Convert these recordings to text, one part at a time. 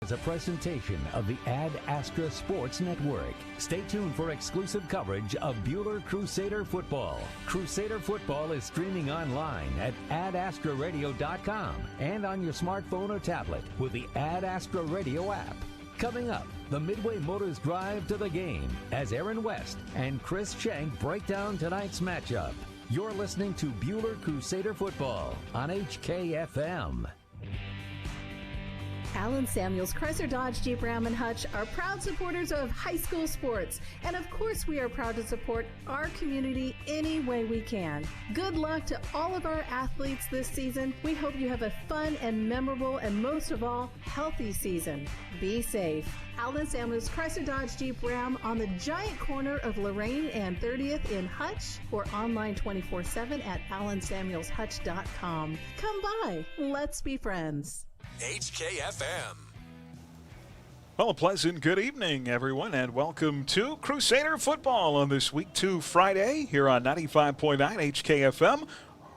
is a presentation of the Ad Astra Sports Network. Stay tuned for exclusive coverage of Bueller Crusader football. Crusader football is streaming online at adastraradio.com and on your smartphone or tablet with the Ad Astra Radio app. Coming up, the Midway Motors drive to the game as Aaron West and Chris Schenk break down tonight's matchup. You're listening to Bueller Crusader football on HKFM. Allen Samuels, Chrysler Dodge Jeep Ram and Hutch are proud supporters of high school sports. And of course we are proud to support our community any way we can. Good luck to all of our athletes this season. We hope you have a fun and memorable and most of all, healthy season. Be safe. Allen Samuels, Chrysler Dodge Jeep Ram on the giant corner of Lorraine and 30th in Hutch or online 24/7 at allensamuelshutch.com. Come by. Let's be friends. HKFM. Well, a pleasant good evening, everyone, and welcome to Crusader football on this Week 2 Friday here on 95.9 HKFM.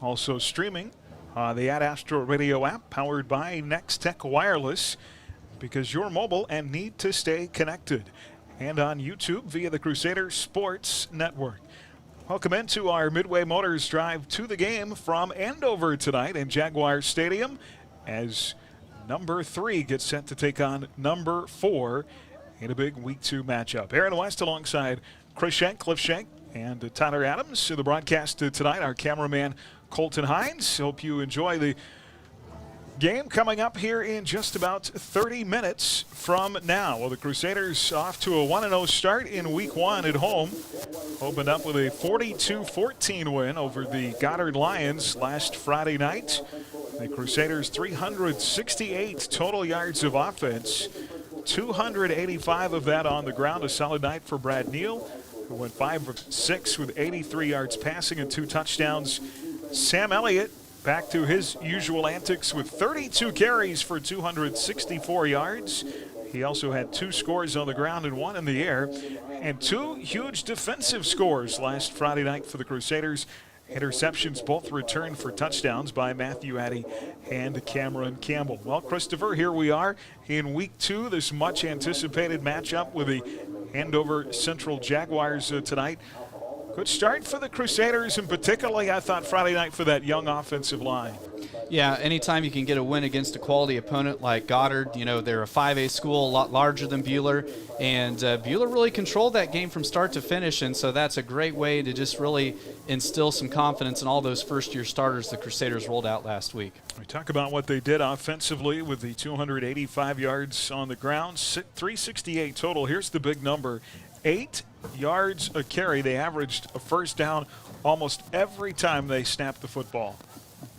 Also streaming on the Ad Astra Radio app powered by Next Tech Wireless because you're mobile and need to stay connected. And on YouTube via the Crusader Sports Network. Welcome into our Midway Motors drive to the game from Andover tonight in Jaguar Stadium as number 3 gets set to take on number 4 in a big Week 2 matchup. Aaron West alongside Chris Schenk, Cliff Schenk, and Tyler Adams. The broadcast tonight, our cameraman Colton Hines. Hope you enjoy the game coming up here in just about 30 minutes from now. Well, the Crusaders off to a 1-0 start in Week 1 at home. Opened up with a 42-14 win over the Goddard Lions last Friday night. The Crusaders 368 total yards of offense, 285 of that on the ground. A solid night for Brad Neal, who went 5 of 6 with 83 yards passing and 2 touchdowns. Sam Elliott back to his usual antics with 32 carries for 264 yards. He also had 2 scores on the ground and 1 in the air, and 2 huge defensive scores last Friday night for the Crusaders. Interceptions both returned for touchdowns by Matthew Addy and Cameron Campbell. Well, Christopher, here we are in Week 2, this much anticipated matchup with the Andover Central Jaguars tonight. Good start for the Crusaders, and particularly, I thought, Friday night for that young offensive line. Yeah, anytime you can get a win against a quality opponent like Goddard, you know, they're a 5A school, a lot larger than Bueller, and Bueller really controlled that game from start to finish, and so that's a great way to just really instill some confidence in all those first-year starters the Crusaders rolled out last week. We talk about what they did offensively with the 285 yards on the ground, 368 total. Here's the big number, 8 yards a carry. They averaged a first down almost every time they snapped the football.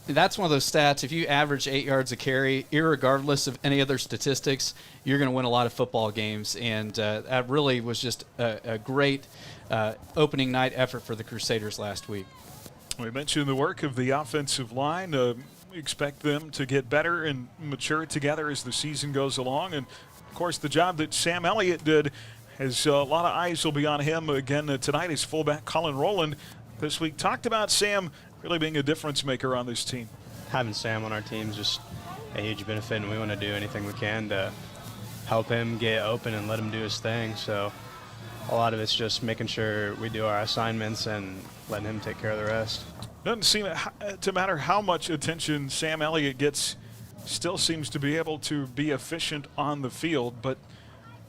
That's one of those stats. If you average 8 yards a carry, irregardless of any other statistics, you're going to win a lot of football games. And that really was just a great opening night effort for the Crusaders last week. We mentioned the work of the offensive line. We expect them to get better and mature together as the season goes along. And, of course, the job that Sam Elliott did, as a lot of eyes will be on him again tonight, as fullback Colin Rowland this week talked about Sam really being a difference maker on this team. Having Sam on our team is just a huge benefit, and we want to do anything we can to help him get open and let him do his thing. So a lot of it's just making sure we do our assignments and letting him take care of the rest. Doesn't seem to matter how much attention Sam Elliott gets, still seems to be able to be efficient on the field. But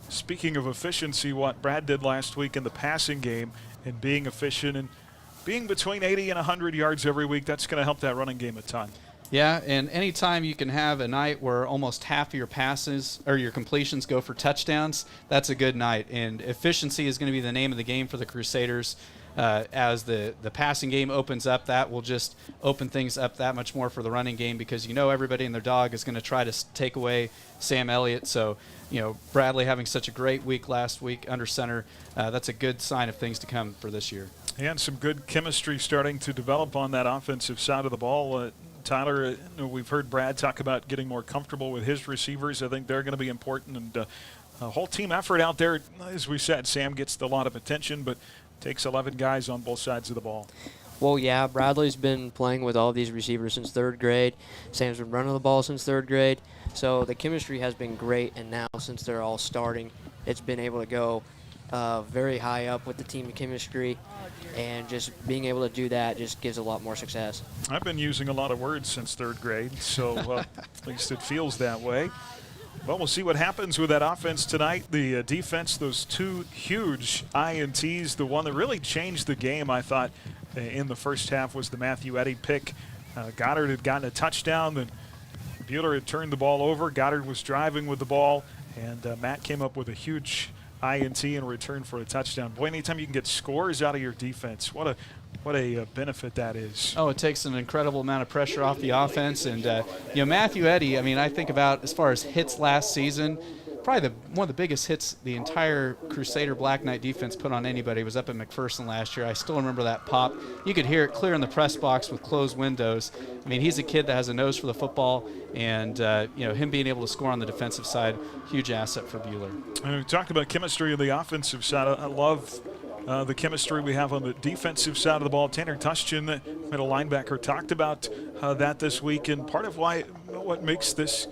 speaking of efficiency, what Brad did last week in the passing game and being efficient and being between 80 and 100 yards every week, that's going to help that running game a ton. Yeah, and anytime you can have a night where almost half of your passes or your completions go for touchdowns, that's a good night. And efficiency is going to be the name of the game for the Crusaders. As the passing game opens up, that will just open things up that much more for the running game because you know everybody and their dog is going to try to take away Sam Elliott. So, you know, Bradley having such a great week last week under center, that's a good sign of things to come for this year. And some good chemistry starting to develop on that offensive side of the ball. Tyler, we've heard Brad talk about getting more comfortable with his receivers. I think they're going to be important. And a whole team effort out there. As we said, Sam gets a lot of attention, but takes 11 guys on both sides of the ball. Well, yeah, Bradley's been playing with all these receivers since 3rd grade. Sam's been running the ball since 3rd grade. So the chemistry has been great, and now since they're all starting, it's been able to go very high up with the team chemistry, and just being able to do that just gives a lot more success. I've been using a lot of words since 3rd grade, so at least it feels that way. Well, we'll see what happens with that offense tonight. The defense, those 2 huge INTs, the one that really changed the game, I thought, in the first half was the Matthew Eddy pick. Goddard had gotten a touchdown, then Bueller had turned the ball over. Goddard was driving with the ball, and Matt came up with a huge INT in return for a touchdown. Boy, anytime you can get scores out of your defense, what a benefit that is. Oh, it takes an incredible amount of pressure off the offense. And, Matthew Eddy, I mean, I think about as far as hits last season, probably one of the biggest hits the entire Crusader Black Knight defense put on anybody was up at McPherson last year. I still remember that pop. You could hear it clear in the press box with closed windows. I mean, he's a kid that has a nose for the football, and him being able to score on the defensive side, huge asset for Bueller. We talked about chemistry on the offensive side. I love the chemistry we have on the defensive side of the ball. Tanner Tuschin, middle linebacker, talked about that this week, and part of what makes this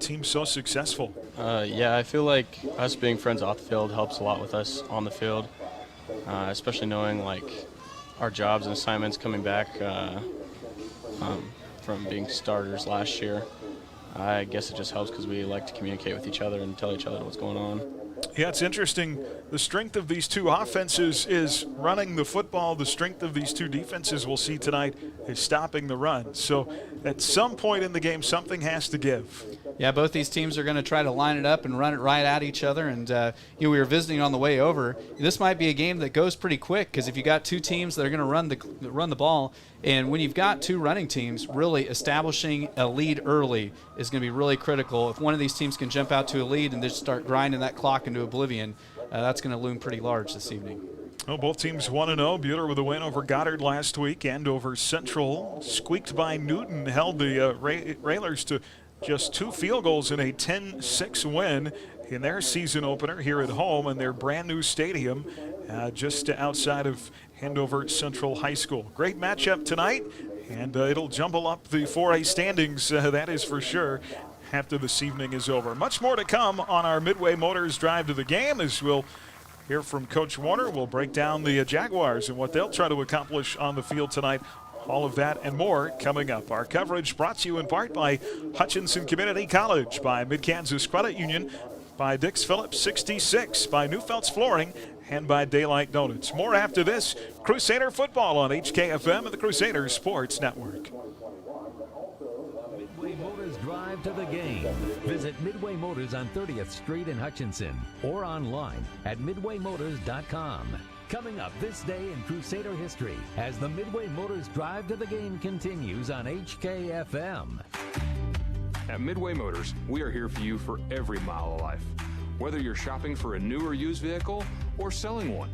team so successful. Yeah, I feel like us being friends off the field helps a lot with us on the field, especially knowing our jobs and assignments coming back from being starters last year. I guess it just helps because we like to communicate with each other and tell each other what's going on. Yeah, it's interesting. The strength of these 2 offenses is running the football. The strength of these 2 defenses we'll see tonight is stopping the run. So at some point in the game, something has to give. Yeah, both these teams are going to try to line it up and run it right at each other. And we were visiting on the way over. This might be a game that goes pretty quick because if you got 2 teams that are going to run the ball, and when you've got 2 running teams, really establishing a lead early is going to be really critical. If one of these teams can jump out to a lead and just start grinding that clock into oblivion, that's going to loom pretty large this evening. Well, both teams 1-0. Bueller with a win over Goddard last week. Andover Central, squeaked by Newton, held the Railers to just 2 field goals in a 10-6 win in their season opener here at home in their brand new stadium just outside of Andover Central High School. Great matchup tonight, and it'll jumble up the 4A standings, that is for sure, after this evening is over. Much more to come on our Midway Motors Drive to the Game as we'll hear from Coach Warner. We'll break down the Jaguars and what they'll try to accomplish on the field tonight. All of that and more coming up. Our coverage brought to you in part by Hutchinson Community College, by Mid-Kansas Credit Union, by Dix Phillips 66, by Newfelt's Flooring, and by Daylight Donuts. More after this. Crusader football on HKFM and the Crusader Sports Network. Midway Motors Drive to the Game. Visit Midway Motors on 30th Street in Hutchinson or online at midwaymotors.com. Coming up this day in Crusader history as the Midway Motors Drive to the Game continues on HKFM. At Midway Motors, we are here for you for every mile of life. Whether you're shopping for a new or used vehicle or selling one,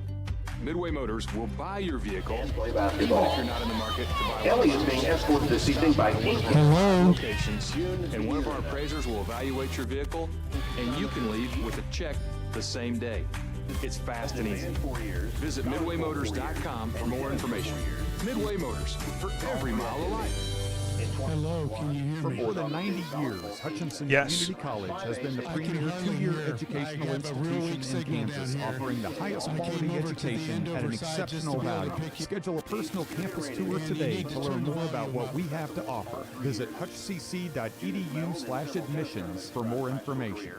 Midway Motors will buy your vehicle even if you're not in the market to buy one. Ellie is being escorted this evening by locations, and one of our appraisers will evaluate your vehicle, and you can leave with a check the same day. It's fast and easy. Visit MidwayMotors.com for more information. Midway Motors, for every mile of life. Hello, can you hear me? For more than 90 years, Hutchinson Community College has been the premier 2-year educational institution in Kansas, offering the highest quality education at an exceptional value. Schedule a personal campus tour today to learn more about what we have to offer. Visit hutchcc.edu/admissions for more information.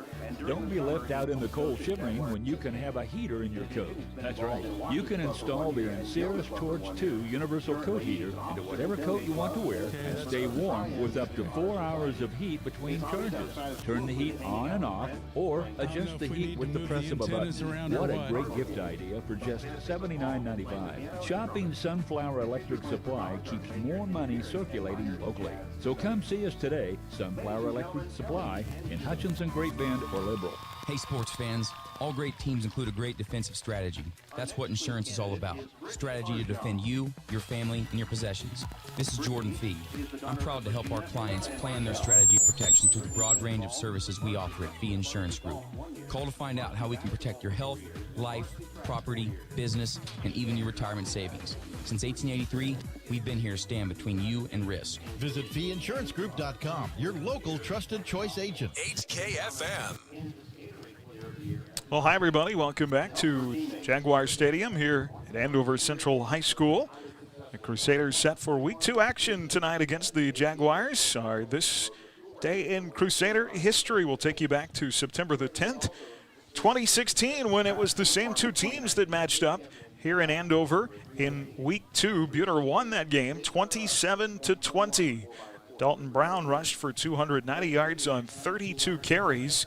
Don't be left out in the cold shivering when you can have a heater in your coat. That's right. You can install the Anceris Torch 2 universal coat heater into whatever coat you want to wear and stay warm with up to 4 hours of heat between charges. Turn the heat on and off or adjust the heat with the press of a button. What a great gift idea for just $79.95. Shopping Sunflower Electric Supply keeps more money circulating locally. So come see us today, Sunflower Electric Supply in Hutchinson, Great Bend, or Liberal. Hey sports fans, all great teams include a great defensive strategy. That's what insurance is all about. Strategy to defend you, your family, and your possessions. This is Jordan Fee. I'm proud to help our clients plan their strategy of protection through the broad range of services we offer at Fee Insurance Group. Call to find out how we can protect your health, life, property, business, and even your retirement savings. Since 1883, We've been here to stand between you and risk. Visit feeinsurancegroup.com, your local trusted choice agent. HKFM. Well, hi, everybody. Welcome back to Jaguar Stadium here at Andover Central High School. The Crusaders set for Week 2 action tonight against the Jaguars. This day in Crusader history will take you back to September the 10th, 2016, when it was the same two teams that matched up here in Andover in Week 2. Buter won that game 27-20. Dalton Brown rushed for 290 yards on 32 carries.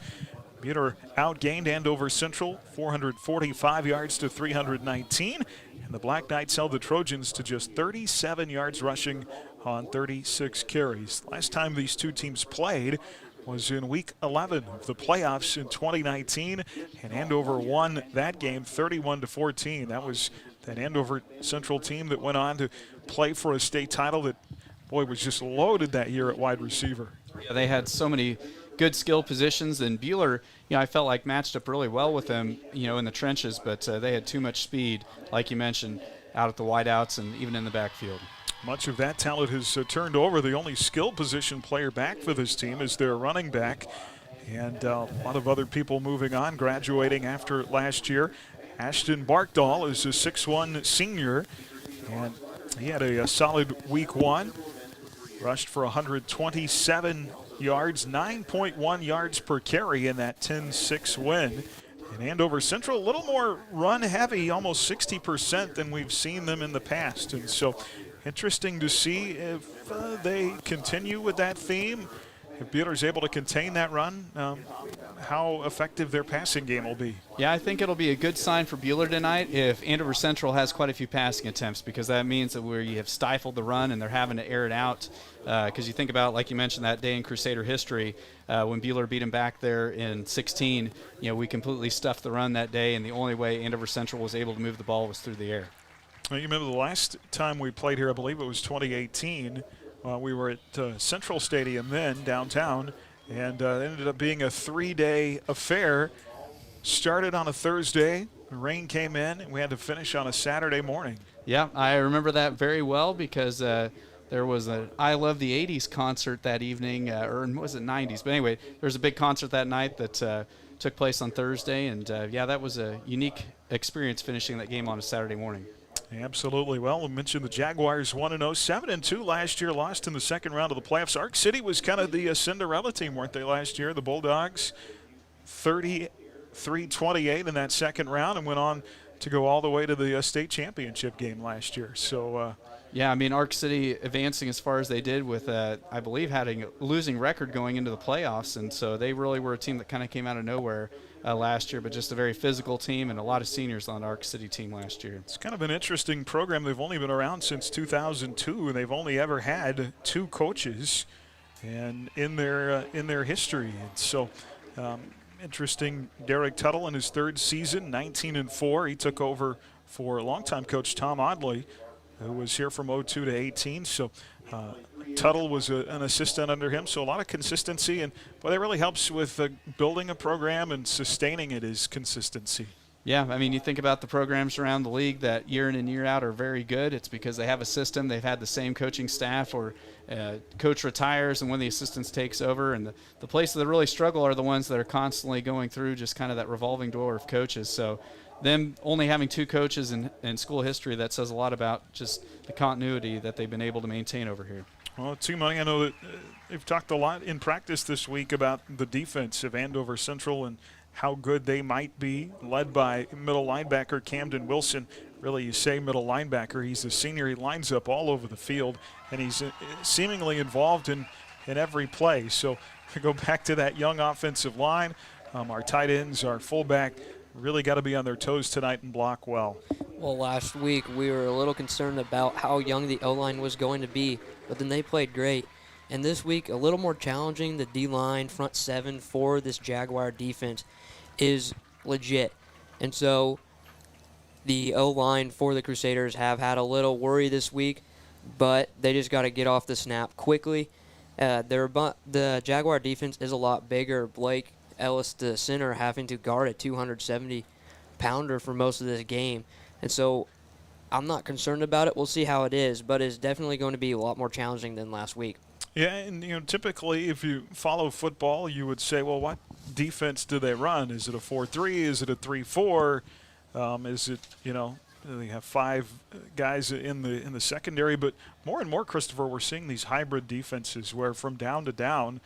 Buter outgained Andover Central 445 yards to 319. And the Black Knights held the Trojans to just 37 yards rushing on 36 carries. Last time these two teams played was in Week 11 of the playoffs in 2019, and Andover won that game 31-14. That was that Andover Central team that went on to play for a state title that, boy, was just loaded that year at wide receiver. Yeah, they had so many good skill positions, and Buhler, I felt like matched up really well with them, in the trenches, but they had too much speed, like you mentioned, out at the wideouts and even in the backfield. Much of that talent has turned over. The only skill position player back for this team is their running back. And a lot of other people moving on, graduating after last year. Ashton Barkdahl is a 6'1" senior, and he had a solid Week 1. Rushed for 127 yards, 9.1 yards per carry in that 10-6 win. And Andover Central, a little more run-heavy, almost 60% than we've seen them in the past. And so interesting to see if they continue with that theme. If Buhler's able to contain that run, how effective their passing game will be. Yeah, I think it'll be a good sign for Buhler tonight if Andover Central has quite a few passing attempts, because that means that where you have stifled the run and they're having to air it out. Because you think about, like you mentioned, that day in Crusader history when Buhler beat him back there in 16, we completely stuffed the run that day, and the only way Andover Central was able to move the ball was through the air. Well, you remember the last time we played here, I believe it was 2018. We were at Central Stadium then, downtown, and it ended up being a 3-day affair. Started on a Thursday, the rain came in, and we had to finish on a Saturday morning. Yeah, I remember that very well because there was a I Love the 80s concert that evening, or was it 90s? But anyway, there was a big concert that night that took place on Thursday, and that was a unique experience finishing that game on a Saturday morning. Absolutely. Well, we mentioned the Jaguars 1-0, 7-2 last year, lost in the second round of the playoffs. Ark City was kind of the Cinderella team, weren't they, last year? The Bulldogs 33-28 in that second round and went on to go all the way to the state championship game last year. So, yeah, I mean, Ark City advancing as far as they did with, I believe, having a losing record going into the playoffs, and so they really were a team that kind of came out of nowhere last year, but just a very physical team and a lot of seniors on the Ark City team last year. It's kind of an interesting program. They've only been around since 2002, and they've only ever had 2 coaches and in their history. And so interesting. Derek Tuttle in his 3rd season, 19-4. He took over for longtime coach Tom Audley, who was here from 02 to 18. So Tuttle was an assistant under him, so a lot of consistency. And that really helps with building a program and sustaining it is consistency. Yeah, I mean, you think about the programs around the league that year in and year out are very good. It's because they have a system. They've had the same coaching staff, or coach retires and one of the assistants takes over. And the places that really struggle are the ones that are constantly going through just kind of that revolving door of coaches. So them only having 2 coaches in school history, that says a lot about just the continuity that they've been able to maintain over here. Well, Team Money, I know that they've talked a lot in practice this week about the defense of Andover Central and how good they might be, led by middle linebacker Camden Wilson. Really, you say middle linebacker, he's a senior. He lines up all over the field, and he's seemingly involved in every play. So we go back to that young offensive line. Our tight ends, our fullback, really got to be on their toes tonight and block well. Well, last week we were a little concerned about how young the O-line was going to be, but then they played great. And this week, a little more challenging. The D-line, front 7 for this Jaguar defense is legit. And so the O-line for the Crusaders have had a little worry this week, but they just got to get off the snap quickly. The Jaguar defense is a lot bigger. Blake Ellis, the center, having to guard a 270-pounder for most of this game. And so I'm not concerned about it. We'll see how it is, but it's definitely going to be a lot more challenging than last week. Yeah, and typically if you follow football, you would say, well, what defense do they run? Is it a 4-3? Is it a 3-4? Is it, they have 5 guys in the secondary? But more and more, Christopher, we're seeing these hybrid defenses where from down to down,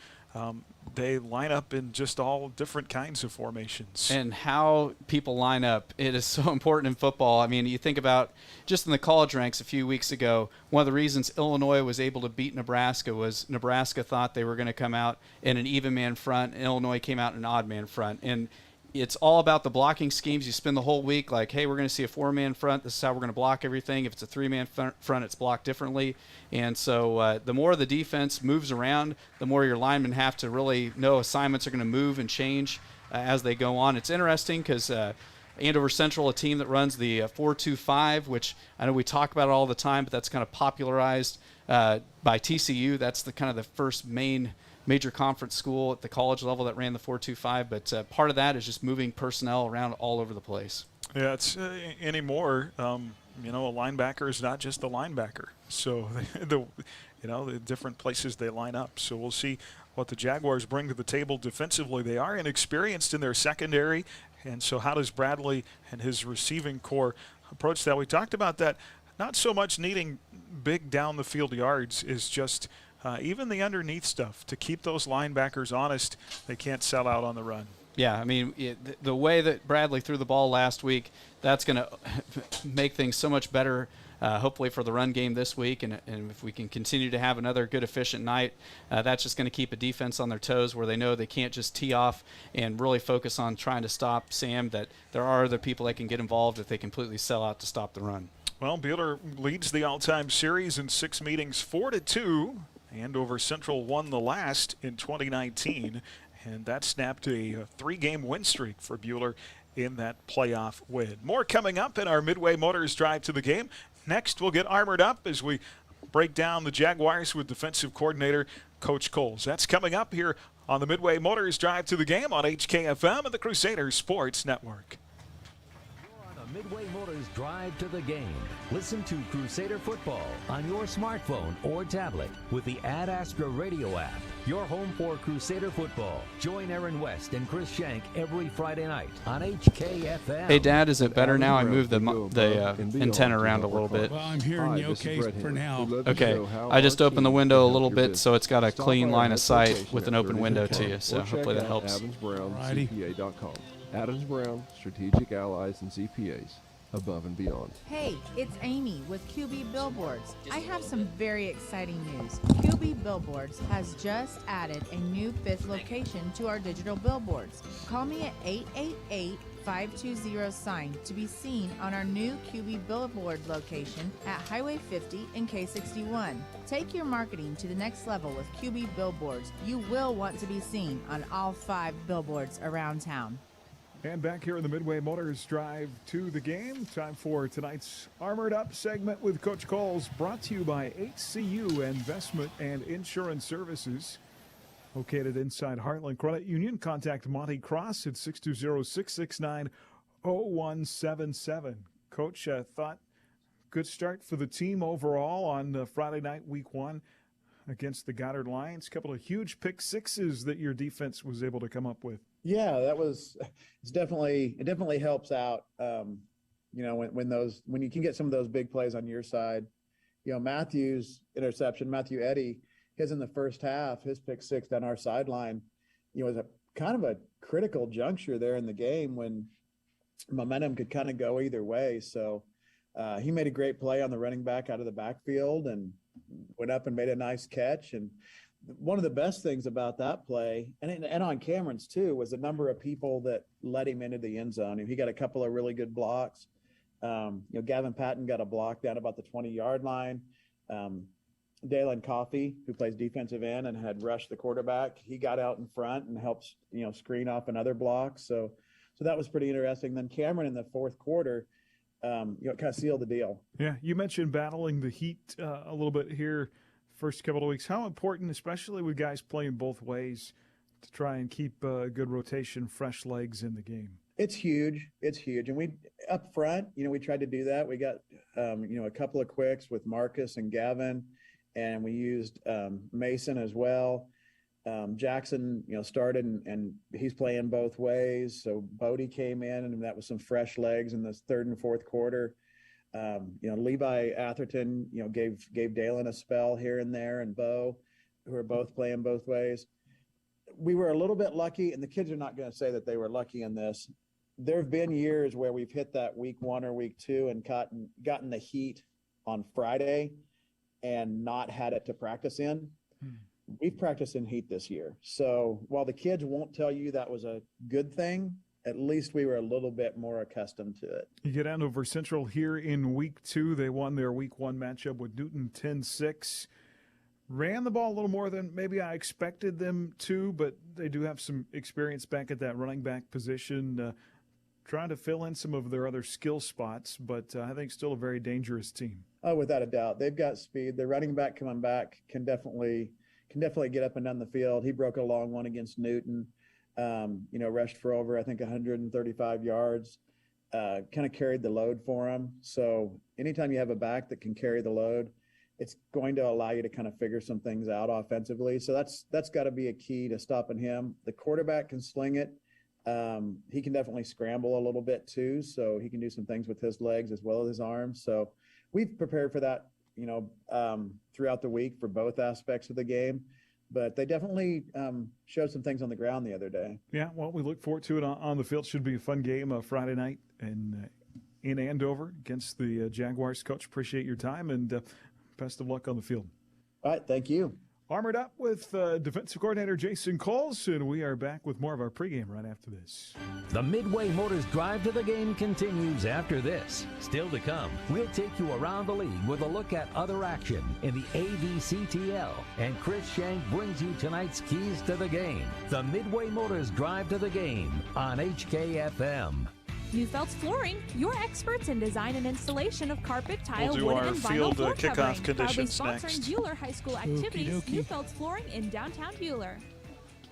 they line up in just all different kinds of formations. And how people line up, it is so important in football. I mean, you think about just in the college ranks a few weeks ago, one of the reasons Illinois was able to beat Nebraska was Nebraska thought they were going to come out in an even man front, and Illinois came out in an odd man front. And it's all about the blocking schemes. You spend the whole week like, hey, we're going to see a 4-man front. This is how we're going to block everything. If it's a 3-man front, it's blocked differently. And so the more the defense moves around, the more your linemen have to really know assignments are going to move and change as they go on. It's interesting because Andover Central, a team that runs the 4-2-5, which I know we talk about it all the time, but that's kind of popularized by TCU. That's the kind of the first major conference school at the college level that ran the 4-2-5, but part of that is just moving personnel around all over the place. Yeah, it's anymore. A linebacker is not just a linebacker. So the different places they line up. So we'll see what the Jaguars bring to the table defensively. They are inexperienced in their secondary, and so how does Bradley and his receiving core approach that? We talked about that. Not so much needing big down the field yards is just even the underneath stuff to keep those linebackers honest. They can't sell out on the run. Yeah, I mean, the way that Bradley threw the ball last week, that's going to make things so much better, hopefully, for the run game this week. And if we can continue to have another good, efficient night, that's just going to keep a defense on their toes where they know they can't just tee off and really focus on trying to stop Sam, that there are other people that can get involved if they completely sell out to stop the run. Well, Bueller leads the all-time series in 6 meetings 4-2. Andover Central won the last in 2019, and that snapped a 3-game win streak for Bueller in that playoff win. More coming up in our Midway Motors Drive to the Game. Next, we'll get armored up as we break down the Jaguars with defensive coordinator Coach Coles. That's coming up here on the Midway Motors Drive to the Game on HKFM and the Crusader Sports Network. Midway Motors Drive to the Game. Listen to Crusader football on your smartphone or tablet with the Ad Astra radio app. Your home for Crusader football. Join Aaron West and Chris Shank every Friday night on HKFM. Hey, Dad, is it better now? I moved the antenna around a little bit. Well, I'm hearing you okay for now. Okay, I just opened the window a little bit so it's got a clean line of sight with an open window to you, so hopefully that helps. AdamsBrownCPA.com. Adams Brown, Strategic Allies and CPAs, above and beyond. Hey, it's Amy with QB Billboards. I have some very exciting news. QB Billboards has just added a new 5th location to our digital billboards. Call me at 888-520-SIGN to be seen on our new QB Billboard location at Highway 50 and K61. Take your marketing to the next level with QB Billboards. You will want to be seen on all 5 billboards around town. And back here in the Midway Motors Drive to the Game, time for tonight's Armored Up segment with Coach Coles, brought to you by HCU Investment and Insurance Services. Located inside Heartland Credit Union, contact Monty Cross at 620-669-0177. Coach, thought good start for the team overall on Friday night, week 1 against the Goddard Lions. A couple of huge pick sixes that your defense was able to come up with. Yeah, it definitely helps out. When you can get some of those big plays on your side. Matthew's interception, Matthew Eddy, his in the first half, his pick six down our sideline, was a kind of a critical juncture there in the game when momentum could kind of go either way. So he made a great play on the running back out of the backfield and went up and made a nice catch. And one of the best things about that play, and on Cameron's too, was the number of people that let him into the end zone. He got a couple of really good blocks. Gavin Patton got a block down about the 20-yard line. Dalen Coffey, who plays defensive end and had rushed the quarterback, he got out in front and helped, screen off another block. So that was pretty interesting. Then Cameron in the fourth quarter, kind of sealed the deal. Yeah, you mentioned battling the heat a little bit here first couple of weeks. How important, especially with guys playing both ways, to try and keep good rotation, fresh legs in the game? It's huge. It's huge. And we up front, we tried to do that. We got, a couple of quicks with Marcus and Gavin, and we used Mason as well. Jackson, started and he's playing both ways. So Bodie came in, and that was some fresh legs in the third and fourth quarter. Levi Atherton, gave Dalen a spell here and there, and Bo, who are both playing both ways. We were a little bit lucky, and the kids are not going to say that they were lucky in this. There have been years where we've hit that week 1 or week 2 and gotten the heat on Friday and not had it to practice in. We've practiced in heat this year. So while the kids won't tell you that was a good thing, at least we were a little bit more accustomed to it. You get Andover Central here in week 2. They won their week 1 matchup with Newton 10-6. Ran the ball a little more than maybe I expected them to, but they do have some experience back at that running back position, trying to fill in some of their other skill spots, but I think still a very dangerous team. Oh, without a doubt. They've got speed. Their running back coming back can definitely get up and down the field. He broke a long one against Newton. Rushed for over, I think, 135 yards, kind of carried the load for him. So anytime you have a back that can carry the load, it's going to allow you to kind of figure some things out offensively. So that's got to be a key to stopping him. The quarterback can sling it. He can definitely scramble a little bit too. So he can do some things with his legs as well as his arms. So we've prepared for that, throughout the week for both aspects of the game. But they definitely showed some things on the ground the other day. Yeah, well, we look forward to it on the field. Should be a fun game Friday night in Andover against the Jaguars. Coach, appreciate your time, and best of luck on the field. All right, thank you. Armored Up with defensive coordinator Jason Coles, and we are back with more of our pregame right after this. The Midway Motors Drive to the Game continues after this. Still to come, we'll take you around the league with a look at other action in the AVCTL. And Chris Shank brings you tonight's keys to the game. The Midway Motors Drive to the Game on HKFM. Neufeld's Flooring, your experts in design and installation of carpet, tile, we'll wooden, and vinyl floor kickoff covering. conditions Proudly sponsoring next. Bueller High School activities. Neufeld's Flooring in downtown Bueller.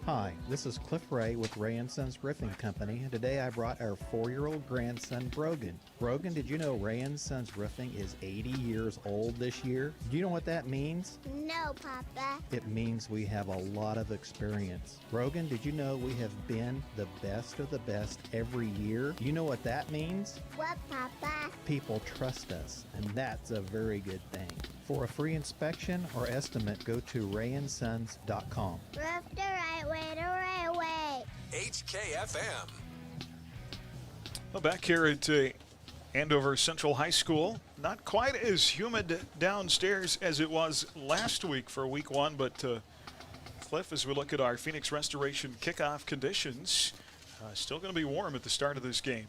Hi, this is Cliff Ray with Ray & Sons Roofing Company, and today I brought our 4-year-old grandson, Brogan. Brogan, did you know Ray & Sons Roofing is 80 years old this year? Do you know what that means? No, Papa. It means we have a lot of experience. Brogan, did you know we have been the best of the best every year? You know what that means? What, Papa? People trust us, and that's a very good thing. For a free inspection or estimate, go to rayandsons.com. Roof the right way, the right way. HKFM. Well, back here at Andover Central High School, not quite as humid downstairs as it was last week for week 1, but Cliff, as we look at our Phoenix Restoration kickoff conditions, still going to be warm at the start of this game.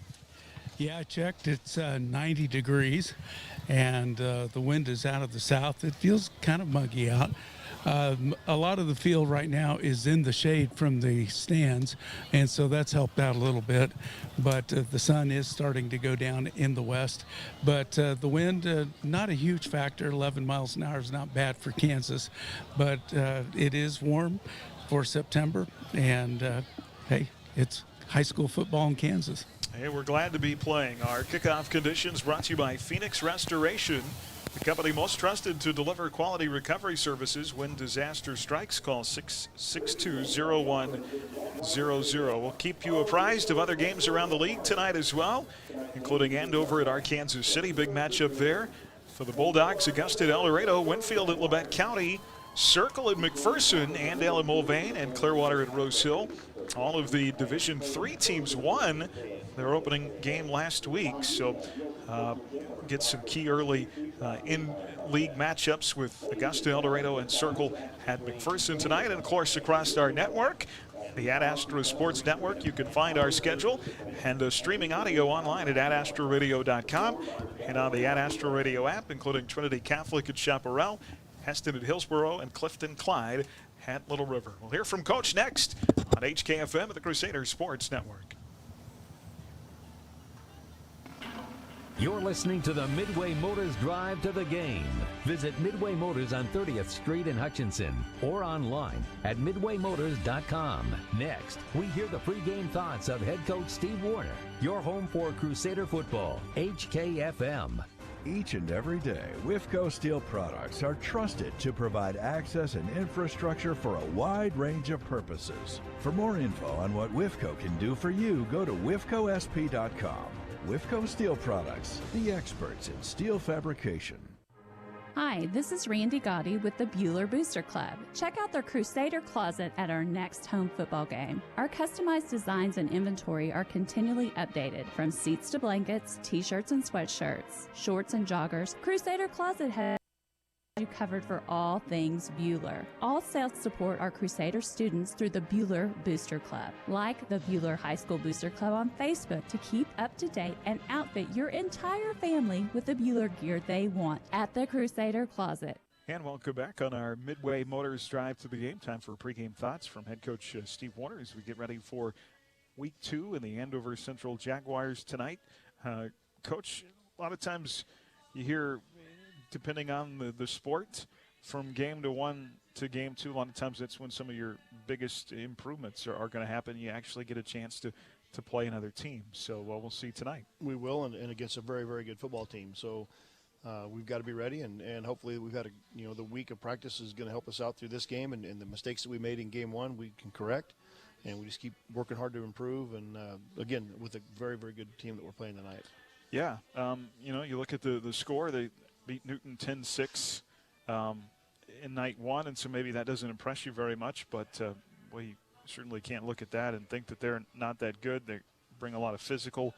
Yeah, I checked. It's 90 degrees, and the wind is out of the south. It feels kind of muggy out. A lot of the field right now is in the shade from the stands, and so that's helped out a little bit. But the sun is starting to go down in the west. But the wind, not a huge factor. 11 miles an hour is not bad for Kansas, but it is warm for September. And, hey, it's high school football in Kansas. Hey, we're glad to be playing. Our kickoff conditions brought to you by Phoenix Restoration, the company most trusted to deliver quality recovery services when disaster strikes. Call 662-0100. We'll keep you apprised of other games around the league tonight as well, including Andover at our Kansas City. Big matchup there for the Bulldogs. Augusta at El Dorado, Winfield at Labette County, Circle at McPherson, Andale at Mulvane, and Clearwater at Rose Hill. All of the Division III teams won their opening game last week, so get some key early in-league matchups with Augusta, El Dorado, and Circle at McPherson tonight. And, of course, across our network, the Ad Astra Sports Network, you can find our schedule and streaming audio online at adastraradio.com and on the Ad Astra Radio app, including Trinity Catholic at Chaparral, Heston at Hillsboro, and Clifton Clyde at Little River. We'll hear from Coach next on HKFM at the Crusader Sports Network. You're listening to the Midway Motors Drive to the Game. Visit Midway Motors on 30th Street in Hutchinson or online at midwaymotors.com. Next, we hear the pregame thoughts of head coach Steve Warner. Your home for Crusader football, HKFM. Each and every day, WIFCO steel products are trusted to provide access and infrastructure for a wide range of purposes. For more info on what WIFCO can do for you, go to wifcosp.com. WIFCO Steel Products, the experts in steel fabrication. Hi, this is Randy Gotti with the Bueller Booster Club. Check out their Crusader closet at our next home football game. Our customized designs and inventory are continually updated, from seats to blankets, t-shirts and sweatshirts, shorts and joggers. Crusader Closet has you covered for all things Bueller. All sales support our Crusader students through the Bueller Booster Club. Like the Bueller High School Booster Club on Facebook to keep up to date and outfit your entire family with the Bueller gear they want at the Crusader Closet. And welcome back on our Midway Motors Drive to the Game. Time for pregame thoughts from head coach Steve Warner as we get ready for week 2 in the Andover Central Jaguars tonight. Coach, a lot of times you hear, depending on the sport, from game to 1 to game 2, a lot of times that's when some of your biggest improvements are going to happen. You actually get a chance to play another team. So we'll see tonight. We will, and against a very, very good football team. So we've got to be ready, and hopefully we've had the week of practice is going to help us out through this game, and the mistakes that we made in game 1 we can correct, and we just keep working hard to improve. And again, with a very, very good team that we're playing tonight. Yeah, you look at the score. They beat Newton 10-6 in night 1, and so maybe that doesn't impress you very much, but we certainly can't look at that and think that they're not that good. They bring a lot of physical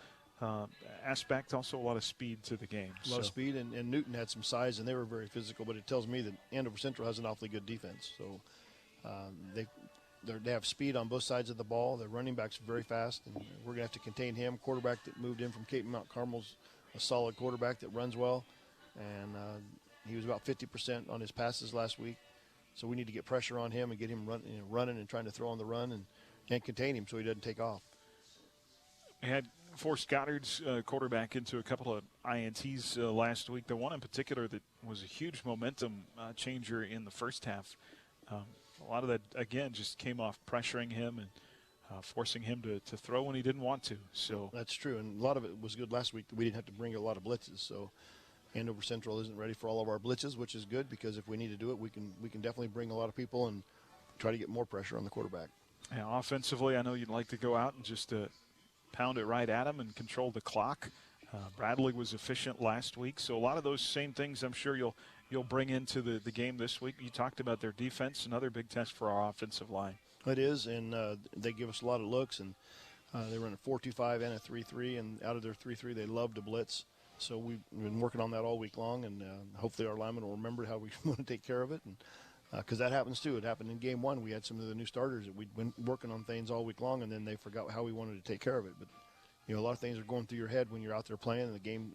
aspect, also a lot of speed to the game. A lot of speed, and Newton had some size, and they were very physical, but it tells me that Andover Central has an awfully good defense. So they have speed on both sides of the ball. Their running back's very fast, and we're going to have to contain him. Quarterback that moved in from Cape Mount Carmel's a solid quarterback that runs well. And he was about 50% on his passes last week. So we need to get pressure on him and get him running and trying to throw on the run and contain him so he doesn't take off. We had forced Goddard's quarterback into a couple of INTs last week. The one in particular that was a huge momentum changer in the first half. A lot of that, again, just came off pressuring him and forcing him to throw when he didn't want to. So that's true, and a lot of it was good last week. We didn't have to bring a lot of blitzes. So Andover Central isn't ready for all of our blitzes, which is good because if we need to do it, we can definitely bring a lot of people and try to get more pressure on the quarterback. Yeah, offensively, I know you'd like to go out and just pound it right at him and control the clock. Bradley was efficient last week, so a lot of those same things I'm sure you'll bring into the game this week. You talked about their defense, another big test for our offensive line. It is, and they give us a lot of looks, and they run a 4-2-5 and a 3-3, and out of their 3-3, they love to blitz. So we've been working on that all week long, and hopefully our linemen will remember how we want to take care of it. And because that happens too. It happened in game 1. We had some of the new starters that we'd been working on things all week long, and then they forgot how we wanted to take care of it. But a lot of things are going through your head when you're out there playing, and the game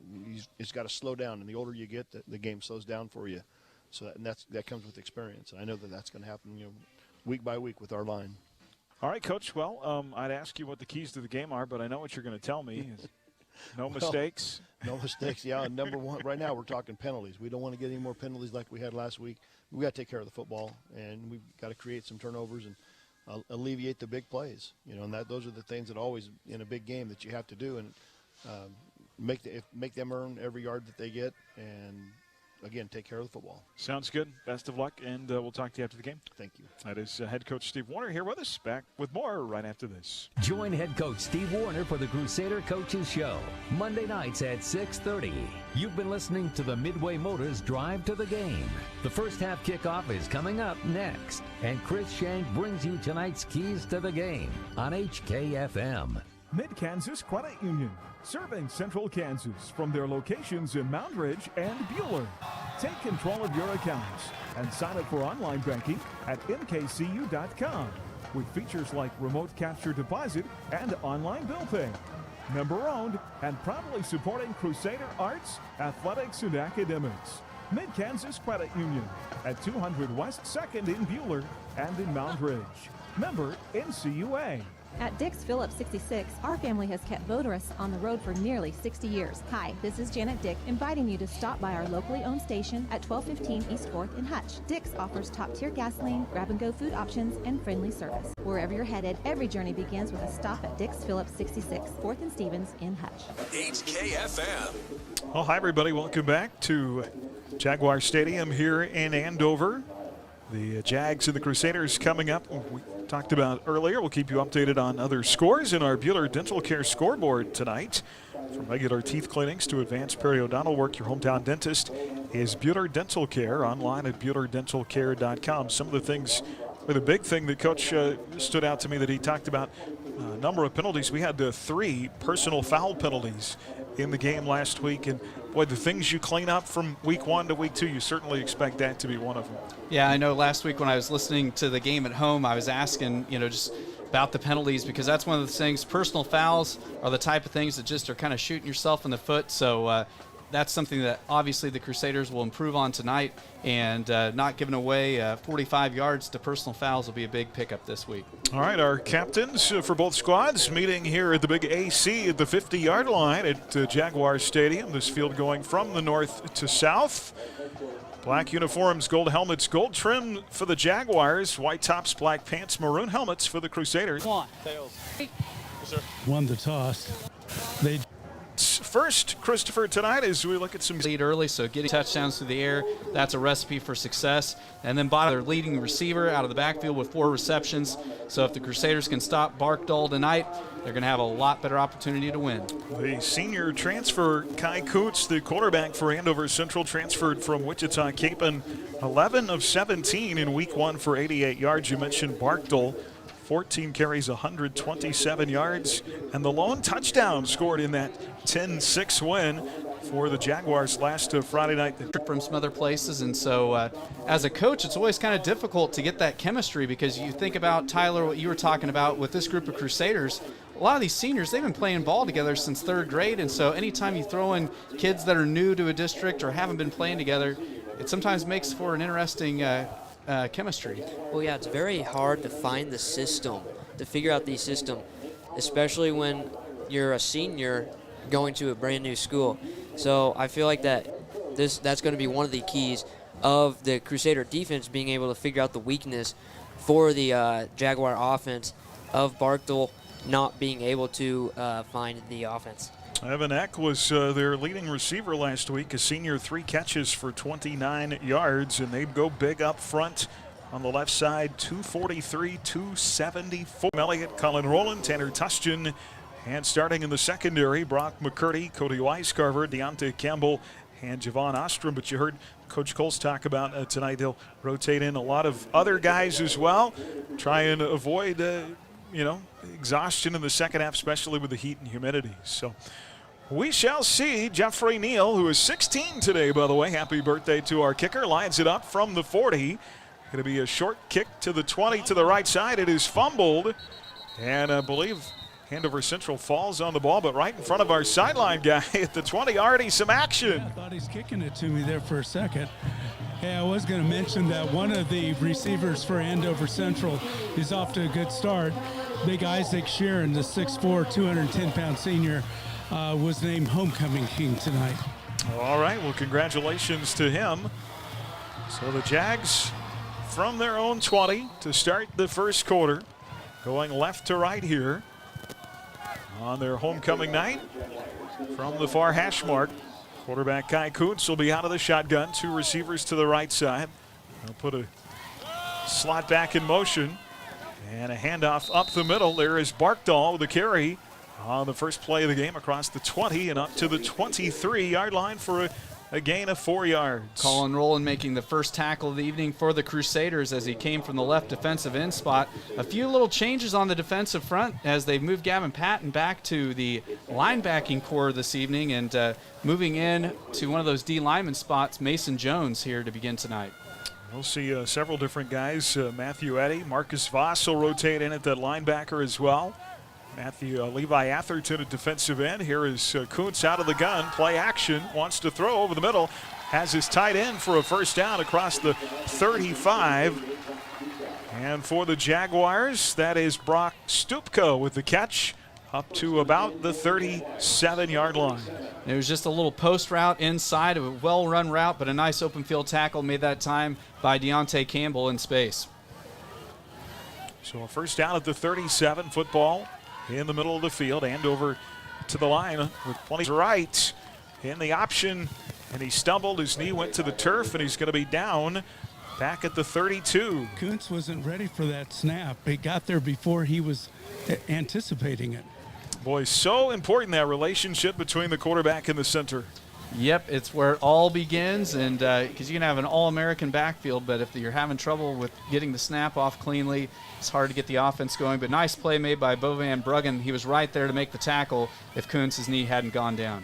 it's got to slow down. And the older you get, the game slows down for you. So that comes with experience. And I know that's going to happen, week by week with our line. All right, Coach. Well, I'd ask you what the keys to the game are, but I know what you're going to tell me. No mistakes. No mistakes, yeah. And number one, right now we're talking penalties. We don't want to get any more penalties like we had last week. We got to take care of the football, and we've got to create some turnovers and alleviate the big plays. And those are the things that always in a big game that you have to do, and make them earn every yard that they get, and again, take care of the football. Sounds good. Best of luck, and we'll talk to you after the game. Thank you. That is head coach Steve Warner here with us. Back with more right after this. Join head coach Steve Warner for the Crusader Coaches Show, Monday nights at 6:30. You've been listening to the Midway Motors Drive to the Game. The first half kickoff is coming up next, and Chris Shank brings you tonight's keys to the game on HKFM. Mid-Kansas Credit Union, serving Central Kansas from their locations in Moundridge and Bueller. Take control of your accounts and sign up for online banking at mkcu.com with features like remote capture deposit and online bill pay. Member-owned and proudly supporting Crusader arts, athletics, and academics. Mid-Kansas Credit Union at 200 West 2nd in Bueller and in Moundridge. Member NCUA. At Dick's Phillips 66, our family has kept motorists on the road for nearly 60 years. Hi, this is Janet Dick, inviting you to stop by our locally owned station at 1215 East 4th in Hutch. Dick's offers top-tier gasoline, grab-and-go food options, and friendly service. Wherever you're headed, every journey begins with a stop at Dick's Phillips 66, 4th and Stevens in Hutch. HKFM. Well, hi, everybody. Welcome back to Jaguar Stadium here in Andover. The Jags and the Crusaders coming up. We talked about earlier. We'll keep you updated on other scores in our Bueller Dental Care scoreboard tonight. From regular teeth cleanings to advanced periodontal work, your hometown dentist is Bueller Dental Care, online at BuellerDentalCare.com. Some of the things, or the big thing that Coach stood out to me that he talked about, a number of penalties. We had 3 personal foul penalties in the game last week, and boy, the things you clean up from week 1 to week 2, you certainly expect that to be one of them. Yeah, I know last week when I was listening to the game at home, I was asking, just about the penalties, because that's one of the things. Personal fouls are the type of things that just are kind of shooting yourself in the foot. So that's something that obviously the Crusaders will improve on tonight, and not giving away 45 yards to personal fouls will be a big pickup this week. All right, our captains for both squads meeting here at the big AC at the 50-yard line at Jaguar Stadium. This field going from the north to south. Black uniforms, gold helmets, gold trim for the Jaguars. White tops, black pants, maroon helmets for the Crusaders. Tails. Won the toss. They first, Christopher, tonight as we look at some lead early, so getting touchdowns through the air, that's a recipe for success. And then bottom, their leading receiver out of the backfield with 4 receptions. So if the Crusaders can stop Barkdahl tonight, they're going to have a lot better opportunity to win. The senior transfer, Kai Kutz, the quarterback for Andover Central, transferred from Wichita-Capon, 11 of 17 in week 1 for 88 yards. You mentioned Barkdahl. 14 carries, 127 yards, and the lone touchdown scored in that 10-6 win for the Jaguars last Friday night. From some other places, and so as a coach, it's always kind of difficult to get that chemistry, because you think about, Tyler, what you were talking about with this group of Crusaders. A lot of these seniors, they've been playing ball together since 3rd grade, and so anytime you throw in kids that are new to a district or haven't been playing together, it sometimes makes for an interesting chemistry. Well, yeah, it's very hard to find the system, to figure out the system, especially when you're a senior going to a brand new school. So I feel like that's going to be one of the keys of the Crusader defense, being able to figure out the weakness for the Jaguar offense of Barkdahl not being able to find the offense. Evan Eck was their leading receiver last week, a senior, 3 catches for 29 yards, and they'd go big up front on the left side, 243, 274. Elliott, Colin Rowland, Tanner Tustin, and starting in the secondary, Brock McCurdy, Cody Weiscarver, Deontay Campbell, and Javon Ostrom. But you heard Coach Coles talk about tonight, they'll rotate in a lot of other guys as well, try and avoid exhaustion in the second half, especially with the heat and humidity. So we shall see. Jeffrey Neal, who is 16 today, by the way, happy birthday to our kicker, lines it up from the 40. Going to be a short kick to the 20 to the right side. It is fumbled, and I believe Andover Central falls on the ball, but right in front of our sideline guy at the 20. Already some action. I thought he's kicking it to me there for a second. Hey, I was going to mention that one of the receivers for Andover Central is off to a good start. Big Isaac Sheeran, the 6'4", 210-pound senior, was named homecoming king tonight. All right, well, congratulations to him. So the Jags from their own 20 to start the first quarter, going left to right here on their homecoming night from the far hash mark. Quarterback Kai Kutz will be out of the shotgun. 2 receivers to the right side. They'll put a slot back in motion and a handoff up the middle. There is Barkdahl with the carry on the first play of the game across the 20 and up to the 23-yard line for a gain of 4 yards. Colin Rowland making the first tackle of the evening for the Crusaders as he came from the left defensive end spot. A few little changes on the defensive front as they've moved Gavin Patton back to the linebacking core this evening, and moving in to one of those D lineman spots, Mason Jones here to begin tonight. We'll see several different guys. Matthew Eddy, Marcus Voss will rotate in at that linebacker as well. Levi Atherton at defensive end. Here is Kutz out of the gun. Play action. Wants to throw over the middle. Has his tight end for a first down across the 35. And for the Jaguars, that is Brock Stupko with the catch up to about the 37-yard line. It was just a little post route inside of a well-run route, but a nice open field tackle made that time by Deontay Campbell in space. So a first down at the 37, football in the middle of the field. Andover to the line with plenty right in the option, and he stumbled. His knee went to the turf, and he's going to be down back at the 32. Kuntz wasn't ready for that snap. He got there before he was anticipating it. Boy, so important, that relationship between the quarterback and the center. Yep, it's where it all begins, and because you can have an all-American backfield, but if you're having trouble with getting the snap off cleanly, it's hard to get the offense going. But nice play made by Bo Van Bruggen. He was right there to make the tackle if Kuntz's knee hadn't gone down.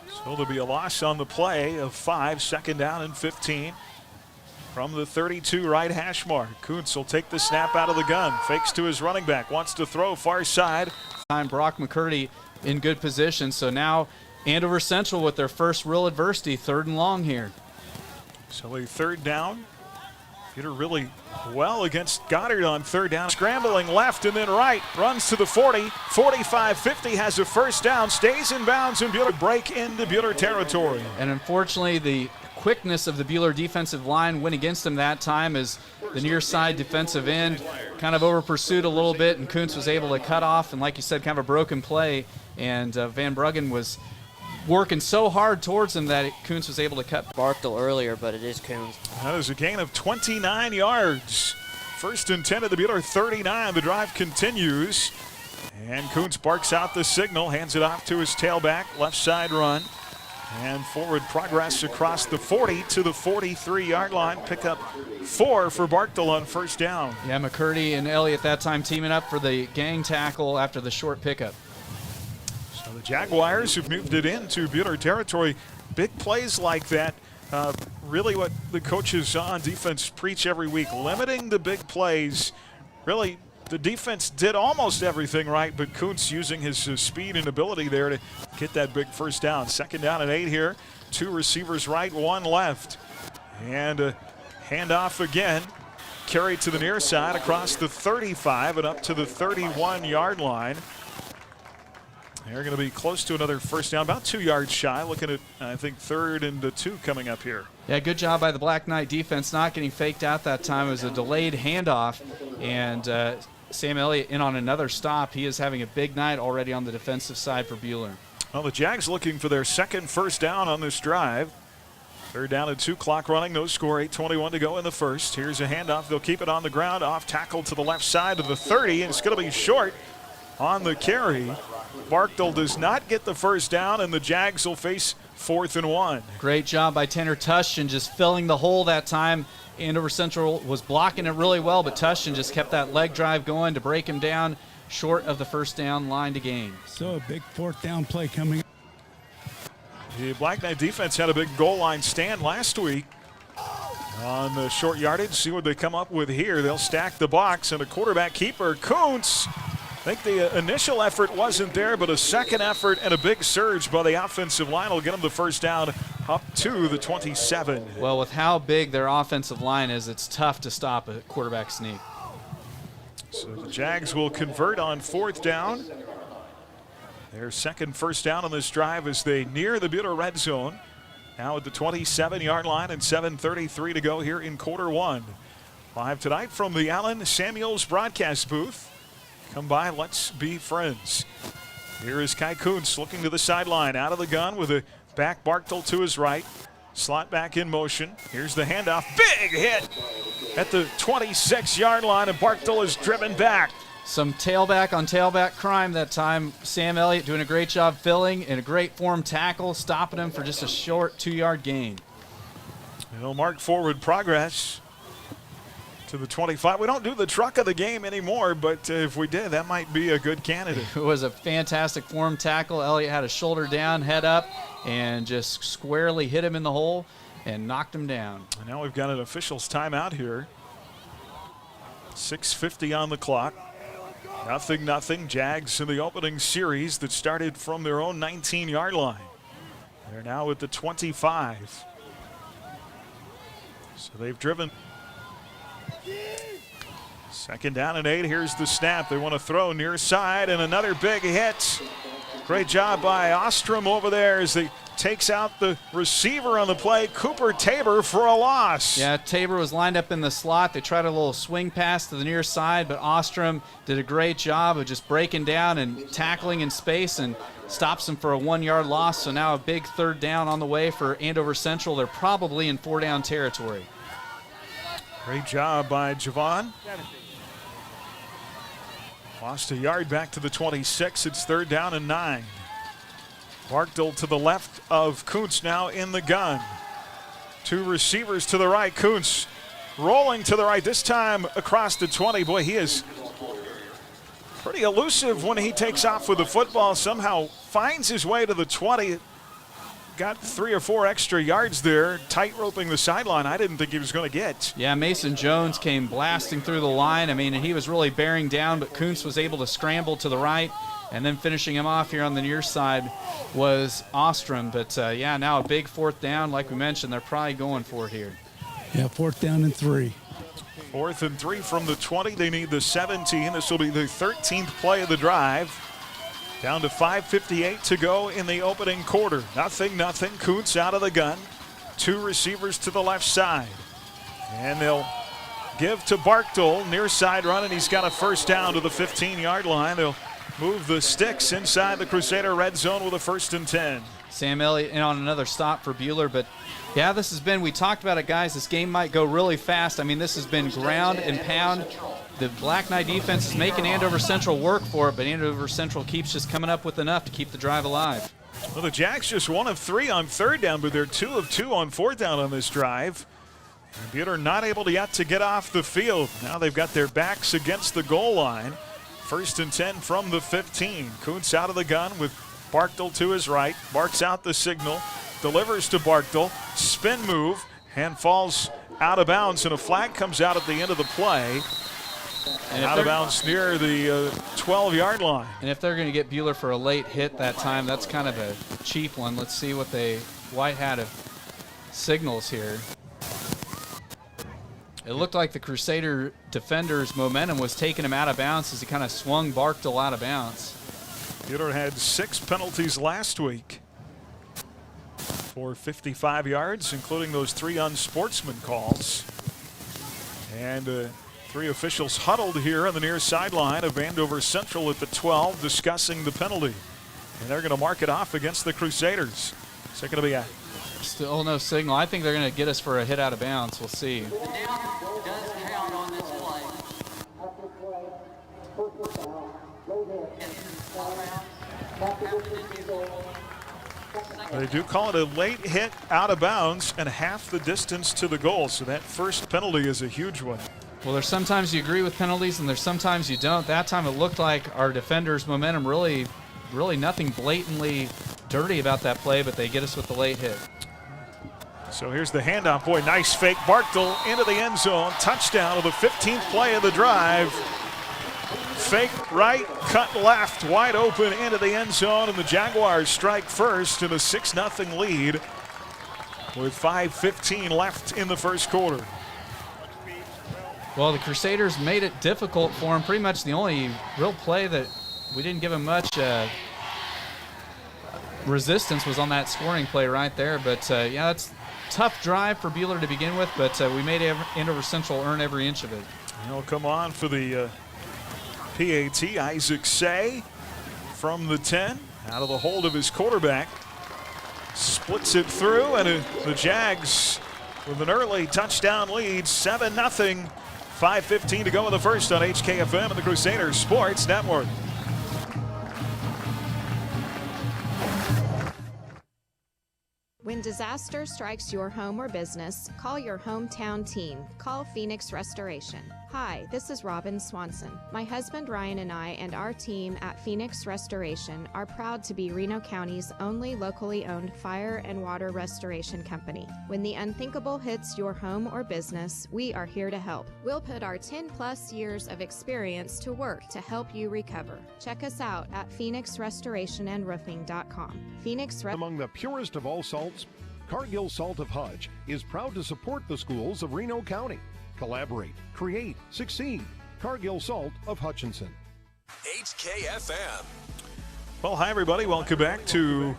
So there'll be a loss on the play of 5, second down and 15. From the 32 right hash mark, Kuntz will take the snap out of the gun, fakes to his running back, wants to throw far side. Brock McCurdy in good position, so now Andover Central with their first real adversity, 3rd and long here. So a 3rd down. Peter really well against Goddard on 3rd down. Scrambling left and then right, runs to the 40, 45, 50, has a first down, stays in bounds, and Bueller break into Bueller territory. And unfortunately, the quickness of the Bueller defensive line went against him that time as the near side defensive end kind of over pursued a little bit, and Kuntz was able to cut off, and like you said, kind of a broken play, and Van Bruggen was working so hard towards him that Kuntz was able to cut. Bartel earlier, but it is Kuntz. That is a gain of 29 yards. 1st and 10 at the Bueller 39. The drive continues, and Kuntz barks out the signal, hands it off to his tailback, left side run. And forward progress across the 40 to the 43-yard line. Pick up 4 for Bartel on first down. Yeah, McCurdy and Elliott that time teaming up for the gang tackle after the short pickup. So the Jaguars have moved it into Bueller territory. Big plays like that, really what the coaches on defense preach every week, limiting the big plays. Really, the defense did almost everything right, but Kuntz using his speed and ability there to get that big first down. 2nd down and 8 here. 2 receivers right, 1 left. And a handoff again. Carry to the near side across the 35 and up to the 31-yard line. They're going to be close to another first down, about 2 yards shy. Looking at, I think, 3rd and 2 coming up here. Yeah, good job by the Black Knight defense not getting faked out that time. It was a delayed handoff, and Sam Elliott in on another stop. He is having a big night already on the defensive side for Bueller. Well, the Jags looking for their 2nd first down on this drive. 3rd down and 2, clock running, no score, 8:21 to go in the first. Here's a handoff. They'll keep it on the ground, off tackle to the left side of the 30, and it's going to be short on the carry. Bartel does not get the first down, and the Jags will face 4th and 1. Great job by Tanner Tushon just filling the hole that time. Andover Central was blocking it really well, but Tushon just kept that leg drive going to break him down short of the first down line to gain. So a big 4th down play coming. The Black Knight defense had a big goal line stand last week on the short yardage. See what they come up with here. They'll stack the box, and a quarterback keeper, Kuntz. I think the initial effort wasn't there, but a second effort and a big surge by the offensive line will get them the first down up to the 27. Well, with how big their offensive line is, it's tough to stop a quarterback sneak. So the Jags will convert on 4th down. Their 2nd first down on this drive as they near the Bueller red zone. Now at the 27-yard line and 7:33 to go here in quarter 1. Live tonight from the Allen Samuels broadcast booth. Come by, let's be friends. Here is Kai Kuntz looking to the sideline, out of the gun with a back Bartel to his right. Slot back in motion. Here's the handoff. Big hit at the 26-yard line, and Bartel is driven back. Some tailback on tailback crime that time. Sam Elliott doing a great job filling and a great form tackle, stopping him for just a short 2-yard gain. It'll mark forward progress to the 25. We don't do the truck of the game anymore, but if we did, that might be a good candidate. It was a fantastic form tackle. Elliott had a shoulder down, head up, and just squarely hit him in the hole and knocked him down. And now we've got an official's timeout here. 6:50 on the clock. 0-0. Jags in the opening series that started from their own 19-yard line. They're now at the 25. So they've driven. Second down and 8. Here's the snap. They want to throw near side, and another big hit. Great job by Ostrom over there as he takes out the receiver on the play, Cooper Tabor, for a loss. Yeah, Tabor was lined up in the slot. They tried a little swing pass to the near side, but Ostrom did a great job of just breaking down and tackling in space and stops him for a 1-yard loss. So now a big third down on the way for Andover Central. They're probably in 4-down territory. Great job by Javon. Lost a yard back to the 26. It's 3rd down and 9. Barkdale to the left of Kuntz now in the gun. 2 receivers to the right. Kuntz rolling to the right, this time across the 20. Boy, he is pretty elusive when he takes off with the football. Somehow finds his way to the 20. Got 3 or 4 extra yards there, tight roping the sideline. I didn't think he was going to get. Yeah, Mason Jones came blasting through the line. I mean, he was really bearing down, but Kuntz was able to scramble to the right. And then finishing him off here on the near side was Ostrom. But, yeah, now a big 4th down. Like we mentioned, they're probably going for it here. Yeah, 4th down and 3. 4th and 3 from the 20. They need the 17. This will be the 13th play of the drive. Down to 5:58 to go in the opening quarter. 0-0. Kuntz out of the gun. 2 receivers to the left side. And they'll give to Barkdale. Near side run, and he's got a 1st down to the 15-yard line. They'll move the sticks inside the Crusader red zone with a 1st and 10. Sam Elliott in on another stop for Bueller, but yeah, this has been, we talked about it, guys, this game might go really fast. I mean, this has been ground and pound. The Black Knight defense is making Andover Central work for it, but Andover Central keeps just coming up with enough to keep the drive alive. Well, the Jacks just 1 of 3 on 3rd down, but they're 2 of 2 on 4th down on this drive. And Bueller not able yet to get off the field. Now they've got their backs against the goal line. 1st and 10 from the 15. Kuntz out of the gun with Barkdale to his right. Barks out the signal. Delivers to Barkdale. Spin move. Hand falls out of bounds, and a flag comes out at the end of the play. And out of bounds near the 12-yard line. And if they're going to get Bueller for a late hit that time, that's kind of a cheap one. Let's see what White had of signals here. It looked like the Crusader defender's momentum was taking him out of bounds as he kind of swung Barkdale out of bounds. Bueller had 6 penalties last week for 55 yards, including those 3 unsportsman calls. And 3 officials huddled here on the near sideline of Andover Central at the 12 discussing the penalty. And they're going to mark it off against the Crusaders. Is that going to be a... Still no signal. I think they're going to get us for a hit out of bounds. We'll see. They do call it a late hit out of bounds and half the distance to the goal. So that first penalty is a huge one. Well, there's sometimes you agree with penalties and there's sometimes you don't. That time it looked like our defenders' momentum really nothing blatantly dirty about that play, but they get us with the late hit. So here's the handoff. Boy, nice fake. Barkdale into the end zone. Touchdown of the 15th play of the drive. Fake right, cut left, wide open into the end zone, and the Jaguars strike first in a 6-0 lead with 5:15 left in the first quarter. Well, the Crusaders made it difficult for him. Pretty much the only real play that we didn't give him much resistance was on that scoring play right there. But, yeah, that's a tough drive for Bueller to begin with, but we made Andover Central earn every inch of it. He'll come on for the PAT. Isaac Say from the 10, out of the hold of his quarterback. Splits it through, and the Jags with an early touchdown lead, 7-0. 5:15 to go in the first on HKFM and the Crusader Sports Network. When disaster strikes your home or business, call your hometown team. Call Phoenix Restoration. Hi, this is Robin Swanson. My husband Ryan and I and our team at Phoenix Restoration are proud to be Reno County's only locally owned fire and water restoration company. When the unthinkable hits your home or business, we are here to help. We'll put our 10+ years of experience to work to help you recover. Check us out at phoenixrestorationandroofing.com. Among the purest of all salts, Cargill Salt of Hutch is proud to support the schools of Reno County. Collaborate, create, succeed. Cargill Salt of Hutchinson. HKFM. Well, hi, everybody. Welcome back to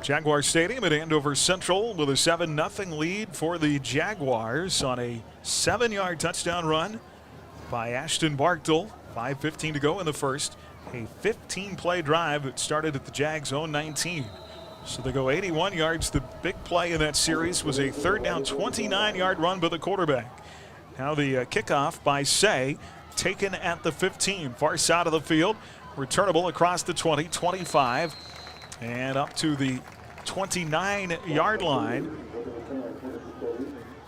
Jaguar Stadium at Andover Central with a 7-0 lead for the Jaguars on a 7-yard touchdown run by Ashton Barkdale. 5:15 to go in the first. A 15-play drive that started at the Jags' own 19. So they go 81 yards. The big play in that series was a third down 29-yard run by the quarterback. Now the kickoff by Say, taken at the 15, far side of the field. Returnable across the 20, 25, and up to the 29-yard line.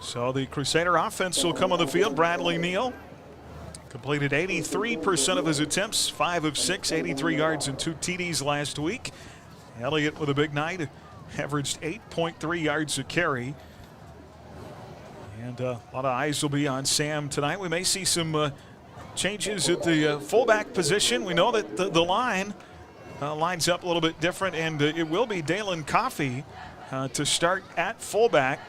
So the Crusader offense will come on the field. Bradley Neal completed 83% of his attempts, 5 of 6, 83 yards and 2 TDs last week. Elliott with a big night, averaged 8.3 yards a carry. And a lot of eyes will be on Sam tonight. We may see some changes at the fullback position. We know that the line lines up a little bit different, and it will be Dalen Coffey to start at fullback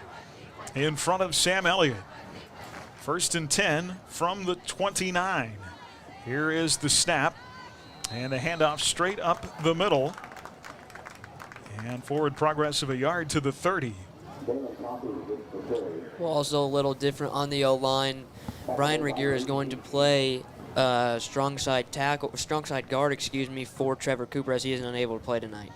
in front of Sam Elliott. 1st and 10 from the 29. Here is the snap, and a handoff straight up the middle, and forward progress of a yard to the 30. Well, also a little different on the O-line. Brian Regier is going to play strong side guard, for Trevor Cooper, as he is unable to play tonight.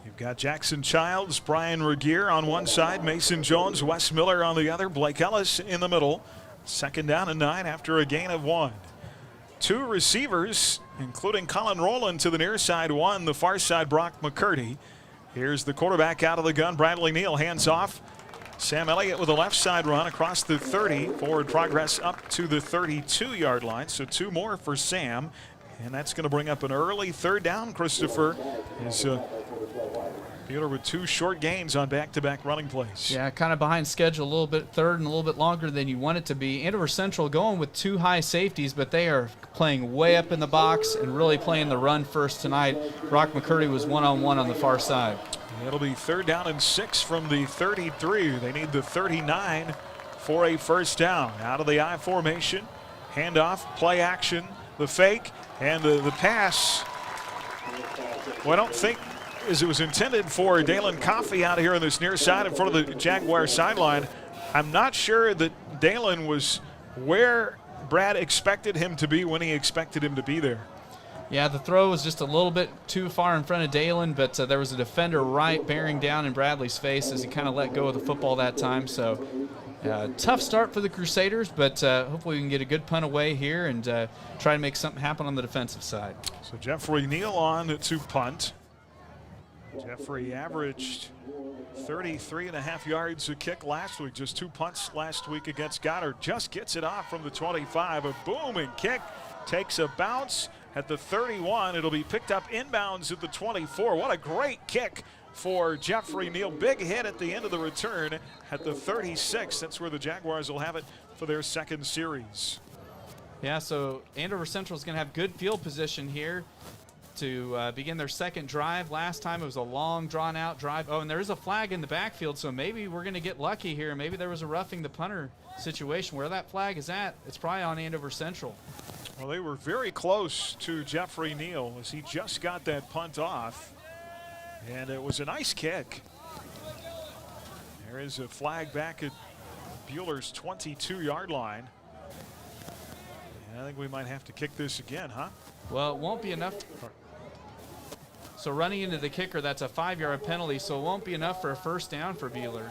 You've got Jackson Childs, Brian Regier on one side, Mason Jones, Wes Miller on the other, Blake Ellis in the middle. 2nd down and 9 after a gain of 1. 2 receivers, including Colin Rowland to the near side, 1, the far side, Brock McCurdy. Here's the quarterback out of the gun, Bradley Neal, hands off. Sam Elliott with a left side run across the 30, forward progress up to the 32-yard line. So 2 more for Sam, and that's going to bring up an early 3rd down, Christopher. Is Bueller with 2 short gains on back-to-back running plays. Yeah, kind of behind schedule, a little bit third and a little bit longer than you want it to be. Andover Central going with 2 high safeties, but they are playing way up in the box and really playing the run first tonight. Brock McCurdy was one-on-one on the far side. It'll be 3rd down and 6 from the 33. They need the 39 for a 1st down. Out of the I formation, handoff, play action, the fake, and the pass. Well, I don't think as it was intended for Dalen Coffey out here on this near side in front of the Jaguar sideline. I'm not sure that Dalen was where Brad expected him to be when he expected him to be there. Yeah, the throw was just a little bit too far in front of Dalen, but there was a defender right bearing down in Bradley's face as he kind of let go of the football that time. So tough start for the Crusaders, but hopefully we can get a good punt away here and try to make something happen on the defensive side. So Jeffrey Neal on to punt. Jeffrey averaged 33.5 yards a kick last week. Just 2 punts last week against Goddard. Just gets it off from the 25. A booming kick. Takes a bounce at the 31. It'll be picked up inbounds at the 24. What a great kick for Jeffrey Neal. Big hit at the end of the return at the 36. That's where the Jaguars will have it for their 2nd series. Yeah, so Andover Central is going to have good field position here to begin their 2nd drive. Last time it was a long, drawn-out drive. Oh, and there is a flag in the backfield, so maybe we're going to get lucky here. Maybe there was a roughing the punter situation. Where that flag is at, it's probably on Andover Central. Well, they were very close to Jeffrey Neal as he just got that punt off, and it was a nice kick. There is a flag back at Bueller's 22-yard line. And I think we might have to kick this again, huh? Well, it won't be enough. So running into the kicker, that's a 5-yard penalty, so it won't be enough for a 1st down for Bueller.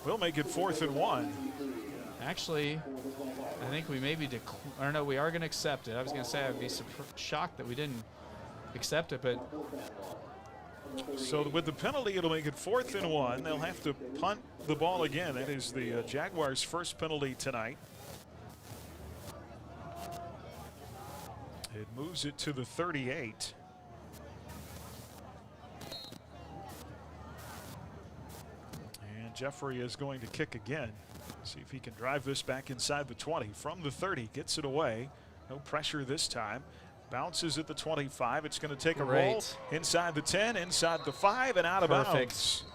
We'll make it 4th and 1. Actually, I think we maybe or no, we are going to accept it. I was going to say I'd be shocked that we didn't accept it, but. So with the penalty, it'll make it 4th and 1. They'll have to punt the ball again. That is the Jaguars' first penalty tonight. It moves it to the 38. And Jeffrey is going to kick again. See if he can drive this back inside the 20. From the 30, gets it away. No pressure this time. Bounces at the 25. It's going to take a roll inside the 10, inside the 5, and out of bounds.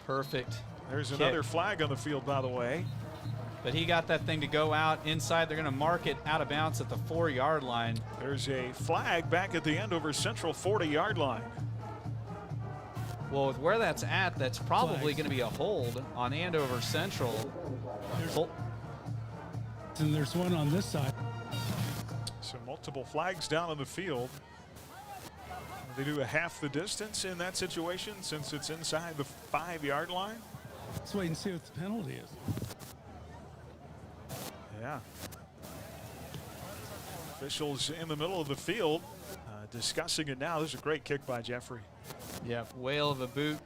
Perfect. There's another flag on the field, by the way. but he got that thing to go out inside. They're going to mark it out of bounds at the 4-yard line. There's a flag back at the Andover Central 40-yard line. Well, with where that's at, that's probably going to be a hold on Andover Central. And there's one on this side. So multiple flags down on the field. They do a half the distance in that situation since it's inside the 5-yard line. Let's wait and see what the penalty is. Yeah. Officials in the middle of the field discussing it now. This is a great kick by Jeffrey. Yeah, whale of a boot.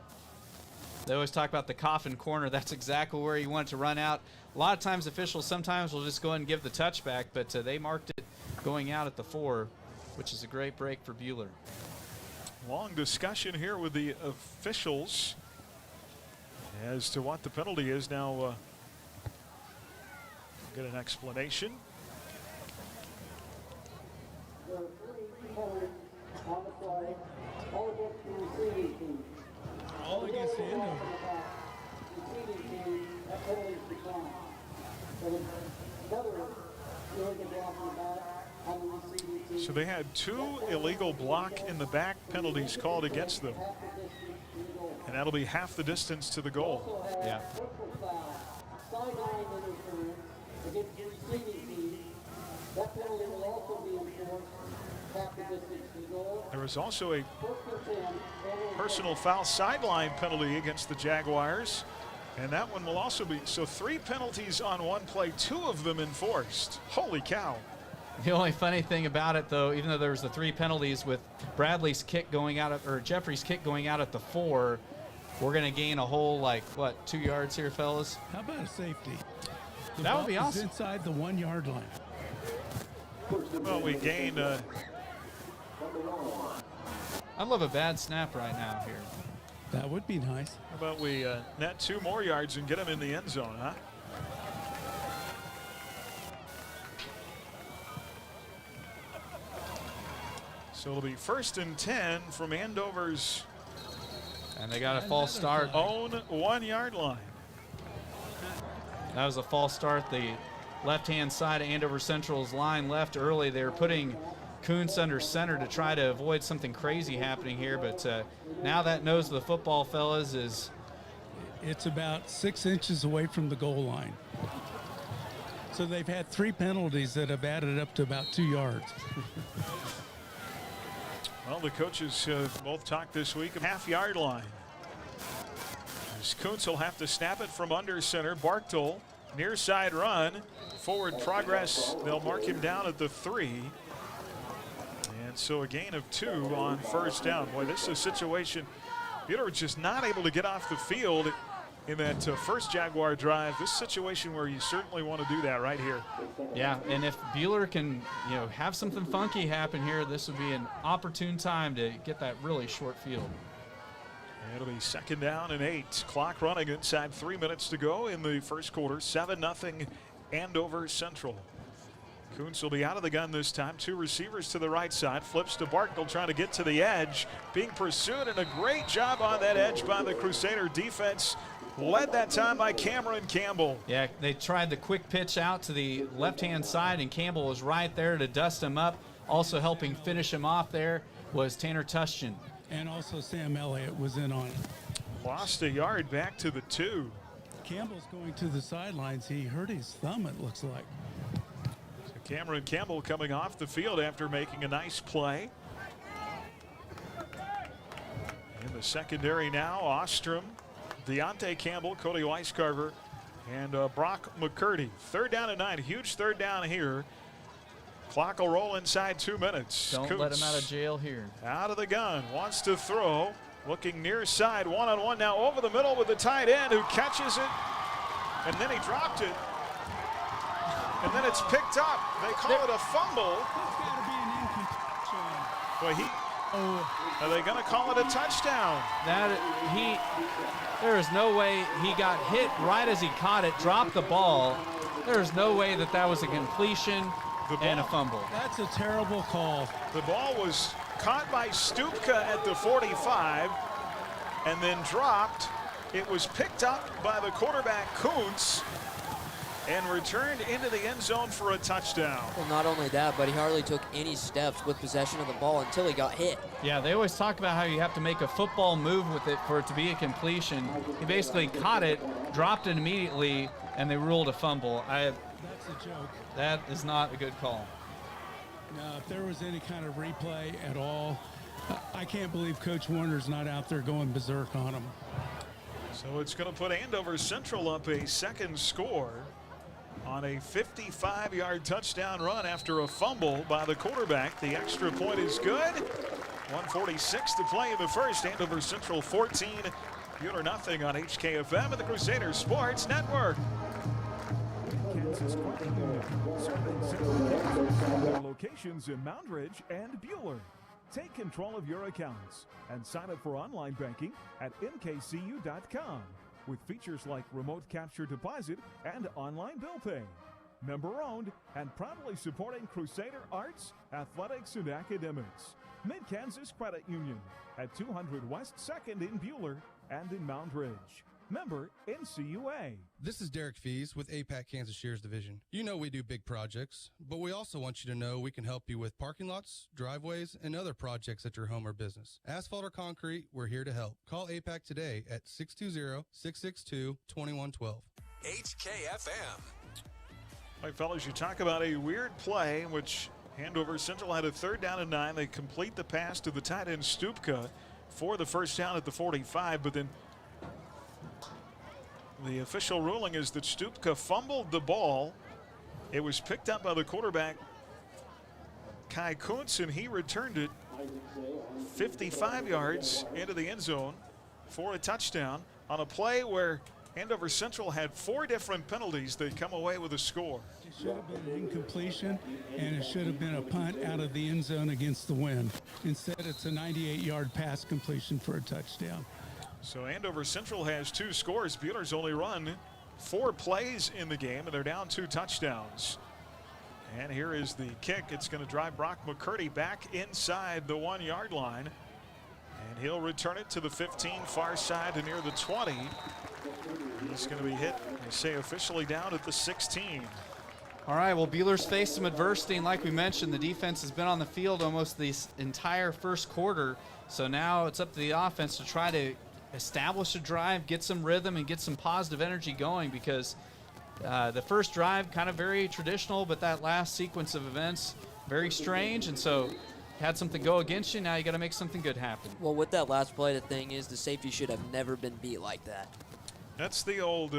They always talk about the coffin corner. That's exactly where you want it to run out. A lot of times officials sometimes will just go ahead and give the touchback, but they marked it going out at the 4, which is a great break for Buhler. Long discussion here with the officials as to what the penalty is. Now get an explanation. All against the Andover. So they had 2 illegal block in the back penalties called against them. And that'll be half the distance to the goal. Yeah. There was also a personal foul sideline penalty against the Jaguars. And that one will also be, so 3 penalties on one play, 2 of them enforced. Holy cow. The only funny thing about it, though, even though there was the 3 penalties with Bradley's kick going out, or Jeffrey's kick going out at the 4, we're going to gain a whole, 2 yards here, fellas? How about a safety? That would be awesome. Inside the 1-yard line. Well, we gain. I'd love a bad snap right now here. That would be nice. How about we net 2 more yards and get them in the end zone, huh? So it'll be 1st and 10 from Andover's. And they got a false start. Own 1-yard line. That was a false start. The left-hand side of Andover Central's line left early. They were putting Kuntz under center to try to avoid something crazy happening here. But now that nose of the football, fellas, is... It's about 6 inches away from the goal line. So they've had 3 penalties that have added up to about 2 yards. Well, the coaches both talked this week of half-yard line. As Kuntz will have to snap it from under center. Barktel, near side run. Forward progress. They'll mark him down at the 3. And so a gain of 2 on 1st down. Boy, this is a situation. Buhler just not able to get off the field in that first Jaguar drive. This situation where you certainly want to do that right here. Yeah, and if Buhler can, have something funky happen here, this would be an opportune time to get that really short field. It'll be 2nd down and 8. Clock running inside 3 minutes to go in the first quarter. 7-0 Andover Central. Kuntz will be out of the gun this time. 2 receivers to the right side. Flips to Barktel trying to get to the edge. Being pursued, and a great job on that edge by the Crusader defense. Led that time by Cameron Campbell. Yeah, they tried the quick pitch out to the left-hand side, and Campbell was right there to dust him up. Also helping finish him off there was Tanner Tushchin. And also Sam Elliott was in on it. Lost a yard back to the 2. Campbell's going to the sidelines. He hurt his thumb, it looks like. So Cameron Campbell coming off the field after making a nice play. In the secondary now, Ostrom, Deontay Campbell, Cody Weiscarver, and Brock McCurdy. 3rd down and 9. Huge 3rd down here. Clock will roll inside 2 minutes. Don't Kuntz let him out of jail here. Out of the gun. Wants to throw. Looking near side. 1-on-1 now over the middle with the tight end who catches it. And then he dropped it. And then it's picked up. They call it a fumble. That's got to be an incompletion. Well, are they going to call it a touchdown? There is no way he got hit right as he caught it, dropped the ball. There is no way that was a completion and a fumble. That's a terrible call. The ball was caught by Stupka at the 45 and then dropped. It was picked up by the quarterback Kuntz. and returned into the end zone for a touchdown. Well, not only that, but he hardly took any steps with possession of the ball until he got hit. Yeah, they always talk about how you have to make a football move with it for it to be a completion. He basically caught it, dropped it immediately, and they ruled a fumble. That's a joke. That is not a good call. Now, if there was any kind of replay at all, I can't believe Coach Warner's not out there going berserk on him. So it's going to put Andover Central up a second score on a 55-yard touchdown run after a fumble by the quarterback. The extra point is good. 1:46 to play in the first. Andover Central 14, Buhler nothing on HKFM and the Crusader Sports Network. Kansas Credit Union, serving Central Kansas. Their locations in Moundridge and Buhler. Take control of your accounts and sign up for online banking at mkcu.com with features like remote capture deposit and online bill pay. Member owned and proudly supporting Crusader arts, athletics, and academics. Mid-Kansas Credit Union at 200 West 2nd in Buhler and in Moundridge. Member NCUA. This is Derek Fees with APAC Kansas Shares Division. You know we do big projects, but we also want you to know we can help you with parking lots, driveways, and other projects at your home or business. Asphalt or concrete, we're here to help. Call APAC today at 620-662-2112. HKFM. All right, fellas, you talk about a weird play in which Andover Central had a 3rd down and 9. They complete the pass to the tight end Stupka for the first down at the 45, but then the official ruling is that Stupka fumbled the ball. It was picked up by the quarterback, Kai Kuntz, and he returned it 55 yards into the end zone for a touchdown on a play where Andover Central had 4 different penalties. They come away with a score. It should have been an incompletion, and it should have been a punt out of the end zone against the wind. Instead, it's a 98-yard pass completion for a touchdown. So Andover Central has 2 scores. Buhler's only run 4 plays in the game, and they're down 2 touchdowns. And here is the kick. It's going to drive Brock McCurdy back inside the 1-yard line. And he'll return it to the 15, far side to near the 20. He's going to be hit, they say, officially down at the 16. All right, well, Buhler's faced some adversity, and like we mentioned, the defense has been on the field almost the entire first quarter. So now it's up to the offense to try to establish a drive, get some rhythm, and get some positive energy going, because the first drive kind of very traditional, but that last sequence of events very strange, and so you had something go against you. Now you got to make something good happen. Well, with that last play, the thing is the safety should have never been beat like that. That's the old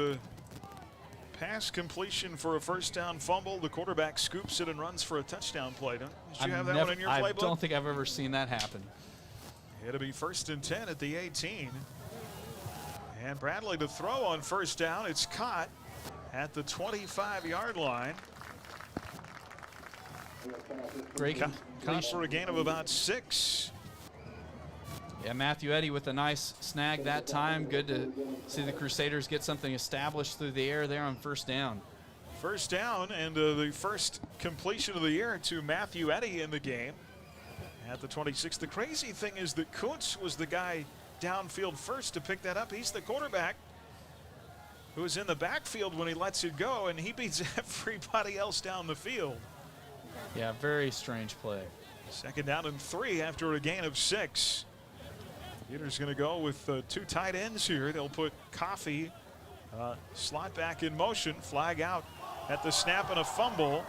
pass completion for a first down fumble. The quarterback scoops it and runs for a touchdown play. Did you have that one in your playbook? I don't think I've ever seen that happen. It'll be 1st and 10 at the 18. And Bradley to throw on first down. It's caught at the 25-yard line. Great. Caught for a gain of about 6. Yeah, Matthew Eddy with a nice snag that time. Good to see the Crusaders get something established through the air there on first down. First down, and the first completion of the year to Matthew Eddy in the game at the 26. The crazy thing is that Kuntz was the guy downfield first to pick that up. He's the quarterback who is in the backfield when he lets it go, and he beats everybody else down the field. Yeah, very strange play. 2nd down and 3 after a gain of 6. Buhler's going to go with 2 tight ends here. They'll put Coffee slot back in motion. Flag out at the snap and a fumble.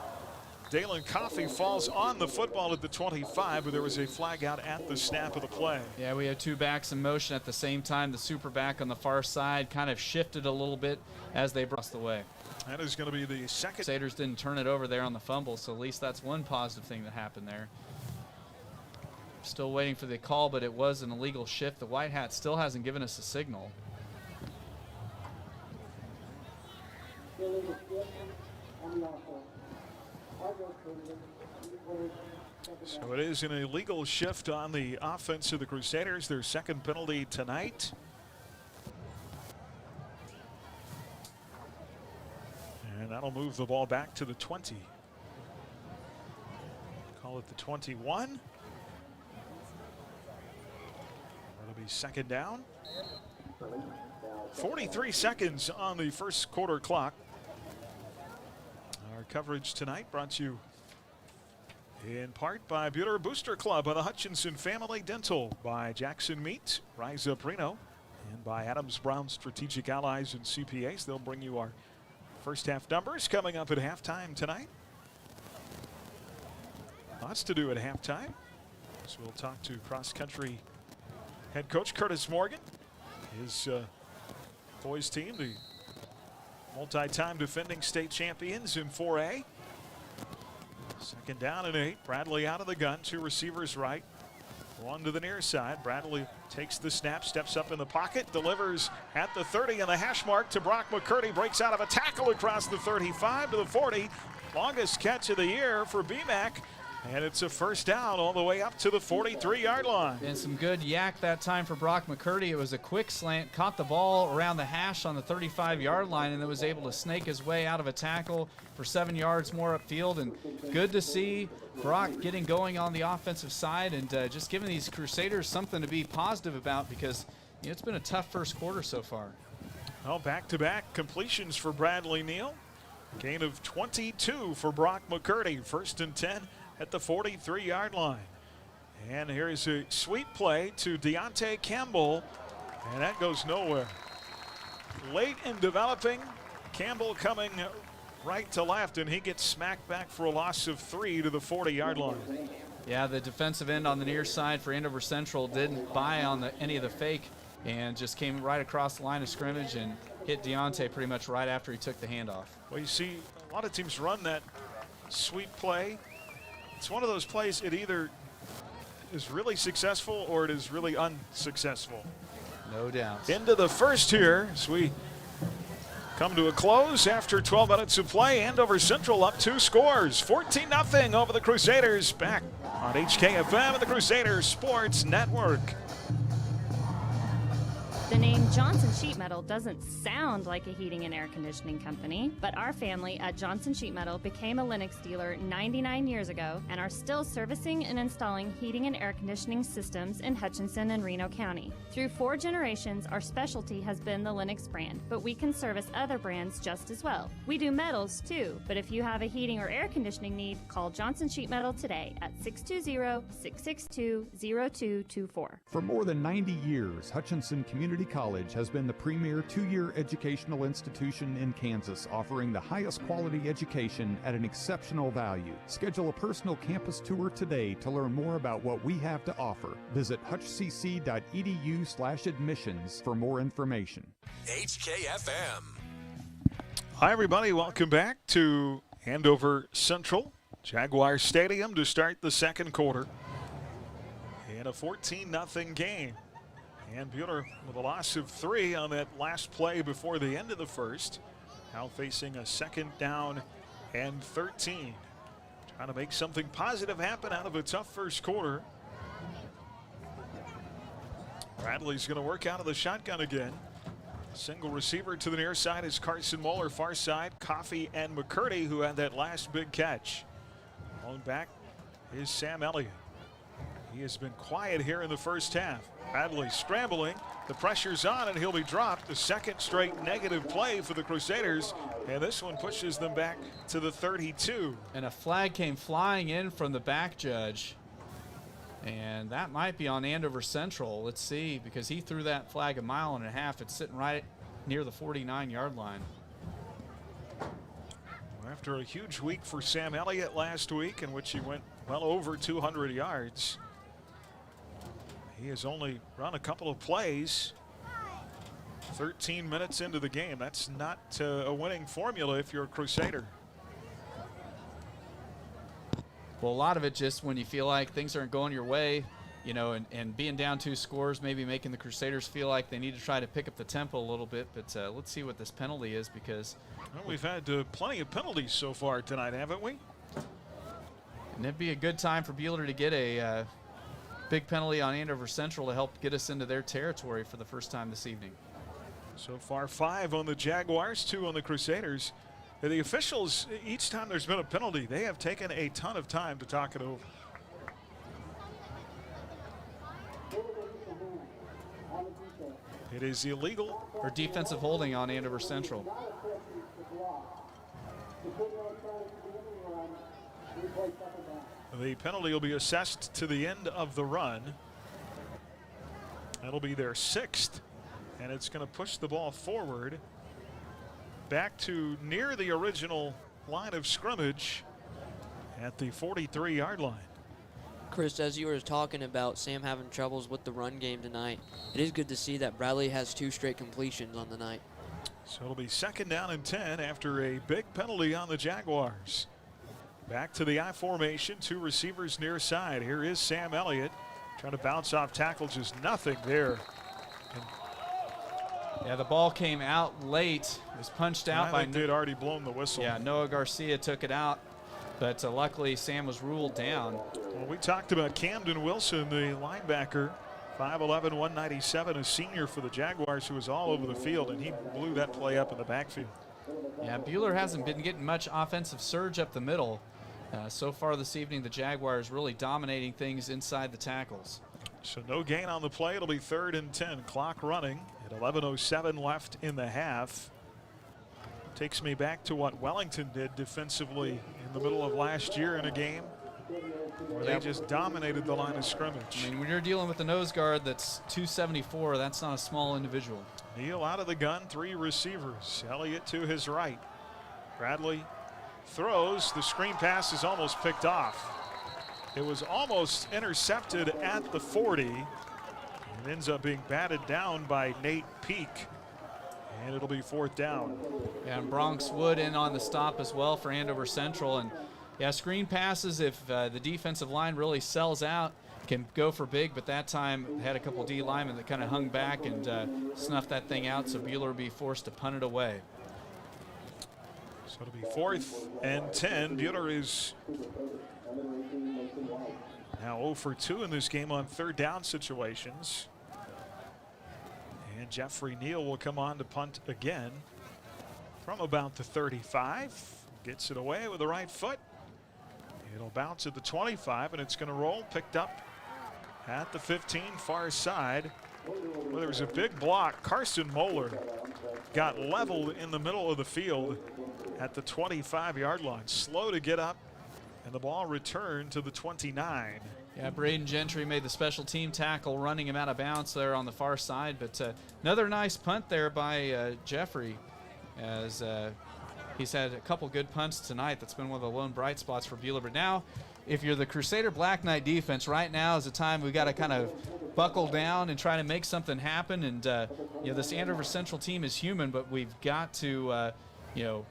Dalen Coffey falls on the football at the 25, but there was a flag out at the snap of the play. Yeah, we had 2 backs in motion at the same time. The super back on the far side kind of shifted a little bit as they crossed the way. That is going to be the second. Crusaders didn't turn it over there on the fumble, so at least that's one positive thing that happened there. Still waiting for the call, but it was an illegal shift. The White Hat still hasn't given us a signal. So it is an illegal shift on the offense of the Crusaders, their 2nd penalty tonight. And that'll move the ball back to the 20. Call it the 21. That'll be 2nd down. 43 seconds on the first quarter clock. coverage tonight brought to you in part by Bueller Booster Club, by the Hutchinson Family Dental, by Jackson Meat, Rise Up Reno, and by Adams Brown Strategic Allies and CPAs. They'll bring you our first half numbers coming up at halftime tonight. Lots to do at halftime. So we'll talk to cross-country head coach Curtis Morgan. His boys team, the multi-time defending state champions in 4A. Second down and 8. Bradley out of the gun. 2 receivers right. One to the near side. Bradley takes the snap, steps up in the pocket, delivers at the 30 and the hash mark to Brock McCurdy. Breaks out of a tackle across the 35 to the 40. Longest catch of the year for BMAC. And it's a first down all the way up to the 43-yard line. And some good yak that time for Brock McCurdy. It was a quick slant, caught the ball around the hash on the 35-yard line, and then was able to snake his way out of a tackle for 7 yards more upfield. And good to see Brock getting going on the offensive side and just giving these Crusaders something to be positive about, because it's been a tough first quarter so far. Well, back-to-back completions for Bradley Neal. Gain of 22 for Brock McCurdy. 1st and 10. At the 43-yard line. And here's a sweep play to Deontay Campbell, and that goes nowhere. Late in developing, Campbell coming right to left, and he gets smacked back for a loss of 3 to the 40-yard line. Yeah, the defensive end on the near side for Andover Central didn't buy on any of the fake and just came right across the line of scrimmage and hit Deontay pretty much right after he took the handoff. Well, you see a lot of teams run that sweep play. It's one of those plays, it either is really successful or it is really unsuccessful. No doubt. Into the first here as we come to a close after 12 minutes of play. Andover Central up 2 scores. 14-0 over the Crusaders. Back on HKFM and the Crusader Sports Network. The name Johnson Sheet Metal doesn't sound like a heating and air conditioning company, but our family at Johnson Sheet Metal became a Lennox dealer 99 years ago and are still servicing and installing heating and air conditioning systems in Hutchinson and Reno County. Through 4 generations, our specialty has been the Lennox brand, but we can service other brands just as well. We do metals too, but if you have a heating or air conditioning need, call Johnson Sheet Metal today at 620-662-0224. For more than 90 years, Hutchinson Community College has been the premier 2-year educational institution in Kansas, offering the highest quality education at an exceptional value. Schedule a personal campus tour today to learn more about what we have to offer. Visit hutchcc.edu/admissions for more information. HKFM. Hi, everybody. Welcome back to Andover Central Jaguar Stadium to start the second quarter in a 14-0 game. And Bueller with a loss of 3 on that last play before the end of the first. Now facing a 2nd down and 13. Trying to make something positive happen out of a tough first quarter. Bradley's going to work out of the shotgun again. Single receiver to the near side is Carson Moeller. Far side, Coffey and McCurdy, who had that last big catch. On back is Sam Elliott. He has been quiet here in the first half. Bradley scrambling, the pressure's on, and he'll be dropped. The 2nd straight negative play for the Crusaders, and this one pushes them back to the 32. And a flag came flying in from the back judge, and that might be on Andover Central. Let's see, because he threw that flag 1.5 miles. It's sitting right near the 49-yard line. After a huge week for Sam Elliott last week, in which he went well over 200 yards, he has only run a couple of plays 13 minutes into the game. That's not a winning formula if you're a Crusader. Well, a lot of it just when you feel like things aren't going your way, you know, and being down 2 scores, maybe making the Crusaders feel like they need to try to pick up the tempo a little bit. But let's see what this penalty is, because well, we've had plenty of penalties so far tonight, haven't we? And it'd be a good time for Bueller to get a big penalty on Andover Central to help get us into their territory for the first time this evening. So far 5 on the Jaguars, 2 on the Crusaders. And the officials, each time there's been a penalty, they have taken a ton of time to talk it over. It is illegal. Or defensive holding on Andover Central. The penalty will be assessed to the end of the run. That'll be their 6th, and it's going to push the ball forward back to near the original line of scrimmage at the 43-yard line. Chris, as you were talking about Sam having troubles with the run game tonight, it is good to see that Bradley has 2 straight completions on the night. So it'll be 2nd down and 10 after a big penalty on the Jaguars. Back to the I formation, 2 receivers near side. Here is Sam Elliott trying to bounce off tackle, just nothing there. Yeah, the ball came out late. It was punched out by. They'd already blown the whistle. Yeah, Noah Garcia took it out, but luckily Sam was ruled down. Well, we talked about Camden Wilson, the linebacker, 5'11", 197, a senior for the Jaguars, who was all over the field, and he blew that play up in the backfield. Yeah, Bueller hasn't been getting much offensive surge up the middle. So far this evening, the Jaguars really dominating things inside the tackles. So no gain on the play. It'll be 3rd and 10. Clock running at 11:07 left in the half. Takes me back to what Wellington did defensively in the middle of last year in a game where they just dominated the line of scrimmage. I mean, when you're dealing with a nose guard that's 274, that's not a small individual. Neal out of the gun, 3 receivers. Elliott to his right. Bradley throws. The screen pass is almost picked off. It was almost intercepted at the 40. It ends up being batted down by Nate Peak. And it'll be 4th down. Yeah, and Bronx Wood in on the stop as well for Andover Central. And yeah, screen passes, if the defensive line really sells out, can go for big, but that time had a couple D linemen that kind of hung back and snuffed that thing out, so Bueller will be forced to punt it away. So it'll be 4th and 10. Bueller is now 0 for 2 in this game on 3rd down situations. And Jeffrey Neal will come on to punt again from about the 35. Gets it away with the right foot. It'll bounce at the 25, and it's going to roll. Picked up at the 15, far side. Well, there was a big block. Carson Moeller got leveled in the middle of the field at the 25-yard line. Slow to get up, and the ball returned to the 29. Yeah, Braden Gentry made the special team tackle, running him out of bounds there on the far side. But another nice punt there by Jeffrey, as he's had a couple good punts tonight. That's been one of the lone bright spots for Bueller. But now, if you're the Crusader Black Knight defense, right now is the time we've got to kind of buckle down and try to make something happen. And you know, this Andover Central team is human, but we've got to you know,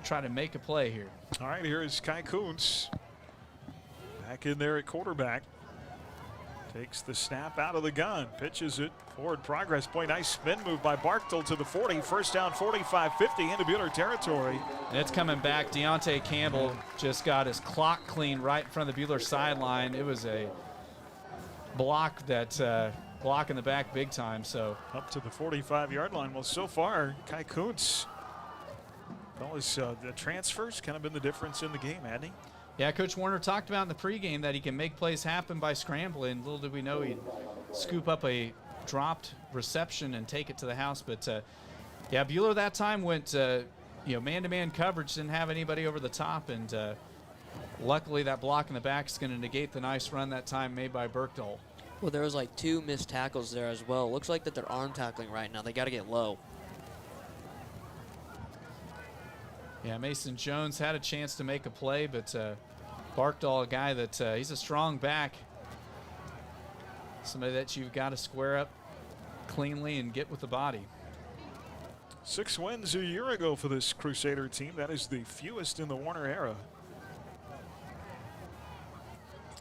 try to make a play here. All right, here is Kai Kuntz back in there at quarterback. Takes the snap out of the gun, pitches it forward, progress point. Nice spin move by Barktel to the 40. 1st down, 45-50 into Bueller territory. And it's coming back. Deontay Campbell just got his clock clean right in front of the Bueller sideline. It was a block that block in the back big time. So up to the 45-yard line. Well, so far, Kai Kuntz, the transfers kind of been the difference in the game, hadn't he? Yeah, Coach Warner talked about in the pregame that he can make plays happen by scrambling. Little did we know he'd scoop up a dropped reception and take it to the house. But yeah, Bueller that time went you know, man-to-man coverage, didn't have anybody over the top, and luckily that block in the back is going to negate the nice run that time made by Berkdahl. Well, there was like 2 missed tackles there as well. Looks like that they're arm tackling right now. They got to get low. Yeah, Mason Jones had a chance to make a play, but Barkdahl, a guy that he's a strong back. Somebody that you've got to square up cleanly and get with the body. 6 wins a year ago for this Crusader team. That is the fewest in the Warner era.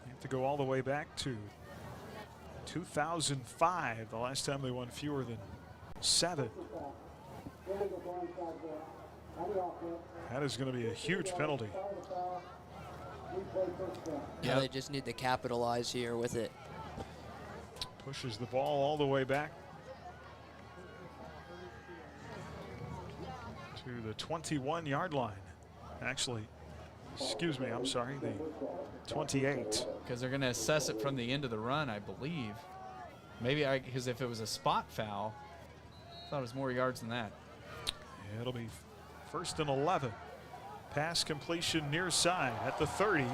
You have to go all the way back to 2005, the last time they won fewer than 7. That is going to be a huge penalty. Yeah, they just need to capitalize here with it. Pushes the ball all the way back to the 21-yard line. Actually, excuse me, I'm sorry, the 28. Because they're going to assess it from the end of the run, I believe. Maybe because if it was a spot foul, I thought it was more yards than that. Yeah, it'll be 1st and 11. Pass completion near side at the 30.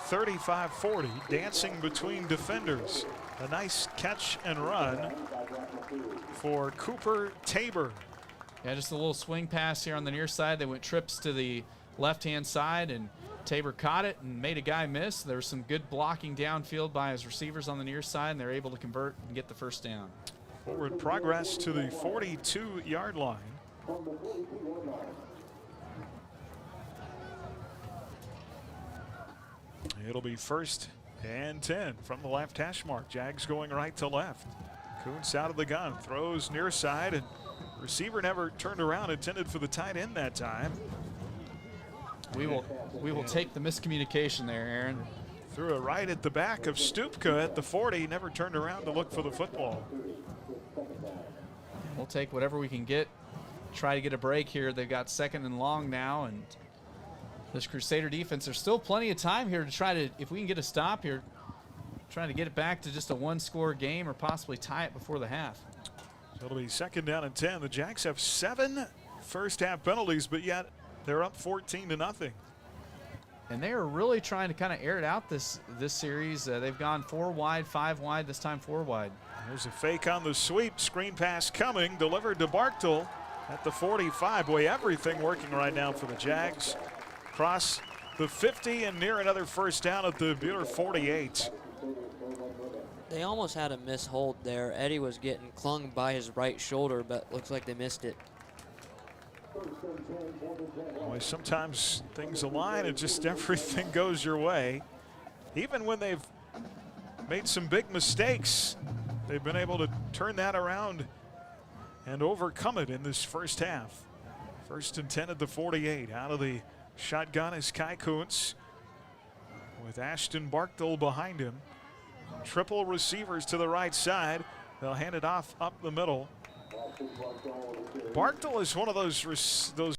35-40, dancing between defenders. A nice catch and run for Cooper Tabor. Yeah, just a little swing pass here on the near side. They went trips to the left-hand side, and Tabor caught it and made a guy miss. There was some good blocking downfield by his receivers on the near side, and they're able to convert and get the first down. Forward progress to the 42-yard line. It'll be 1st and 10 from the left hash mark. Jags going right to left. Kuntz out of the gun, throws near side, and receiver never turned around, intended for the tight end that time. We will take the miscommunication there, Aaron. Threw it right at the back of Stupka at the 40, never turned around to look for the football. We'll take whatever we can get, try to get a break here. They've got 2nd and long now, and this Crusader defense, there's still plenty of time here to try to, if we can get a stop here, trying to get it back to just a 1-score game or possibly tie it before the half. So it'll be 2nd down and 10. The Jags have 7 first-half penalties, but yet they're up 14-0. And they are really trying to kind of air it out this series. They've gone 4 wide, 5 wide, this time 4 wide. There's a fake on the sweep. Screen pass coming, delivered to Barktel at the 45. Boy, everything working right now for the Jags. Cross the 50 and near another first down at the Buhler 48. They almost had a mishold there. Eddie was getting clung by his right shoulder, but looks like they missed it. Boy, sometimes things align and just everything goes your way. Even when they've made some big mistakes, they've been able to turn that around and overcome it in this first half. 1st and 10 at the 48. Out of the shotgun is Kai Kuntz with Ashton Barktel behind him. Triple receivers to the right side. They'll hand it off up the middle. Barktel is one of those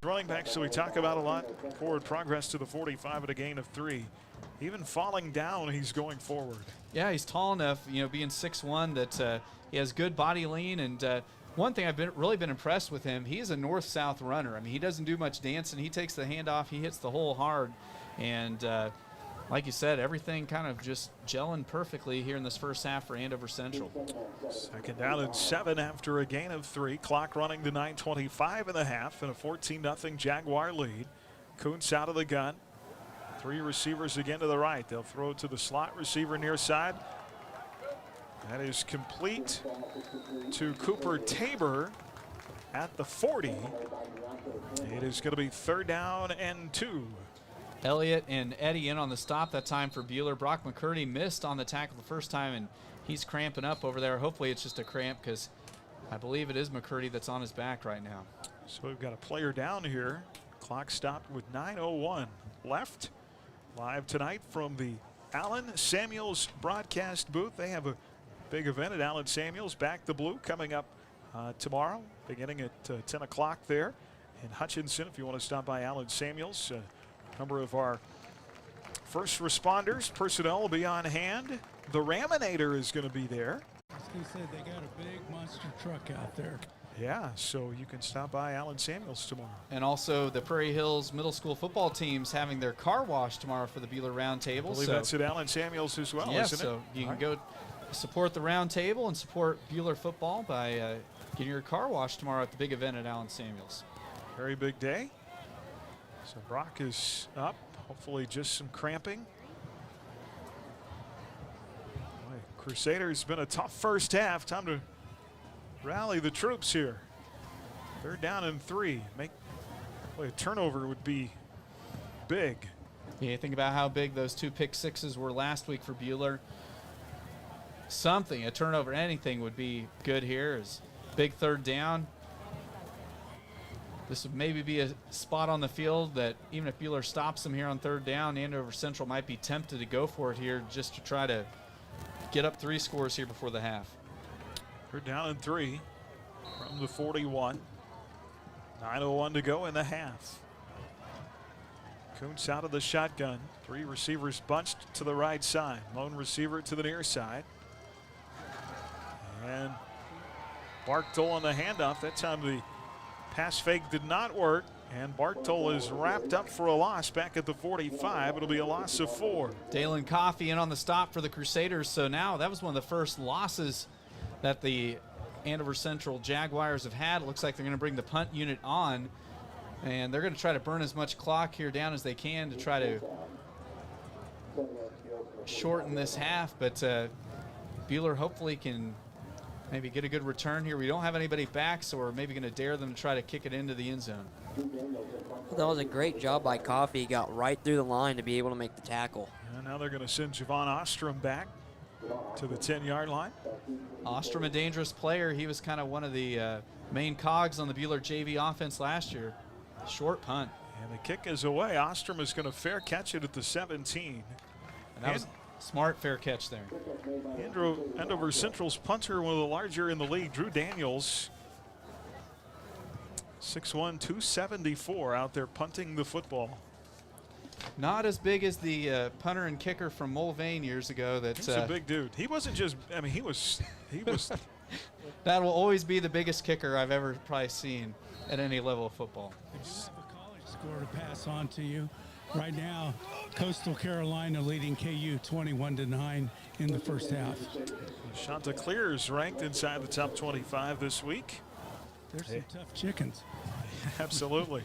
running backs that we talk about a lot. Forward progress to the 45 at a gain of 3. Even falling down, he's going forward. Yeah, he's tall enough, being 6'1", that he has good body lean. And one thing I've really been impressed with him, he's a north-south runner. I mean, he doesn't do much dancing. He takes the handoff. He hits the hole hard. And like you said, everything kind of just gelling perfectly here in this first half for Andover Central. 2nd down and 7 after a gain of 3. Clock running to 9:25 in the half and a 14-0 Jaguar lead. Kuntz out of the gun. 3 receivers again to the right. They'll throw it to the slot receiver near side. That is complete to Cooper Tabor at the 40. It is going to be 3rd down and 2. Elliott and Eddie in on the stop that time for Buhler. Brock McCurdy missed on the tackle the first time, and he's cramping up over there. Hopefully it's just a cramp, because I believe it is McCurdy that's on his back right now. So we've got a player down here. Clock stopped with 9:01 left. Live tonight from the Allen Samuels broadcast booth. They have a big event at Allen Samuels. Back the Blue coming up tomorrow, beginning at 10 o'clock there in Hutchinson. If you want to stop by Allen Samuels, a number of our first responders, personnel will be on hand. The Raminator is going to be there. I was going to say, they got a big monster truck out there. Yeah, so you can stop by Allen Samuels tomorrow. And also the Prairie Hills Middle School football team's having their car wash tomorrow for the Buhler Roundtable. I believe that's at Allen Samuels as well, yeah, isn't so it? You can go support the Roundtable and support Buhler football by getting your car washed tomorrow at the big event at Allen Samuels. Very big day. So Brock is up, hopefully just some cramping. Boy, Crusader's been a tough first half. Time to rally the troops here. 3rd down and 3. A turnover would be big. Yeah, think about how big those 2 pick sixes were last week for Buhler. A turnover, anything would be good here. Is big 3rd down. This would maybe be a spot on the field that even if Buhler stops them here on 3rd down, Andover Central might be tempted to go for it here just to try to get up 3 scores here before the half. 3rd down and 3 from the 41. 9:01 to go in the half. Kuntz out of the shotgun. 3 receivers bunched to the right side. Lone receiver to the near side. And Barktel on the handoff. That time the pass fake did not work, And Bartol is wrapped up for a loss back at the 45. It'll be a loss of 4. Dalen Coffey in on the stop for the Crusaders. So now that was one of the first losses that the Andover Central Jaguars have had. It looks like they're going to bring the punt unit on, and they're going to try to burn as much clock here down as they can to try to shorten this half. But Buhler hopefully can maybe get a good return here. We don't have anybody back, so we're maybe going to dare them to try to kick it into the end zone. That was a great job by Coffey. He got right through the line to be able to make the tackle. And now they're going to send Javon Ostrom back to the 10-yard line. Ostrom, a dangerous player. He was kind of one of the main cogs on the Buhler JV offense last year. Short punt. And the kick is away. Ostrom is going to fair catch it at the 17. And that was smart fair catch there. Andover Central's punter, one of the larger in the league, Drew Daniels. 6'1", 274 out there punting the football. Not as big as the punter and kicker from Mulvane years ago. He's a big dude. He wasn't just, I mean, he was. That will always be the biggest kicker I've ever probably seen at any level of football. College score to pass on to you. Right now, Coastal Carolina leading KU 21-9 in the first half. Chanticleer's ranked inside the top 25 this week. There's some tough chickens. Absolutely.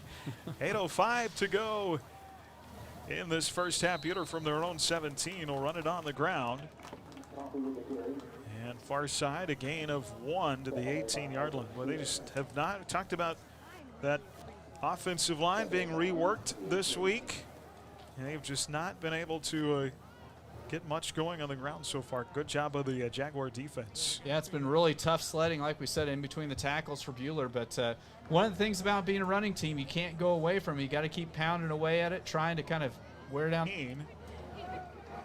8:05 to go in this first half. Buhler from their own 17 will run it on the ground. And far side, a gain of 1 to the 18-yard line. Well, they just have not talked about that offensive line being reworked this week. And they've just not been able to get much going on the ground so far. Good job of the Jaguar defense. Yeah, it's been really tough sledding, like we said, in between the tackles for Buhler. But one of the things about being a running team, you can't go away from it. You got to keep pounding away at it, trying to kind of wear down.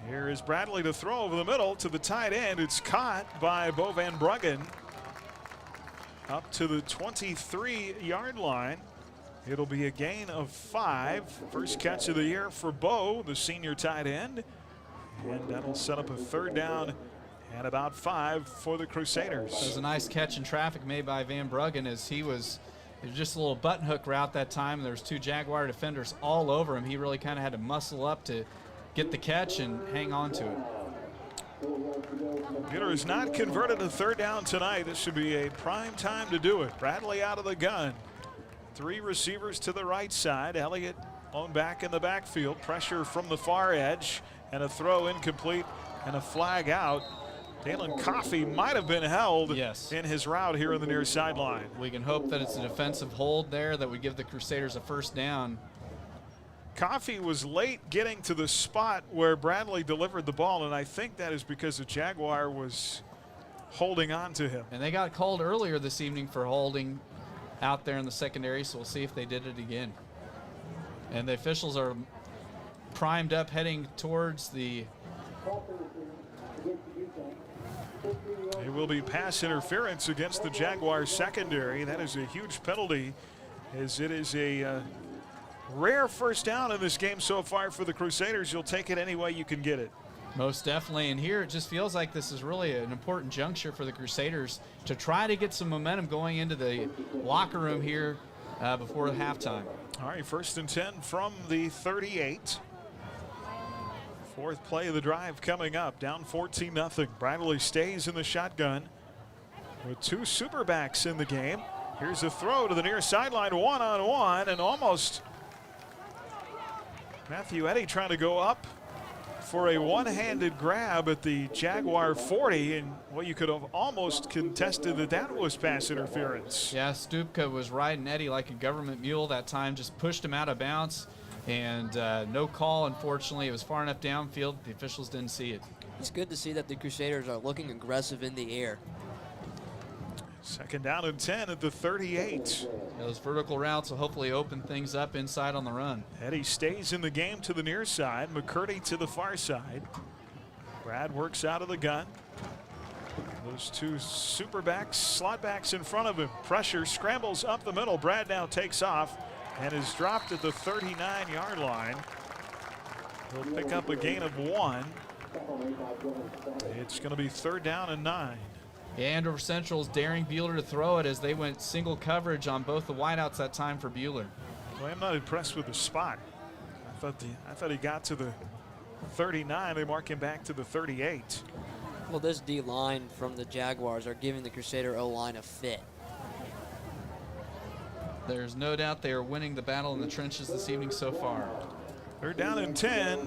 Here is Bradley to throw over the middle to the tight end. It's caught by Bo Van Bruggen up to the 23-yard line. It'll be a gain of 5. First catch of the year for Bo, the senior tight end. And that'll set up a third down and about 5 for the Crusaders. It was a nice catch in traffic made by Van Bruggen as it was just a little button hook route that time. There was 2 Jaguar defenders all over him. He really kind of had to muscle up to get the catch and hang on to it. Buhler has not converted a third down tonight. This should be a prime time to do it. Bradley out of the gun. 3 receivers to the right side. Elliott on back in the backfield. Pressure from the far edge. And a throw incomplete and a flag out. Dalen Coffey might have been held in his route here in the near sideline. We can hope that it's a defensive hold there that would give the Crusaders a first down. Coffey was late getting to the spot where Bradley delivered the ball, and I think that is because the Jaguar was holding on to him. And they got called earlier this evening for holding out there in the secondary, so we'll see if they did it again. And the officials are primed up heading towards the. It will be pass interference against the Jaguars secondary. That is a huge penalty, as it is a rare first down in this game so far for the Crusaders. You'll take it any way you can get it. Most definitely, and here it just feels like this is really an important juncture for the Crusaders to try to get some momentum going into the locker room here before halftime. All right, 1st and 10 from the 38. 4th play of the drive coming up, down 14-0. Bradley stays in the shotgun with 2 superbacks in the game. Here's a throw to the near sideline, one-on-one, and almost Matthew Eddy trying to go up for a one-handed grab at the Jaguar 40, and well, you could have almost contested that was pass interference. Yeah, Stupka was riding Eddy like a government mule that time, just pushed him out of bounds. And no call, unfortunately. It was far enough downfield. The officials didn't see it. It's good to see that the Crusaders are looking aggressive in the air. 2nd down and 10 at the 38. Those vertical routes will hopefully open things up inside on the run. Eddy stays in the game to the near side. McCurdy to the far side. Brad works out of the gun. Those 2 superbacks, slot backs in front of him. Pressure, scrambles up the middle. Brad now takes off and is dropped at the 39-yard line. He'll pick up a gain of 1. It's going to be 3rd down and 9. Yeah, Andover Central is daring Buhler to throw it as they went single coverage on both the wideouts that time for Buhler. Well, I'm not impressed with the spot. I thought he got to the 39. They mark him back to the 38. Well, this D-line from the Jaguars are giving the Crusader O-line a fit. There's no doubt they are winning the battle in the trenches this evening so far. They're down in 10.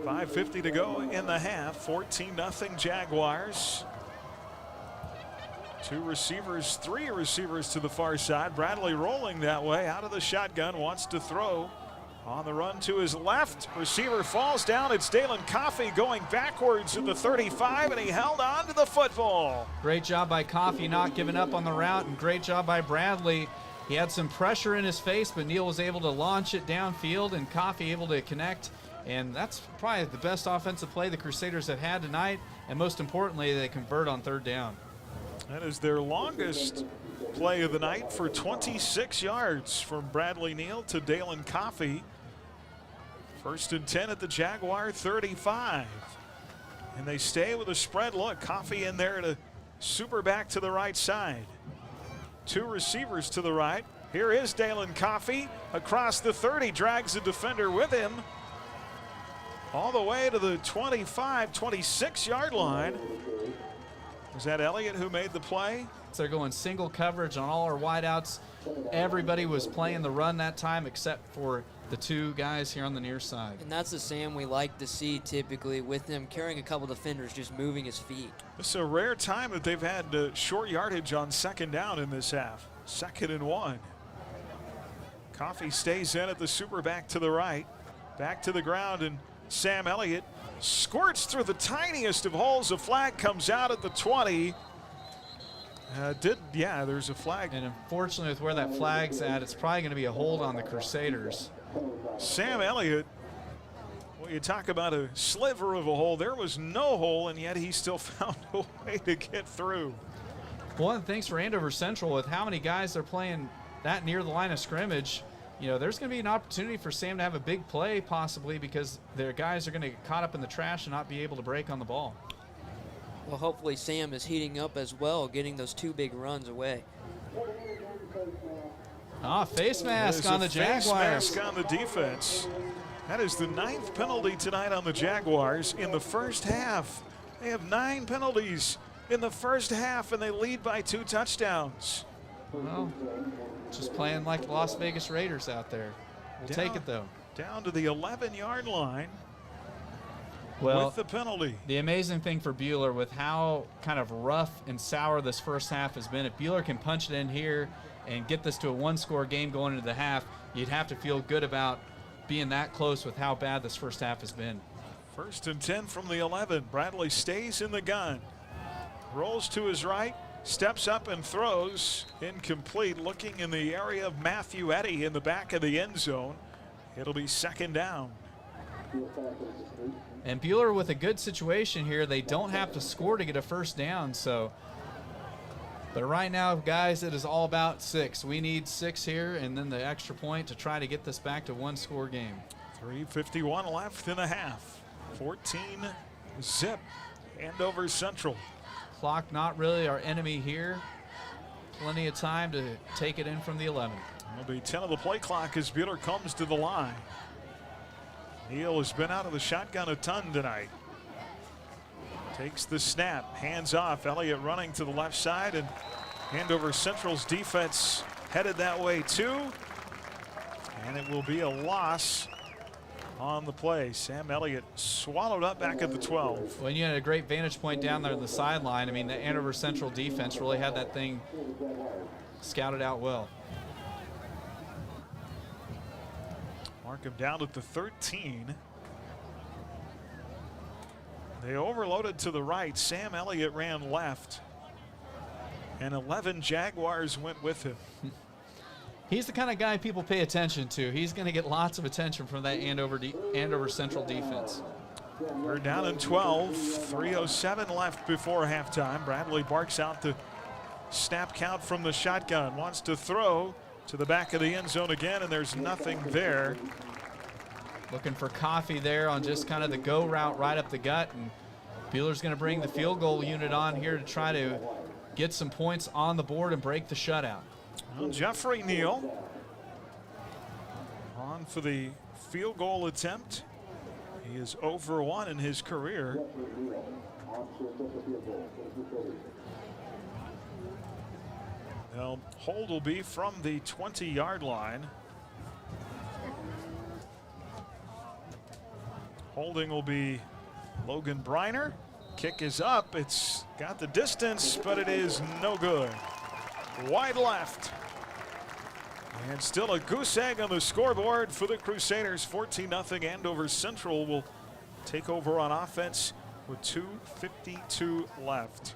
5:50 to go in the half. 14-0 Jaguars. Three receivers to the far side. Bradley rolling that way out of the shotgun, wants to throw. On the run to his left, receiver falls down. It's Dalen Coffey going backwards at the 35, and he held on to the football. Great job by Coffey not giving up on the route, and great job by Bradley. He had some pressure in his face, but Neal was able to launch it downfield, and Coffey able to connect. And that's probably the best offensive play the Crusaders have had tonight, and most importantly, they convert on third down. That is their longest play of the night for 26 yards from Bradley Neal to Dalen Coffey. 1st and 10 at the Jaguar 35. And they stay with a spread look. Coffey in there to super back to the right side. Two receivers to the right. Here is Dalen Coffey across the 30, drags the defender with him all the way to the 25, 26-yard line. Was that Elliott who made the play? So they're going single coverage on all our wideouts. Everybody was playing the run that time except for the two guys here on the near side. And that's the Sam we like to see typically, with him carrying a couple defenders, just moving his feet. It's a rare time that they've had short yardage on second down in this half. 2nd and 1. Coffey stays in at the super back to the right. Back to the ground, and Sam Elliott squirts through the tiniest of holes. A flag comes out at the 20. There's a flag. And unfortunately, with where that flag's at, it's probably going to be a hold on the Crusaders. Sam Elliott, well, you talk about a sliver of a hole. There was no hole, and yet he still found a way to get through. One of the things for Andover Central, with how many guys are playing that near the line of scrimmage, there's going to be an opportunity for Sam to have a big play possibly, because their guys are going to get caught up in the trash and not be able to break on the ball. Well, hopefully Sam is heating up as well, getting those two big runs away. Face mask on the Jaguars. Face mask on the defense. That is the 9th penalty tonight on the Jaguars in the first half. They have 9 penalties in the first half, and they lead by 2 touchdowns. Well, just playing like the Las Vegas Raiders out there. We'll take it, though. Down to the 11-yard line. Well, with the penalty. The amazing thing for Buehler, with how kind of rough and sour this first half has been, if Buehler can punch it in here and get this to a 1-score game going into the half, you'd have to feel good about being that close with how bad this first half has been. 1st and 10 from the 11. Bradley stays in the gun. Rolls to his right, steps up and throws. Incomplete, looking in the area of Matthew Eddy in the back of the end zone. It'll be 2nd down. And Buehler with a good situation here. They don't have to score to get a first down. But right now, guys, it is all about 6. We need 6 here and then the extra point to try to get this back to 1-score game. 3:51 left in the half. 14-zip. Andover Central. Clock not really our enemy here. Plenty of time to take it in from the 11. It'll be 10 of the play clock as Buehler comes to the line. Neal has been out of the shotgun a ton tonight. Takes the snap, hands off. Elliott running to the left side, and Andover Central's defense headed that way too. And it will be a loss on the play. Sam Elliott swallowed up back at the 12. When you had a great vantage point down there on the sideline, I mean, the Andover Central defense really had that thing scouted out well. Mark him down at the 13. They overloaded to the right. Sam Elliott ran left. And 11 Jaguars went with him. He's the kind of guy people pay attention to. He's going to get lots of attention from that Andover Central defense. We're down in 12. 3:07 left before halftime. Bradley barks out the snap count from the shotgun. Wants to throw to the back of the end zone again, and there's nothing there. Looking for Coffey there on just kind of the go route right up the gut. And Buehler's going to bring the field goal unit on here to try to get some points on the board and break the shutout. Well, Jeffrey Neal on for the field goal attempt. He is 0 for 1 in his career. Now, hold will be from the 20-yard line. Holding will be Logan Briner. Kick is up. It's got the distance, but it is no good. Wide left. And still a goose egg on the scoreboard for the Crusaders. 14-0. Andover Central will take over on offense with 2:52 left.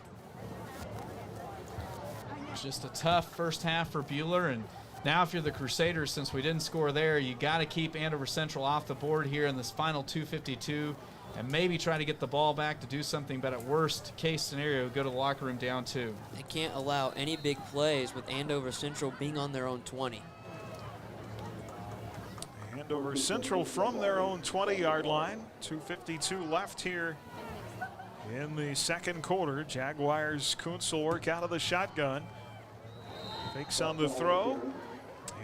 It's just a tough first half for Buhler, and now if you're the Crusaders, since we didn't score there, you got to keep Andover Central off the board here in this final 2:52 and maybe try to get the ball back to do something, but at worst case scenario, go to the locker room down 2. They can't allow any big plays with Andover Central being on their own 20. Andover Central from their own 20-yard line. 2:52 left here in the second quarter. Jaguars, Kuntz will work out of the shotgun. Fakes on the throw.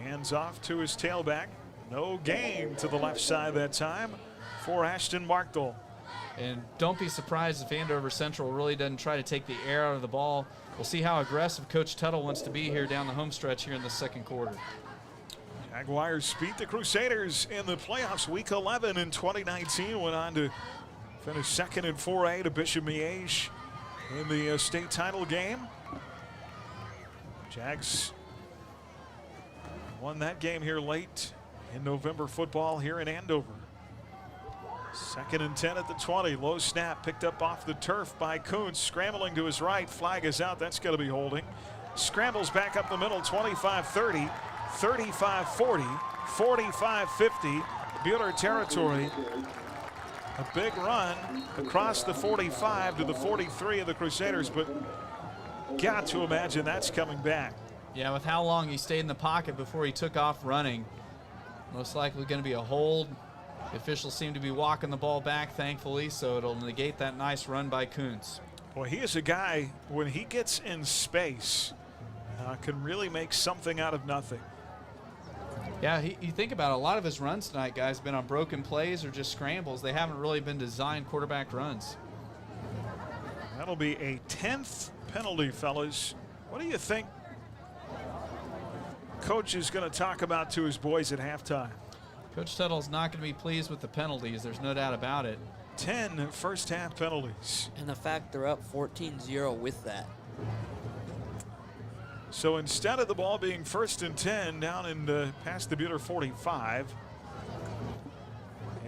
Hands off to his tailback. No gain to the left side that time for Ashton Markdale. And don't be surprised if Andover Central really doesn't try to take the air out of the ball. We'll see how aggressive Coach Tuttle wants to be here down the home stretch here in the second quarter. Jaguars beat the Crusaders in the playoffs week 11 in 2019. Went on to finish second in 4A to Bishop Miege in the state title game. Jags won that game here late in November football here in Andover. 2nd and 10 at the 20. Low snap picked up off the turf by Kuntz. Scrambling to his right. Flag is out. That's going to be holding. Scrambles back up the middle. 25-30, 35-40, 45-50. Buhler territory. A big run across the 45 to the 43 of the Crusaders, but got to imagine that's coming back. Yeah, with how long he stayed in the pocket before he took off running, most likely going to be a hold. The officials seem to be walking the ball back, thankfully, so it'll negate that nice run by Kuntz. Boy, he is a guy, when he gets in space, can really make something out of nothing. Yeah, you think about it, a lot of his runs tonight, guys, have been on broken plays or just scrambles. They haven't really been designed quarterback runs. That'll be a 10th penalty, fellas. What do you think Coach is going to talk about to his boys at halftime? Coach Tuttle's not going to be pleased with the penalties. There's no doubt about it. 10 first half penalties. And the fact they're up 14-0 with that. So instead of the ball being 1st and 10 down in past the Buhler 45,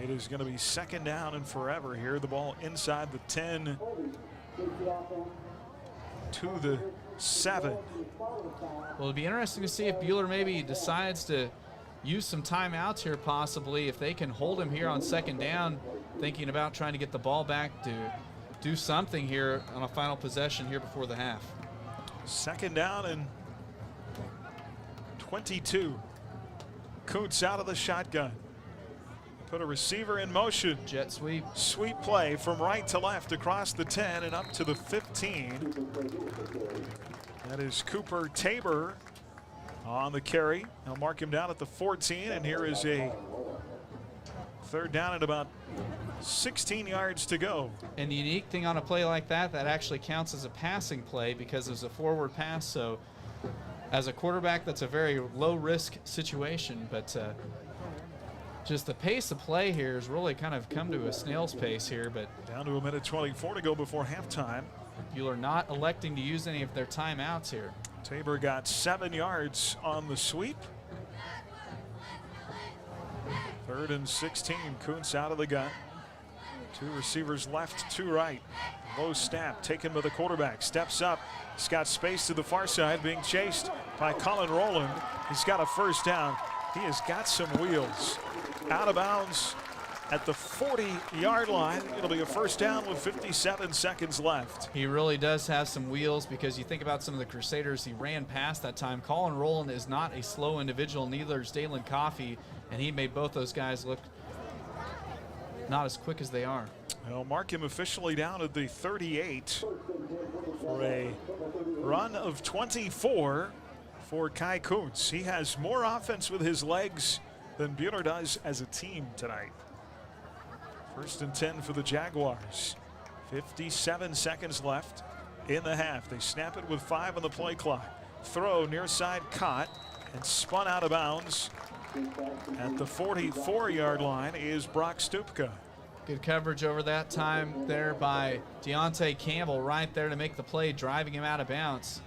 it is going to be 2nd down and forever here. The ball inside the 10 to the 7. Well, it'll be interesting to see if Buhler maybe decides to use some timeouts here possibly. If they can hold him here on 2nd down, thinking about trying to get the ball back to do something here on a final possession here before the half. 2nd down and 22. Kuntz out of the shotgun. Put a receiver in motion. Jet sweep. Sweep play from right to left across the 10 and up to the 15. That is Cooper Tabor on the carry. They'll mark him down at the 14, and here is a 3rd down and about 16 yards to go. And the unique thing on a play like that actually counts as a passing play because it was a forward pass. So as a quarterback, that's a very low risk situation, but just the pace of play here has really kind of come to a snail's pace here. But down to a minute 24 to go before halftime. Buhler not electing to use any of their timeouts here. Tabor got 7 yards on the sweep. 3rd and 16. Kuntz out of the gun. 2 receivers left, 2 right. Low snap taken by the quarterback. Steps up. He's got space to the far side, being chased by Colin Rowland. He's got a 1st down. He has got some wheels. Out of bounds at the 40-yard line. It'll be a 1st down with 57 seconds left. He really does have some wheels because you think about some of the Crusaders he ran past that time. Colin Rowland is not a slow individual, neither is Dalen Coffey, and he made both those guys look not as quick as they are. They'll mark him officially down at the 38 for a run of 24 for Kai Kuntz. He has more offense with his legs than Buhler does as a team tonight. 1st and 10 for the Jaguars. 57 seconds left in the half. They snap it with 5 on the play clock. Throw near side caught and spun out of bounds. At the 44-yard line is Brock Stupka. Good coverage over that time there by Deontay Campbell right there to make the play, driving him out of bounds.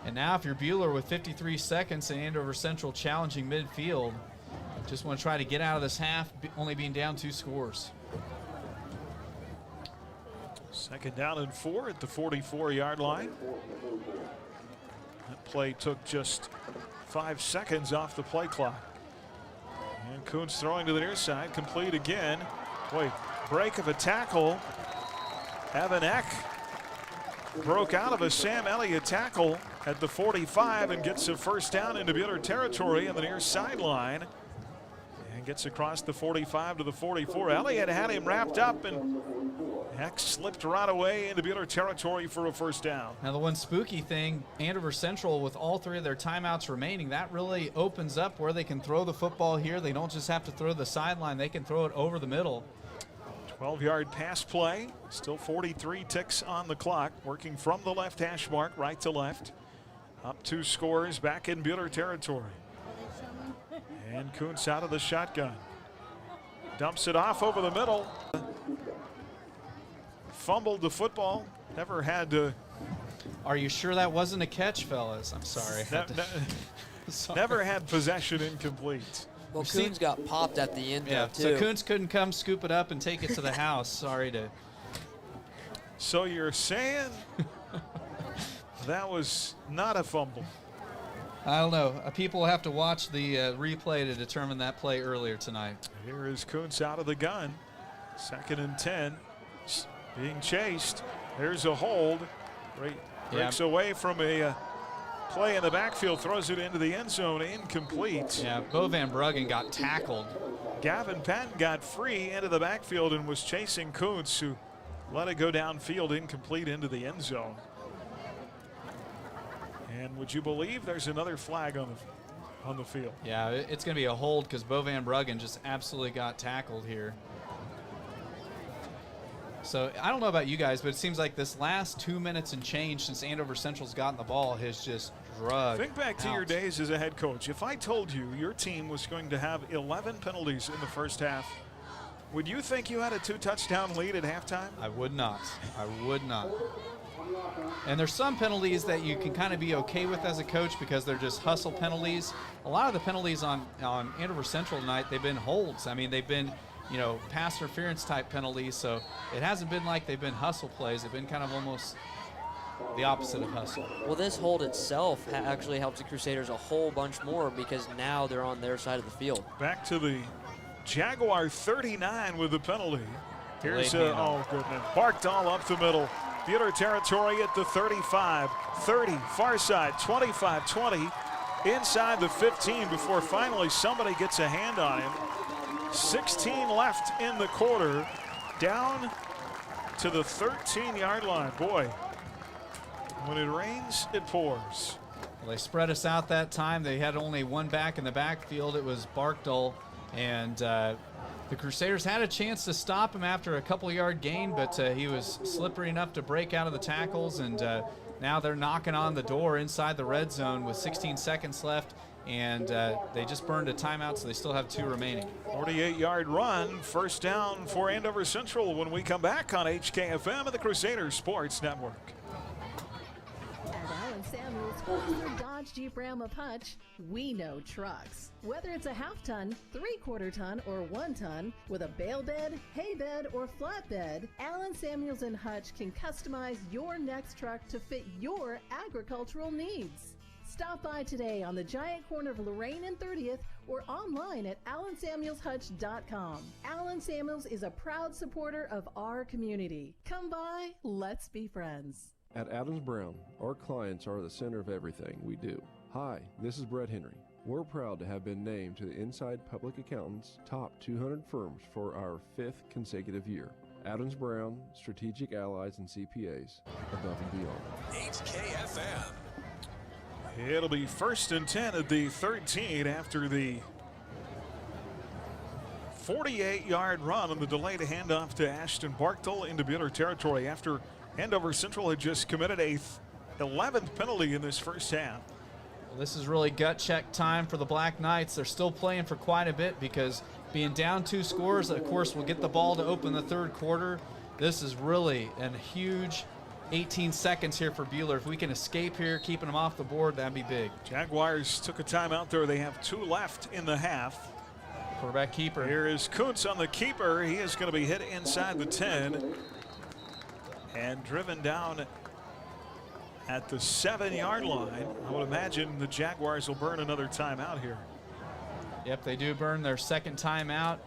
And now if you're Buhler with 53 seconds and Andover Central challenging midfield, just want to try to get out of this half, only being down 2 scores. 2nd down and 4 at the 44-yard line. That play took just 5 seconds off the play clock. And Kuntz throwing to the near side, complete again. Boy, break of a tackle. Evan Eck broke out of a Sam Elliott tackle at the 45 and gets a 1st down into Buhler territory on the near sideline. And gets across the 45 to the 44. Elliott had him wrapped up, and Eck slipped right away into Buhler territory for a 1st down. Now the one spooky thing, Andover Central with all 3 of their timeouts remaining, that really opens up where they can throw the football here. They don't just have to throw the sideline, they can throw it over the middle. 12-yard pass play, still 43 ticks on the clock, working from the left hash mark, right to left. Up 2 scores, back in Buhler territory. And Kuntz out of the shotgun. Dumps it off over the middle. Fumbled the football. Never had to. Are you sure that wasn't a catch, fellas? I'm sorry. Never had possession incomplete. Well, Kuntz got popped at the end yeah, too. So Kuntz couldn't come scoop it up and take it to the house. Sorry to. So you're saying that was not a fumble? I don't know. People have to watch the replay to determine that play earlier tonight. Here is Kuntz out of the gun. 2nd and 10. Being chased. There's a hold. Breaks away from a play in the backfield. Throws it into the end zone. Incomplete. Yeah, Bo Van Bruggen got tackled. Gavin Patton got free into the backfield and was chasing Kuntz, who let it go downfield, incomplete into the end zone. And would you believe there's another flag on the field? Yeah, it's going to be a hold because Bo Van Bruggen just absolutely got tackled here. So I don't know about you guys, but it seems like this last 2 minutes and change since Andover Central's gotten the ball has just drugged. Think back to your days as a head coach. If I told you your team was going to have 11 penalties in the 1st half, would you think you had a 2-touchdown lead at halftime? I would not. I would not. And there's some penalties that you can kind of be okay with as a coach because they're just hustle penalties. A lot of the penalties on Andover Central tonight, they've been holds. I mean, they've been, pass interference type penalties. So it hasn't been like they've been hustle plays. They've been kind of almost the opposite of hustle. Well, this hold itself actually helps the Crusaders a whole bunch more because now they're on their side of the field. Back to the Jaguar 39 with the penalty. Here's oh goodness, barked all up the middle. Buhler territory at the 35, 30, far side, 25, 20, inside the 15 before finally somebody gets a hand on him. 16 left in the quarter, down to the 13-yard line. Boy, when it rains, it pours. Well, they spread us out that time. They had only one back in the backfield. It was Barkdale, and the Crusaders had a chance to stop him after a couple-yard gain, but he was slippery enough to break out of the tackles, and now they're knocking on the door inside the red zone with 16 seconds left, and they just burned a timeout, so they still have 2 remaining. 48-yard run, 1st down for Andover Central when we come back on HKFM and the Crusader Sports Network. Samuels, Chrysler Dodge Jeep Ram of Hutch, we know trucks. Whether it's a half-ton, 3/4 ton, or 1 ton, with a bale bed, hay bed, or flatbed, Allen Samuels and Hutch can customize your next truck to fit your agricultural needs. Stop by today on the giant corner of Lorraine and 30th or online at allensamuelshutch.com. Allen Samuels is a proud supporter of our community. Come by, let's be friends. At Adams Brown, our clients are the center of everything we do. Hi, this is Brett Henry. We're proud to have been named to the Inside Public Accountants Top 200 Firms for our 5th consecutive year. Adams Brown, Strategic Allies and CPAs, above and beyond. HKFM. It'll be 1st and 10 at the 13 after the 48-yard run on the delayed handoff to Ashton Barktel into Bueller territory after Andover Central had just committed a 11th penalty in this first half. Well, this is really gut check time for the Black Knights. They're still playing for quite a bit because being down 2 scores, of course, will get the ball to open the third quarter. This is really a huge 18 seconds here for Bueller. If we can escape here, keeping them off the board, that'd be big. Jaguars took a timeout there. They have 2 left in the half. Quarterback keeper. Here is Kuntz on the keeper. He is going to be hit inside the 10 and driven down at the 7-yard line. I would imagine the Jaguars will burn another timeout here. Yep, they do burn their second timeout.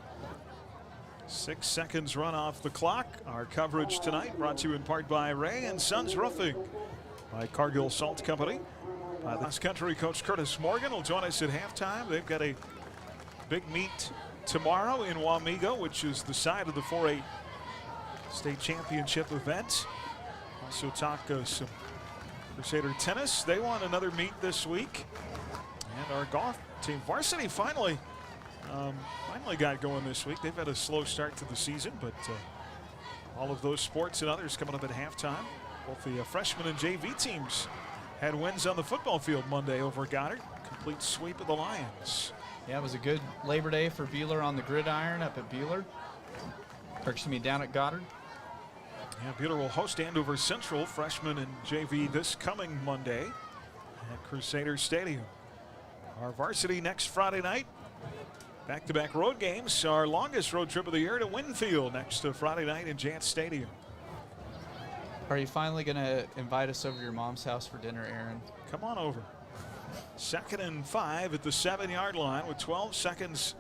6 seconds run off the clock. Our coverage tonight brought to you in part by Ray and Sons Roofing, by Cargill Salt Company. By the cross-country coach Curtis Morgan will join us at halftime. They've got a big meet tomorrow in Wamego, which is the side of the 4A state championship event. Also talk some Crusader tennis. They won another meet this week. And our golf team, Varsity, finally got going this week. They've had a slow start to the season, but all of those sports and others coming up at halftime. Both the freshman and JV teams had wins on the football field Monday over Goddard. Complete sweep of the Lions. Yeah, it was a good Labor Day for Bueller on the gridiron up at Bueller. Or excuse me, down at Goddard. Yeah, Bueller will host Andover Central, freshman and JV, this coming Monday at Crusader Stadium. Our varsity next Friday night. Back-to-back road games. Our longest road trip of the year to Winfield next Friday night in Jant Stadium. Are you finally going to invite us over to your mom's house for dinner, Aaron? Come on over. 2nd and 5 at the 7-yard line with 12 seconds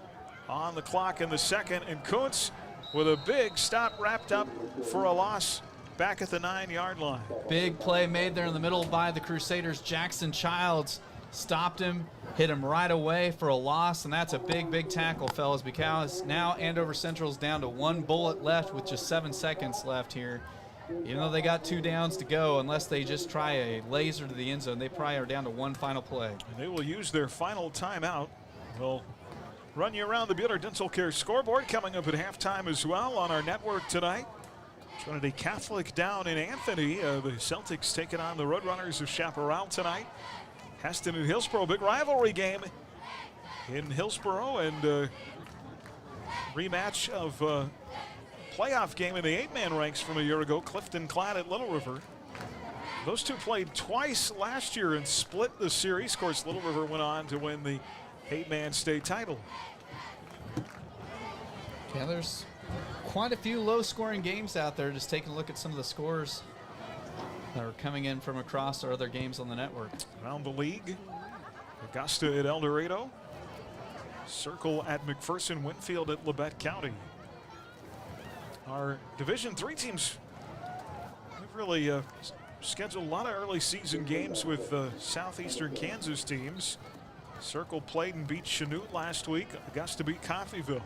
on the clock in the second. And Kuntz with a big stop wrapped up for a loss back at the 9-yard line. Big play made there in the middle by the Crusaders. Jackson Childs stopped him, hit him right away for a loss, and that's a big, big tackle, fellas, because now Andover Central's down to 1 bullet left with just 7 seconds left here. Even though they got 2 downs to go, unless they just try a laser to the end zone, they probably are down to 1 final play. And they will use their final timeout. We'll run you around the Bueller Dental Care scoreboard coming up at halftime as well on our network tonight. Trinity Catholic down in Anthony. The Celtics taking on the Roadrunners of Chaparral tonight. Heston and Hillsboro, big rivalry game in Hillsboro, and rematch of playoff game in the 8-man ranks from a year ago, Clifton Clad at Little River. Those two played twice last year and split the series. Of course, Little River went on to win the 8-man state title. Yeah, there's quite a few low-scoring games out there. Just taking a look at some of the scores that are coming in from across our other games on the network. Around the league, Augusta at El Dorado, Circle at McPherson, Winfield at Labette County. Our Division III teams have really scheduled a lot of early season games with southeastern Kansas teams. Circle played and beat Chanute last week. Augusta beat Coffeyville.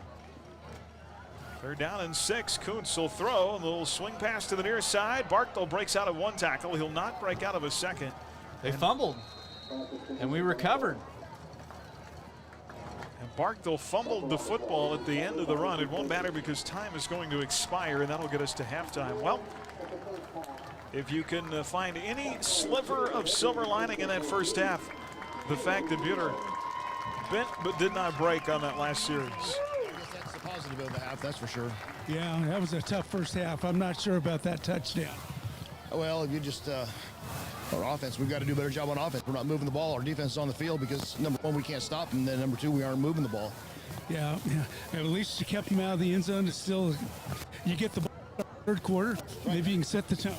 They're down in 6. Kuntz will throw, and a little swing pass to the near side. Barktel breaks out of 1 tackle. He'll not break out of a second. They fumbled, and we recovered. And Barktel fumbled the football at the end of the run. It won't matter because time is going to expire, and that'll get us to halftime. Well, if you can find any sliver of silver lining in that first half, the fact that Bueller bent but did not break on that last series. That's the positive of the half, that's for sure. Yeah, that was a tough first half. I'm not sure about that touchdown. Well, if you just our offense, we've got to do a better job on offense. We're not moving the ball. Our defense is on the field because, number one, we can't stop them, and then number two, we aren't moving the ball. Yeah. At least you kept them out of the end zone. It's still, you get the ball in the third quarter. Right. Maybe you can set the tone.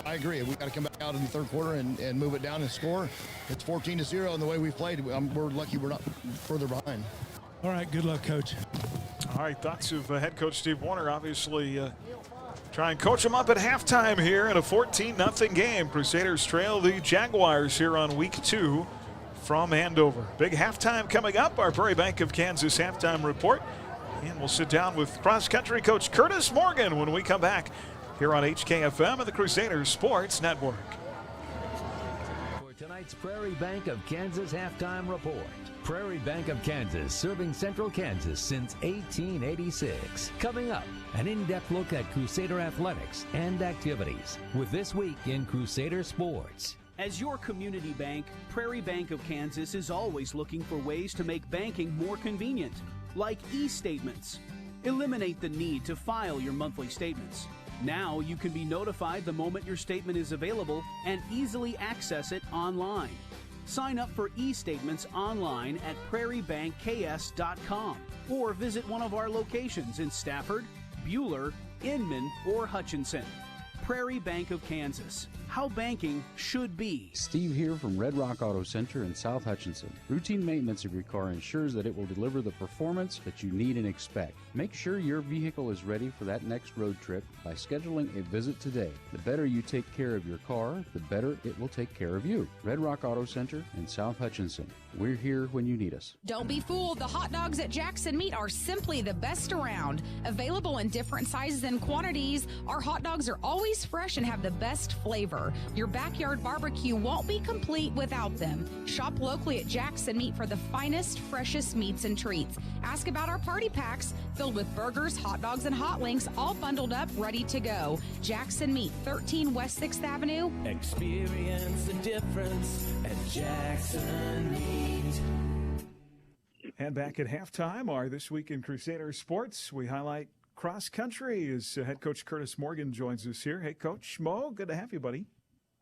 I agree. We've got to come back out in the third quarter and move it down and score. It's 14-0, and the way we've played, we're lucky we're not further behind. All right, good luck, Coach. All right, thoughts of head coach Steve Warner. Obviously, try and coach them up at halftime here in a 14-0 game. Crusaders trail the Jaguars here on week 2 from Andover. Big halftime coming up. Our Prairie Bank of Kansas halftime report. And we'll sit down with cross-country coach Curtis Morgan when we come back here on HKFM and the Crusader Sports Network. tonight's Prairie Bank of Kansas halftime report. Prairie Bank of Kansas, serving Central Kansas since 1886. Coming up, an in-depth look at Crusader athletics and activities with This Week in Crusader Sports. As your community bank, Prairie Bank of Kansas is always looking for ways to make banking more convenient, like e-statements. Eliminate the need to file your monthly statements. Now you can be notified the moment your statement is available and easily access it online. Sign up for e-statements online at prairiebankks.com or visit one of our locations in Stafford, Buhler, Inman, or Hutchinson. Prairie Bank of Kansas. How banking should be. Steve here from Red Rock Auto Center in South Hutchinson. Routine maintenance of your car ensures that it will deliver the performance that you need and expect. Make sure your vehicle is ready for that next road trip by scheduling a visit today. The better you take care of your car, the better it will take care of you. Red Rock Auto Center in South Hutchinson. We're here when you need us. Don't be fooled. The hot dogs at Jackson Meat are simply the best around. Available in different sizes and quantities, our hot dogs are always fresh and have the best flavor. Your backyard barbecue won't be complete without them. Shop locally at Jackson Meat for the finest, freshest meats and treats. Ask about our party packs filled with burgers, hot dogs, and hot links, all bundled up, ready to go. Jackson Meat, 13 West 6th Avenue. Experience the difference at Jackson Meat. And back at halftime, our This Week in Crusader Sports, we highlight cross country as head coach Curtis Morgan joins us here. Hey, Coach Mo, good to have you, buddy.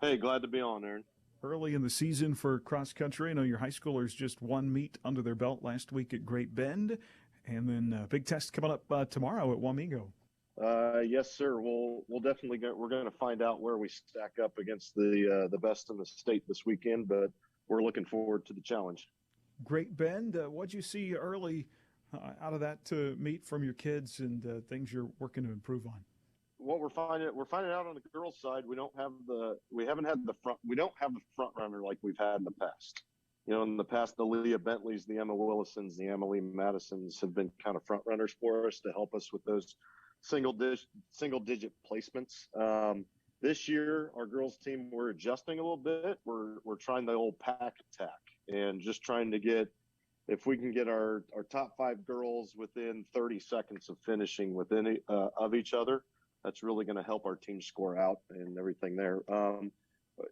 Hey, glad to be on, Aaron. Early in the season for cross country, I know your high schoolers just one meet under their belt last week at Great Bend, and then a big test coming up tomorrow at Wamego. Yes, sir. We'll definitely we're going to find out where we stack up against the best in the state this weekend, but we're looking forward to the challenge. Great Bend, what'd you see early out of that to meet from your kids and things you're working to improve on? What we're finding out on the girls' side, we don't have the front runner like we've had in the past. You know, in the past, the Leah Bentleys, the Emma Willisons, the Emily Madisons have been kind of front runners for us to help us with those single digit placements. This year, our girls' team, we're adjusting a little bit. We're trying the old pack attack and just trying to get, if we can get our top 5 girls within 30 seconds of finishing within of each other, that's really going to help our team score out and everything there.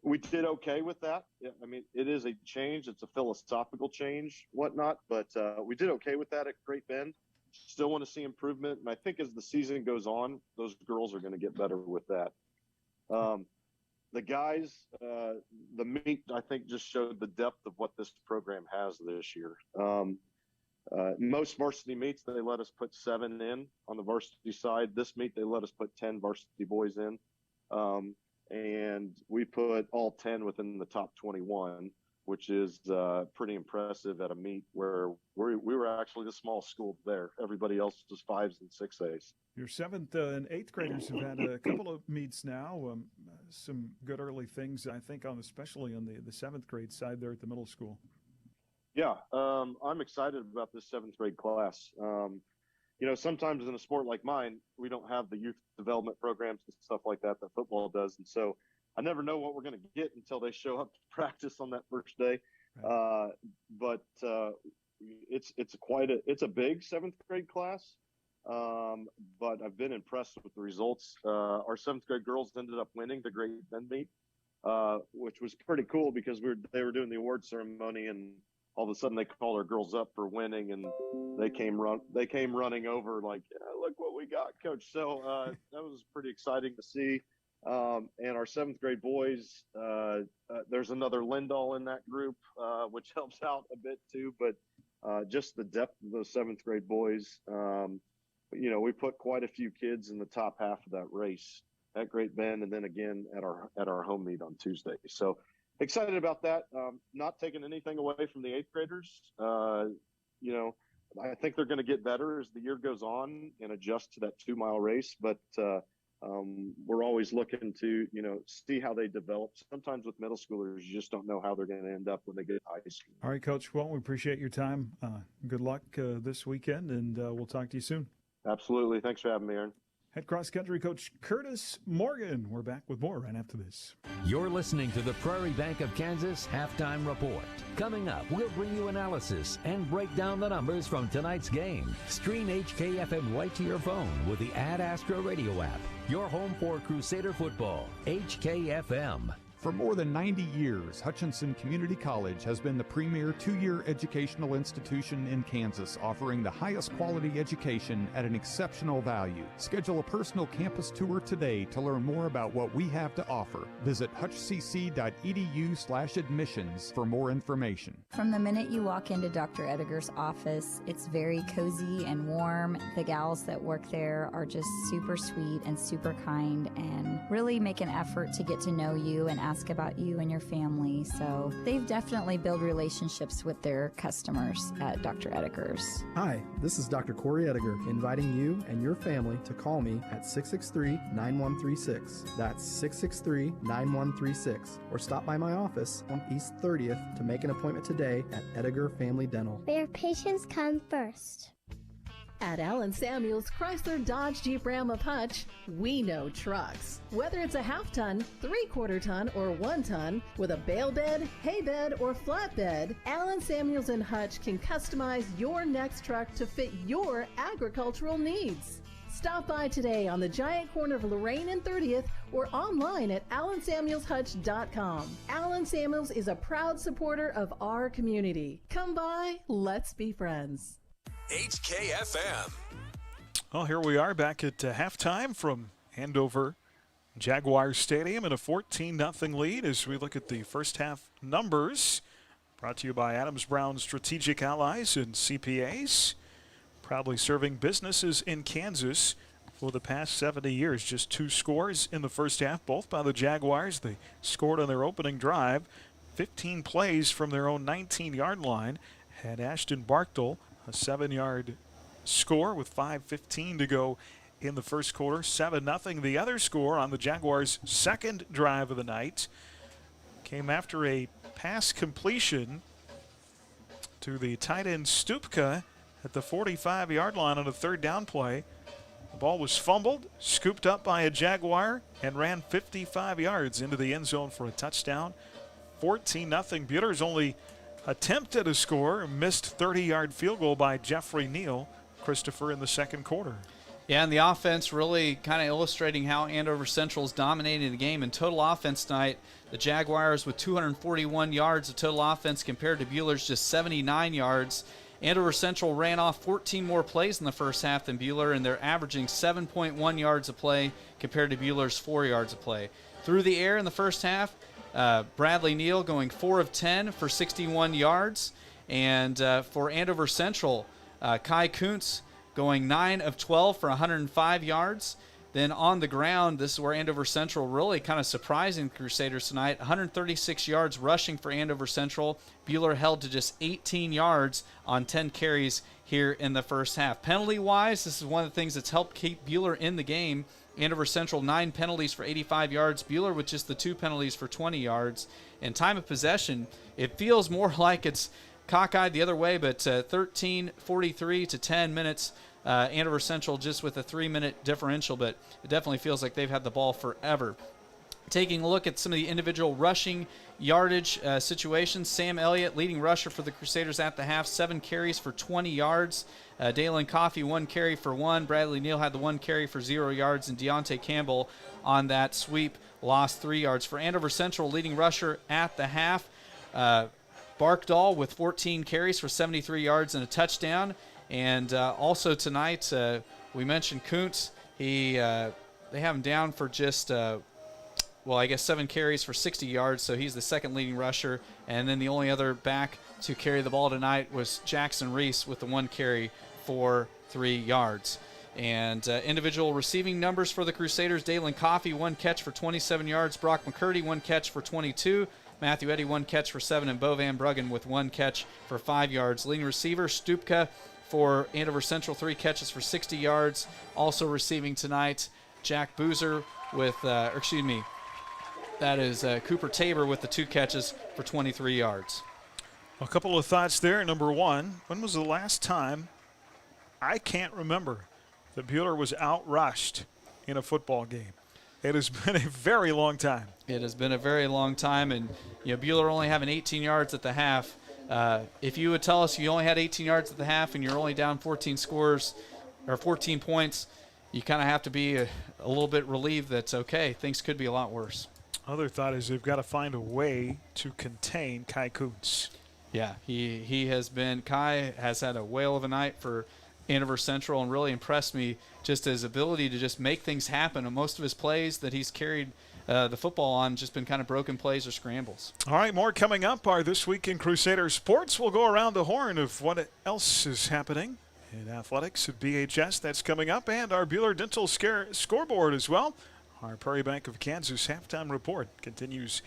We did okay with that. I mean, it is a change. It's a philosophical change, whatnot, but we did okay with that at Great Bend. Still want to see improvement. And I think as the season goes on, those girls are going to get better with that. The guys, the meet, I think, just showed the depth of what this program has this year. Most varsity meets, they let us put 7 in on the varsity side. This meet, they let us put 10 varsity boys in. And we put all 10 within the top 21, which is pretty impressive at a meet where we were actually the small school there. Everybody else was 5s and 6As. Your 7th and 8th graders have had a couple of meets now. Some good early things, I think, especially on the 7th grade side there at the middle school. Yeah, I'm excited about this 7th grade class. You know, sometimes in a sport like mine, we don't have the youth development programs and stuff like that football does. And so I never know what we're going to get until they show up to practice on that first day. Right. But it's a big 7th grade class. But I've been impressed with the results. Our 7th grade girls ended up winning the Great Bend meet, which was pretty cool because they were doing the award ceremony, and all of a sudden they called our girls up for winning, and they came running over like, look what we got, coach. So that was pretty exciting to see. And our 7th grade boys, there's another Lindahl in that group, which helps out a bit too. But just the depth of those 7th grade boys, you know, we put quite a few kids in the top half of that race at Great Bend, and then again at our home meet on Tuesday. So excited about that. Not taking anything away from the 8th graders. You know, I think they're going to get better as the year goes on and adjust to that 2-mile race. But we're always looking to, you know, see how they develop. Sometimes with middle schoolers, you just don't know how they're going to end up when they get to high school. All right, Coach. Well, we appreciate your time. Good luck this weekend, and we'll talk to you soon. Absolutely. Thanks for having me, Aaron. head cross-country coach Curtis Morgan. We're back with more right after this. You're listening to the Prairie Bank of Kansas Halftime Report. Coming up, we'll bring you analysis and break down the numbers from tonight's game. Stream HKFM right to your phone with the Ad Astra radio app. Your home for Crusader football, HKFM. For more than 90 years, Hutchinson Community College has been the premier two-year educational institution in Kansas, offering the highest quality education at an exceptional value. Schedule a personal campus tour today to learn more about what we have to offer. Visit hutchcc.edu/admissions for more information. From the minute you walk into Dr. Ediger's office, it's very cozy and warm. The gals that work there are just super sweet and super kind and really make an effort to get to know you and ask about you and your family. So they've definitely built relationships with their customers at Dr. Ediger's. Hi, this is Dr. Corey Ediger, inviting you and your family to call me at 663-9136. That's 663-9136. Or stop by my office on East 30th to make an appointment today at Ediger Family Dental. Where patients come first. At Allen Samuels Chrysler Dodge Jeep Ram of Hutch, we know trucks. Whether it's a half-ton, three-quarter-ton, or one-ton, with a bale bed, hay bed, or flatbed, Allen Samuels and Hutch can customize your next truck to fit your agricultural needs. Stop by today on the giant corner of Lorraine and 30th or online at allensamuelshutch.com. Allen Samuels is a proud supporter of our community. Come by, let's be friends. HKFM. Well, here we are back at halftime from Andover Jaguar Stadium in a 14-0 lead as we look at the first half numbers. Brought to you by Adams Brown Strategic Allies and CPAs. Proudly serving businesses in Kansas for the past 70 years. Just 2 scores in the first half, both by the Jaguars. They scored on their opening drive. 15 plays from their own 19-yard line. Had Ashton Barkdale a 7-yard score with 5:15 to go in the first quarter. 7-0. The other score on the Jaguars' second drive of the night came after a pass completion to the tight end Stupka at the 45-yard line on a third down play. The ball was fumbled, scooped up by a Jaguar, and ran 55 yards into the end zone for a touchdown. 14-0. Bueller's only attempt at a score, missed 30-yard field goal by Jeffrey Neal. Christopher in the second quarter. Yeah, and the offense really kind of illustrating how Andover Central is dominating the game. In total offense tonight, the Jaguars with 241 yards of total offense compared to Bueller's just 79 yards. Andover Central ran off 14 more plays in the first half than Bueller, and they're averaging 7.1 yards a play compared to Bueller's 4 yards a play. Through the air in the first half, Bradley Neal going 4 of 10 for 61 yards. And for Andover Central, Kai Kuntz going 9 of 12 for 105 yards. Then on the ground, this is where Andover Central really kind of surprising the Crusaders tonight. 136 yards rushing for Andover Central. Bueller held to just 18 yards on 10 carries here in the first half. Penalty-wise, this is one of the things that's helped keep Bueller in the game. Andover Central 9 penalties for 85 yards. Bueller with just the 2 penalties for 20 yards. And time of possession, it feels more like it's cockeyed the other way, but 13:43 to 10 minutes. Andover Central just with a 3-minute differential, but it definitely feels like they've had the ball forever. Taking a look at some of the individual rushing yardage situations, Sam Elliott, leading rusher for the Crusaders at the half, 7 carries for 20 yards. Dalen Coffey, 1 carry for 1. Bradley Neal had the 1 carry for 0 yards, and Deontay Campbell on that sweep lost 3 yards. For Andover Central, leading rusher at the half, Barkdale with 14 carries for 73 yards and a touchdown. And also tonight, we mentioned Kuntz. They have him down for just, 7 carries for 60 yards, so he's the second leading rusher. And then the only other back to carry the ball tonight was Jackson Reese with the 1 carry for 3 yards. And individual receiving numbers for the Crusaders, Dalen Coffey, 1 catch for 27 yards. Brock McCurdy, 1 catch for 22. Matthew Eddy, 1 catch for 7. And Bo Van Bruggen with 1 catch for 5 yards. Leading receiver, Stupka for Andover Central, 3 catches for 60 yards. Also receiving tonight, Jack Boozer with, that is Cooper Tabor with the 2 catches for 23 yards. A couple of thoughts there. Number one, when was the last time, I can't remember, that Bueller was outrushed in a football game. It has been a very long time. It has been a very long time, and Buhler only having 18 yards at the half. If you would tell us you only had 18 yards at the half and you're only down 14 points, you kind of have to be a little bit relieved that, okay, things could be a lot worse. Other thought is they've got to find a way to contain Kai Kuntz. Yeah, Kai has had a whale of a night for Andover Central and really impressed me, just his ability to just make things happen. And most of his plays that he's carried the football on just been kind of broken plays or scrambles. All right, more coming up. Our This Week in Crusader Sports. We'll go around the horn of what else is happening in athletics at BHS. That's coming up, and our Buhler Dental scoreboard as well. Our Prairie Bank of Kansas halftime report continues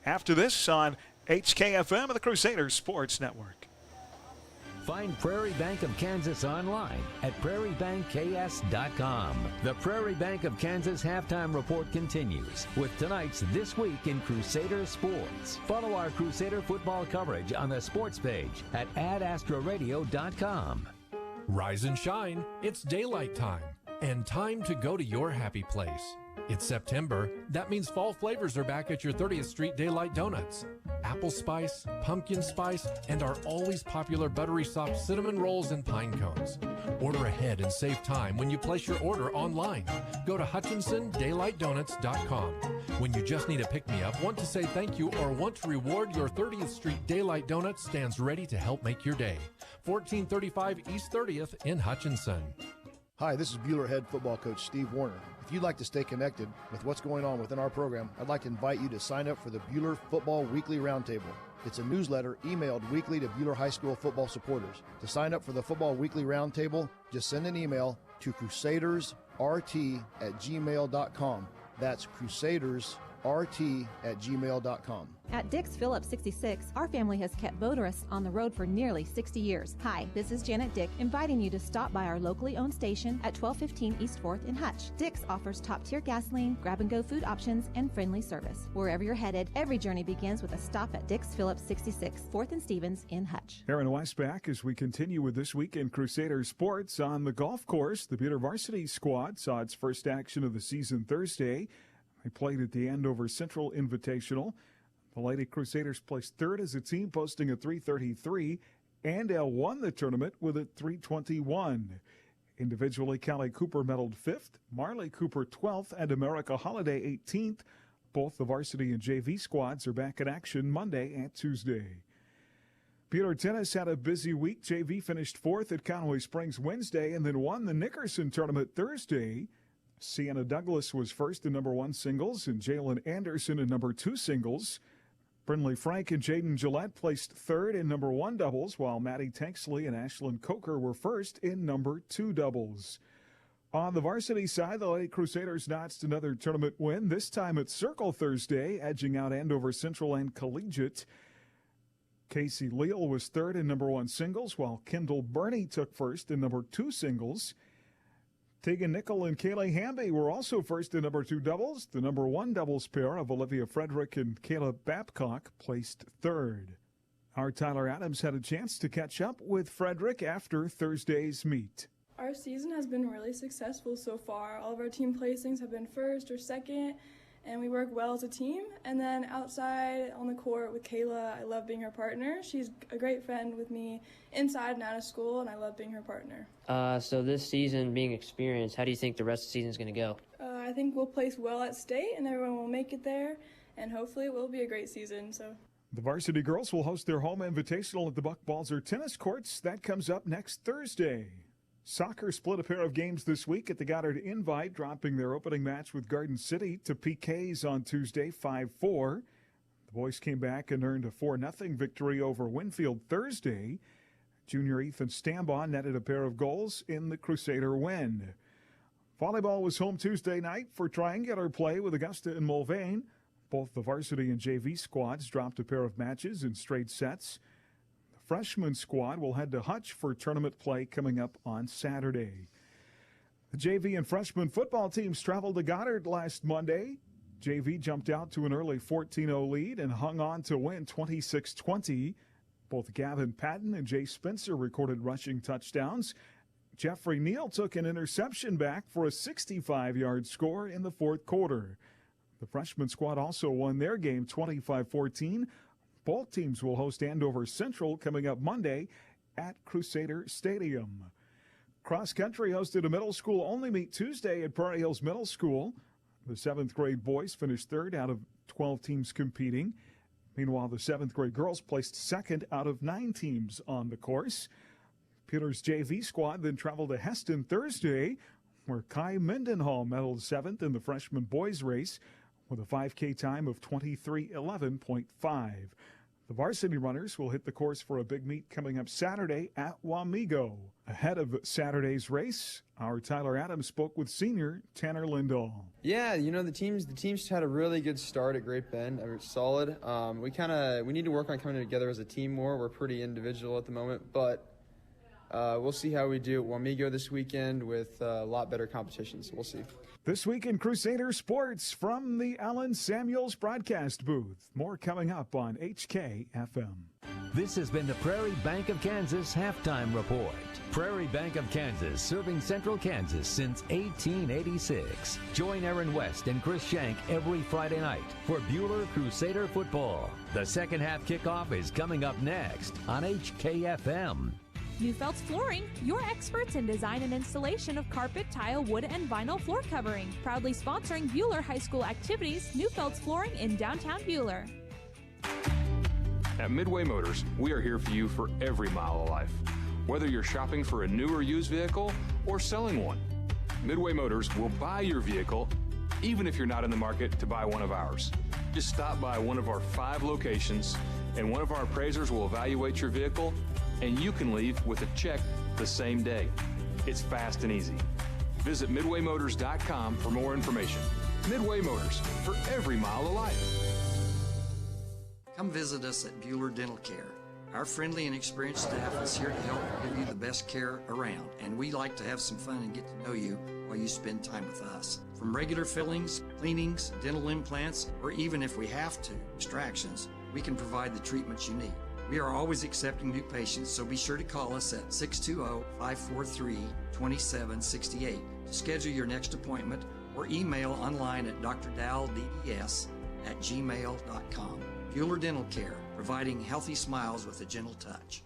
after this on HKFM and the Crusader Sports Network. Find Prairie Bank of Kansas online at prairiebankks.com. The Prairie Bank of Kansas halftime report continues with tonight's This Week in Crusader Sports. Follow our Crusader football coverage on the sports page at adastraradio.com. Rise and shine, it's daylight time, and time to go to your happy place. It's September. That means fall flavors are back at your 30th Street Daylight Donuts. Apple spice, pumpkin spice, and our always popular buttery soft cinnamon rolls and pine cones. Order ahead and save time when you place your order online. Go to HutchinsonDaylightDonuts.com. When you just need a pick-me-up, want to say thank you, or want to reward, your 30th Street Daylight Donuts stands ready to help make your day. 1435 East 30th in Hutchinson. Hi, this is Buhler head football coach Steve Warner. If you'd like to stay connected with what's going on within our program, I'd like to invite you to sign up for the Buhler Football Weekly Roundtable. It's a newsletter emailed weekly to Buhler High School football supporters. To sign up for the Football Weekly Roundtable, just send an email to crusadersrt@gmail.com. That's crusadersrt@gmail.com. At Dick's Phillips 66, our family has kept motorists on the road for nearly 60 years. Hi, this is Janet Dick, inviting you to stop by our locally owned station at 1215 East 4th in Hutch. Dick's offers top-tier gasoline, grab-and-go food options, and friendly service. Wherever you're headed, every journey begins with a stop at Dick's Phillips 66, 4th and Stevens in Hutch. Aaron West back as we continue with This Week in Crusader Sports. On the golf course, the Buhler Varsity squad saw its first action of the season Thursday. They played at the Andover Central Invitational. The Lady Crusaders placed third as a team, posting a .333. Andale won the tournament with a .321. Individually, Callie Cooper medaled 5th, Marley Cooper 12th, and America Holiday 18th. Both the varsity and JV squads are back in action Monday and Tuesday. Buhler Tennis had a busy week. JV finished 4th at Conway Springs Wednesday and then won the Nickerson tournament Thursday. Sienna Douglas was first in number 1 singles, and Jalen Anderson in number 2 singles. Brinley Frank and Jaden Gillette placed third in number 1 doubles, while Maddie Tanksley and Ashlyn Coker were first in number 2 doubles. On the varsity side, the Lady Crusaders notched another tournament win, this time at Circle Thursday, edging out Andover Central and Collegiate. Casey Leal was third in number 1 singles, while Kendall Burney took first in number 2 singles. Tegan Nickel and Kaylee Hamby were also first in number 2 doubles. The number 1 doubles pair of Olivia Frederick and Caleb Babcock placed third. Our Tyler Adams had a chance to catch up with Frederick after Thursday's meet. Our season has been really successful so far. All of our team placings have been first or second, and we work well as a team. And then outside on the court with Kayla, I love being her partner. She's a great friend with me inside and out of school, and I love being her partner. So this season being experienced, how do you think the rest of the season is going to go? I think we'll place well at state, and everyone will make it there, and hopefully it will be a great season. The varsity girls will host their home invitational at the Buck Balzer tennis courts. That comes up next Thursday. Soccer split a pair of games this week at the Goddard Invite, dropping their opening match with Garden City to PKs on Tuesday, 5-4. The boys came back and earned a 4-0 victory over Winfield Thursday. Junior Ethan Stambaugh netted a pair of goals in the Crusader win. Volleyball was home Tuesday night for triangular play with Augusta and Mulvane. Both the varsity and JV squads dropped a pair of matches in straight sets. The freshman squad will head to Hutch for tournament play coming up on Saturday. The JV and freshman football teams traveled to Goddard last Monday. JV jumped out to an early 14-0 lead and hung on to win 26-20. Both Gavin Patton and Jay Spencer recorded rushing touchdowns. Jeffrey Neal took an interception back for a 65-yard score in the fourth quarter. The freshman squad also won their game 25-14. Both teams will host Andover Central coming up Monday at Crusader Stadium. Cross country hosted a middle school-only meet Tuesday at Prairie Hills Middle School. The 7th grade boys finished third out of 12 teams competing. Meanwhile, the 7th grade girls placed second out of 9 teams on the course. Pewter's JV squad then traveled to Heston Thursday, where Kai Mendenhall medaled 7th in the freshman boys race with a 5K time of 23:11.5. The varsity runners will hit the course for a big meet coming up Saturday at Wamego. Ahead of Saturday's race, our Tyler Adams spoke with senior Tanner Lindahl. Yeah, you know, the team's had a really good start at Great Bend. We're solid. We need to work on coming together as a team more. We're pretty individual at the moment, but we'll see how we do at Wamego this weekend with a lot better competitions. We'll see. This week in Crusader Sports from the Allen Samuels broadcast booth. More coming up on HKFM. This has been the Prairie Bank of Kansas Halftime Report. Prairie Bank of Kansas, serving Central Kansas since 1886. Join Aaron West and Chris Shank every Friday night for Buhler Crusader football. The second half kickoff is coming up next on HKFM. Neufeld's Flooring, your experts in design and installation of carpet, tile, wood, and vinyl floor covering. Proudly sponsoring Buhler High School activities, Neufeld's Flooring in downtown Buhler. At Midway Motors, we are here for you for every mile of life. Whether you're shopping for a new or used vehicle or selling one, Midway Motors will buy your vehicle even if you're not in the market to buy one of ours. Just stop by one of our 5 locations and one of our appraisers will evaluate your vehicle and you can leave with a check the same day. It's fast and easy. Visit MidwayMotors.com for more information. Midway Motors, for every mile of life. Come visit us at Buhler Dental Care. Our friendly and experienced staff is here to help give you the best care around, and we like to have some fun and get to know you while you spend time with us. From regular fillings, cleanings, dental implants, or even if we have to, extractions, we can provide the treatments you need. We are always accepting new patients, so be sure to call us at 620-543-2768 to schedule your next appointment or email online at drdalldds@gmail.com. Buhler Dental Care, providing healthy smiles with a gentle touch.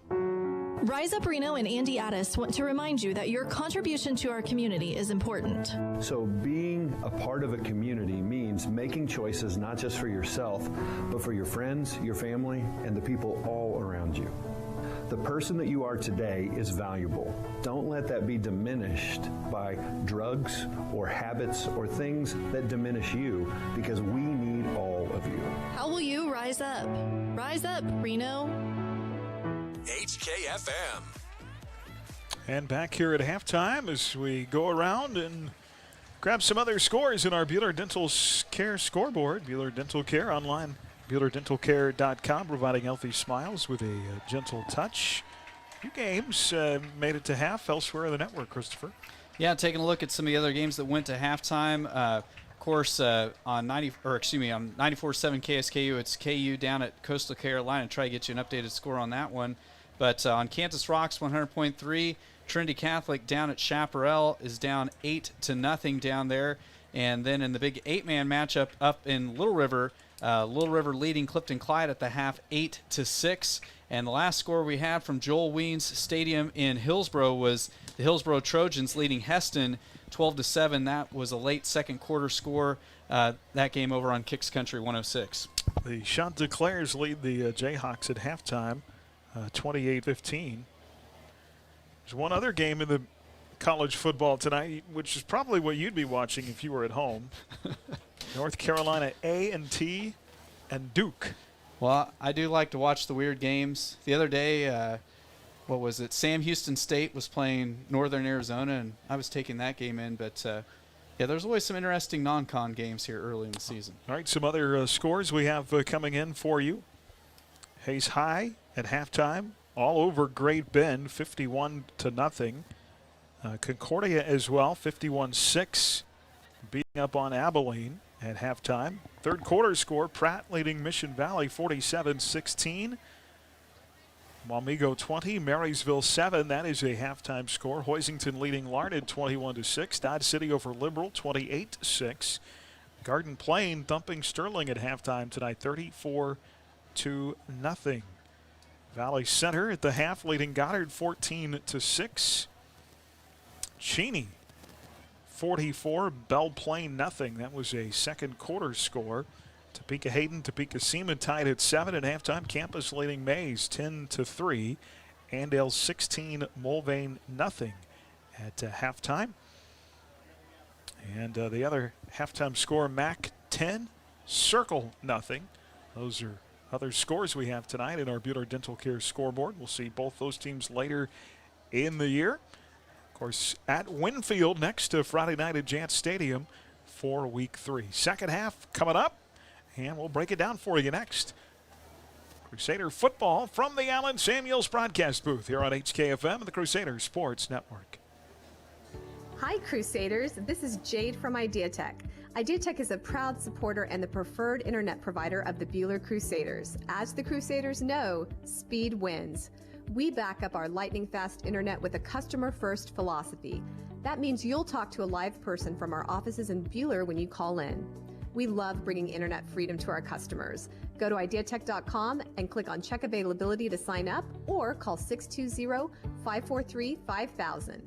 Rise Up Reno and Andy Addis want to remind you that your contribution to our community is important. So being a part of a community means making choices not just for yourself, but for your friends, your family, and the people all around you. The person that you are today is valuable. Don't let that be diminished by drugs or habits or things that diminish you, because we need all of you. How will you rise up? Rise up, Reno. HKFM. And back here at halftime as we go around and grab some other scores in our Buhler Dental Care scoreboard. Buhler Dental Care online, BuhlerDentalCare.com, providing healthy smiles with a gentle touch. Few games made it to half elsewhere in the network, Christopher. Yeah, taking a look at some of the other games that went to halftime. Of course, on 94.7 KSKU, it's KU down at Coastal Carolina. Try to get you an updated score on that one. But on Kansas Rocks, 100.3, Trinity Catholic down at Chaparral is down 8-0 down there. And then in the big 8-man matchup up in Little River leading Clifton Clyde at the half 8-6. And the last score we had from Joel Weens Stadium in Hillsboro was the Hillsboro Trojans leading Heston 12-7. That was a late second quarter score. That game over on Kicks Country 106. The Chanticleers lead the Jayhawks at halftime, 28-15. There's one other game in the college football tonight, which is probably what you'd be watching if you were at home. North Carolina A&T and Duke. Well, I do like to watch the weird games. The other day, what was it? Sam Houston State was playing Northern Arizona, and I was taking that game in. But, yeah, there's always some interesting non-con games here early in the season. All right, some other scores we have coming in for you. Hayes High at halftime, all over Great Bend, 51-0. Concordia as well, 51-6, beating up on Abilene at halftime. Third quarter score, Pratt leading Mission Valley 47-16. Wamego 20, Marysville 7. That is a halftime score. Hoisington leading Larned 21-6. Dodge City over Liberal 28-6. Garden Plain thumping Sterling at halftime tonight 34-0. Valley Center at the half leading Goddard 14-6. Cheney 44, Belle Plaine nothing. That was a second quarter score. Topeka Hayden, Topeka Seaman tied at 7 at halftime. Campus leading Mays 10-3. Andale 16, Mulvane nothing at halftime. And the other halftime score, Mac 10, Circle nothing. Those are other scores we have tonight in our Bueller Dental Care scoreboard. We'll see both those teams later in the year. Of course, at Winfield next to Friday night at Jant Stadium for Week 3. Second half coming up, and we'll break it down for you next. Crusader football from the Allen Samuels broadcast booth here on HKFM and the Crusader Sports Network. Hi Crusaders, this is Jade from IdeaTech. IdeaTech is a proud supporter and the preferred internet provider of the Bueller Crusaders. As the Crusaders know, speed wins. We back up our lightning-fast internet with a customer-first philosophy. That means you'll talk to a live person from our offices in Bueller when you call in. We love bringing internet freedom to our customers. Go to ideatech.com and click on Check Availability to sign up or call 620-543-5000.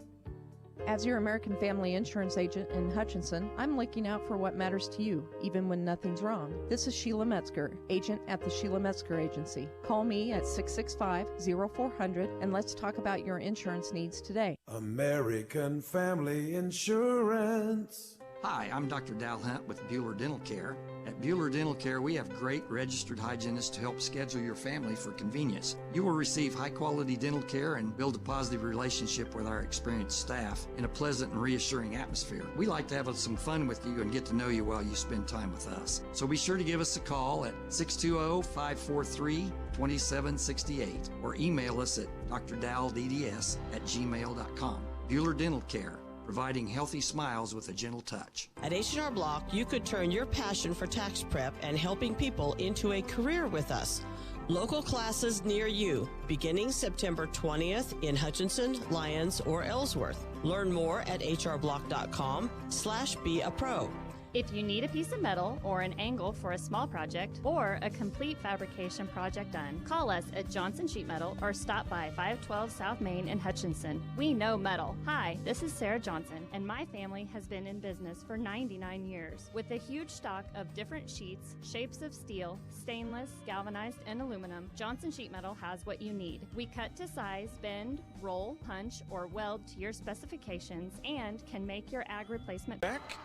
As your American Family Insurance agent in Hutchinson, I'm looking out for what matters to you, even when nothing's wrong. This is Sheila Metzger, agent at the Sheila Metzger Agency. Call me at 665-0400 and let's talk about your insurance needs today. American Family Insurance. Hi, I'm Dr. Dal Hunt with Bueller Dental Care. At Bueller Dental Care, we have great registered hygienists to help schedule your family for convenience. You will receive high-quality dental care and build a positive relationship with our experienced staff in a pleasant and reassuring atmosphere. We like to have some fun with you and get to know you while you spend time with us. So be sure to give us a call at 620-543-2768 or email us at drdalldds@gmail.com. Bueller Dental Care, providing healthy smiles with a gentle touch. At H&R Block, you could turn your passion for tax prep and helping people into a career with us. Local classes near you, beginning September 20th in Hutchinson, Lyons, or Ellsworth. Learn more at hrBlock.com/beapro. If you need a piece of metal or an angle for a small project or a complete fabrication project done, call us at Johnson Sheet Metal or stop by 512 South Main in Hutchinson. We know metal. Hi, this is Sarah Johnson, and my family has been in business for 99 years. With a huge stock of different sheets, shapes of steel, stainless, galvanized, and aluminum, Johnson Sheet Metal has what you need. We cut to size, bend, roll, punch, or weld to your specifications, and can make your ag replacement back.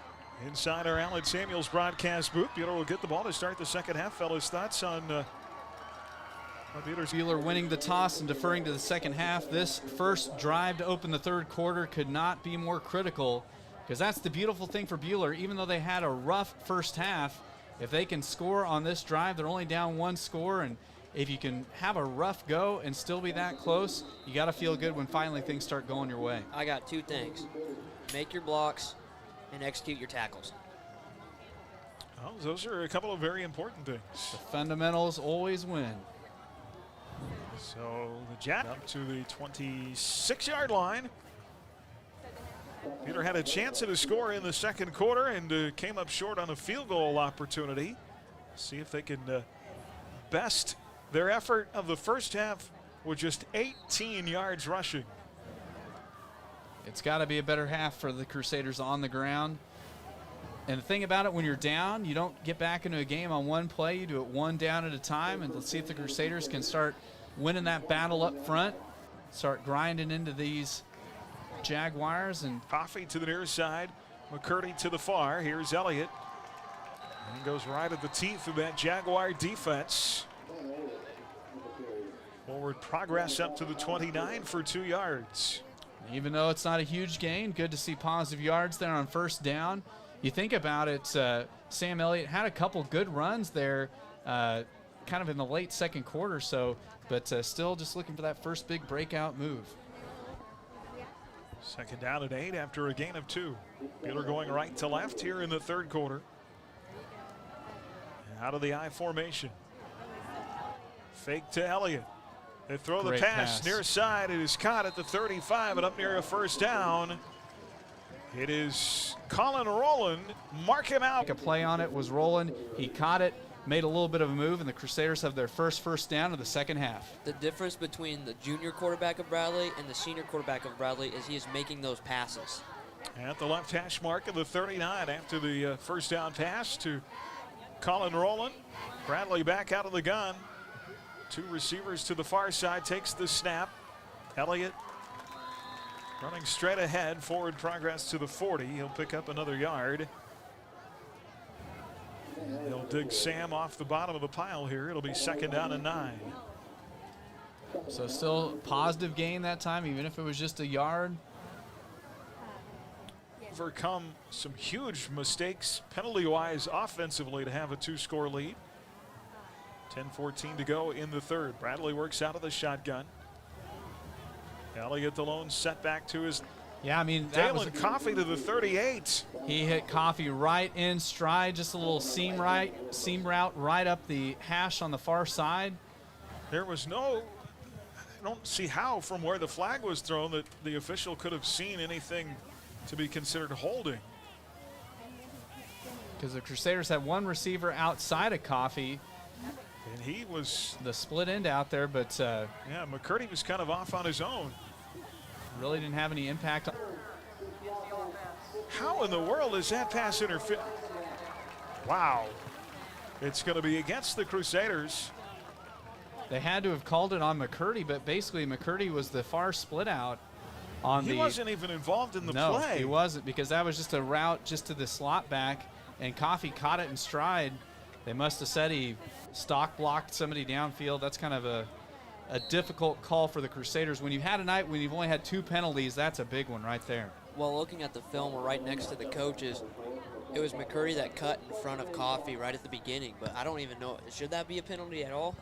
Inside our Allen Samuels broadcast booth, Bueller will get the ball to start the second half. Fellas, thoughts on Bueller winning the toss and deferring to the second half. This first drive to open the third quarter could not be more critical, because that's the beautiful thing for Bueller. Even though they had a rough first half, if they can score on this drive, they're only down one score, and if you can have a rough go and still be that close, you got to feel good when finally things start going your way. I got two things. Make your blocks and execute your tackles. Oh, those are a couple of very important things. The fundamentals always win. So the Jack up to the 26-yard line. Bueller had a chance at a score in the second quarter and came up short on a field goal opportunity. See if they can best their effort of the first half with just 18 yards rushing. It's got to be a better half for the Crusaders on the ground. And the thing about it, when you're down, you don't get back into a game on one play. You do it one down at a time, and let's see if the Crusaders can start winning that battle up front, start grinding into these Jaguars. And Coffey to the near side, McCurdy to the far. Here's Elliott. And goes right at the teeth of that Jaguar defense. Forward progress up to the 29 for 2 yards. Even though it's not a huge gain, good to see positive yards there on first down. You think about it, Sam Elliott had a couple good runs there kind of in the late second quarter, but still just looking for that first big breakout move. Second down and 8 after a gain of 2. Bueller going right to left here in the third quarter. And out of the I formation. Fake to Elliott. They throw the Great pass near side. It is caught at the 35 and up near a first down. It is Colin Rowland. Mark him out. A play on it was Rowland. He caught it, made a little bit of a move, and the Crusaders have their first down of the second half. The difference between the junior quarterback of Bradley and the senior quarterback of Bradley is he is making those passes. At the left hash mark of the 39 after the first down pass to Colin Rowland. Bradley back out of the gun. Two receivers to the far side, takes the snap. Elliott running straight ahead, forward progress to the 40. He'll pick up another yard. They'll dig Sam off the bottom of the pile here. It'll be 2nd down and 9. So still positive gain that time, even if it was just a yard. Overcome some huge mistakes penalty-wise offensively to have a 2-score lead. 10-14 to go in the third. Bradley works out of the shotgun. Elliott the lone setback to his. Yeah, I mean, Dalen Coffey to the 38. He hit Coffey right in stride, just a little seam route right up the hash on the far side. There was no, I don't see how from where the flag was thrown that the official could have seen anything to be considered holding. Because the Crusaders had one receiver outside of Coffey. And he was the split end out there, but yeah, McCurdy was kind of off on his own. Really didn't have any impact. How in the world is that pass interference? Wow. It's going to be against the Crusaders. They had to have called it on McCurdy, but basically McCurdy was the far split out on he wasn't even involved in the play. No, he wasn't, because that was just a route just to the slot back, and Coffey caught it in stride. They must have said he stock blocked somebody downfield. That's kind of a difficult call for the Crusaders. When you had a night when you've only had 2 penalties, that's a big one right there. Well, looking at the film, we're right next to the coaches. It was McCurdy that cut in front of Coffey right at the beginning, but I don't even know. Should that be a penalty at all?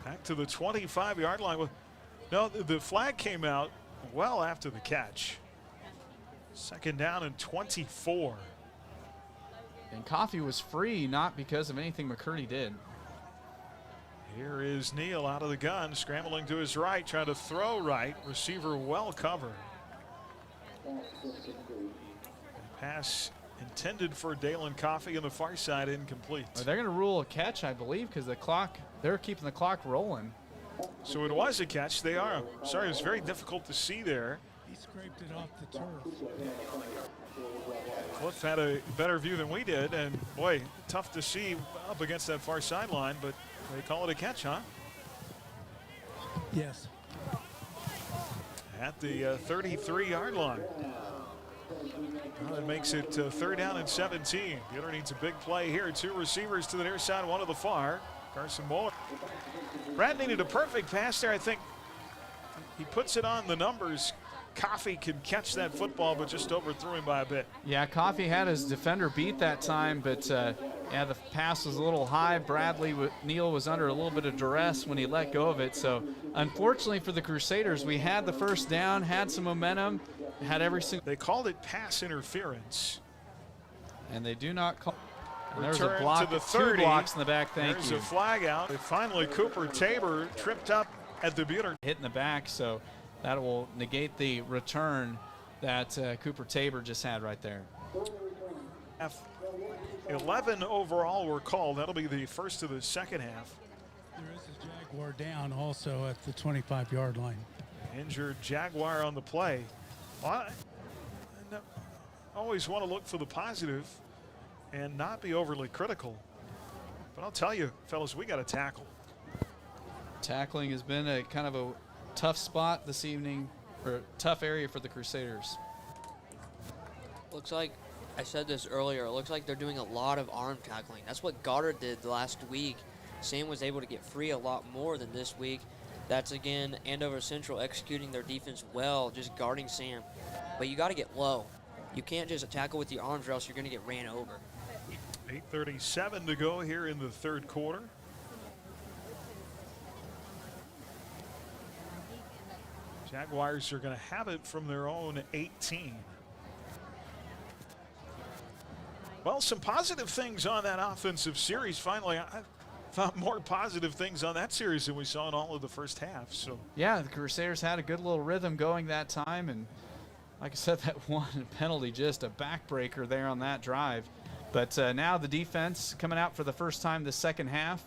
Back to the 25-yard line. No, the flag came out well after the catch. 2nd down and 24. And Coffey was free, not because of anything McCurdy did. Here is Neal out of the gun, scrambling to his right, trying to throw right. Receiver well covered. Pass intended for Dalen Coffey on the far side, incomplete. Well, they're going to rule a catch, I believe, because they're keeping the clock rolling. So it was a catch. They are. Sorry, it was very difficult to see there. He scraped it off the turf. Cliff had a better view than we did, and boy, tough to see up against that far sideline, but they call it a catch, huh? Yes. At the 33-yard line. Well, that makes it 3rd down and 17. Bueller needs a big play here. 2 receivers to the near side, 1 to the far. Carson Moeller. Brad needed a perfect pass there. I think he puts it on the numbers. Coffey could catch that football, but just overthrew him by a bit. Yeah, Coffey had his defender beat that time, but yeah, the pass was a little high. Neal was under a little bit of duress when he let go of it. So unfortunately for the Crusaders, we had the first down, had some momentum, had every single. They called it pass interference. And they do not call. And there's a block, to the 30. 2 blocks in the back, thank There's you. a flag out. Finally, Cooper Tabor tripped up at the Bueller. Hit in the back, so that will negate the return that Cooper Tabor just had right there. 11 overall were called. That'll be the first of the second half. There is a Jaguar down also at the 25-yard line. Injured Jaguar on the play. Well, I always want to look for the positive and not be overly critical. But I'll tell you, fellas, we got to tackle. Tackling has been a kind of a tough spot this evening, or tough area for the Crusaders. Looks like, I said this earlier, it looks like they're doing a lot of arm tackling. That's what Goddard did last week. Sam was able to get free a lot more than this week. That's, again, Andover Central executing their defense well, just guarding Sam. But you got to get low. You can't just tackle with your arms or else you're going to get ran over. 8:37 to go here in the third quarter. Jaguars are going to have it from their own 18. Well, some positive things on that offensive series. Finally, thought, more positive things on that series than we saw in all of the first half. So yeah, the Crusaders had a good little rhythm going that time, and like I said, that one penalty, just a backbreaker there on that drive. But now the defense coming out for the first time this second half.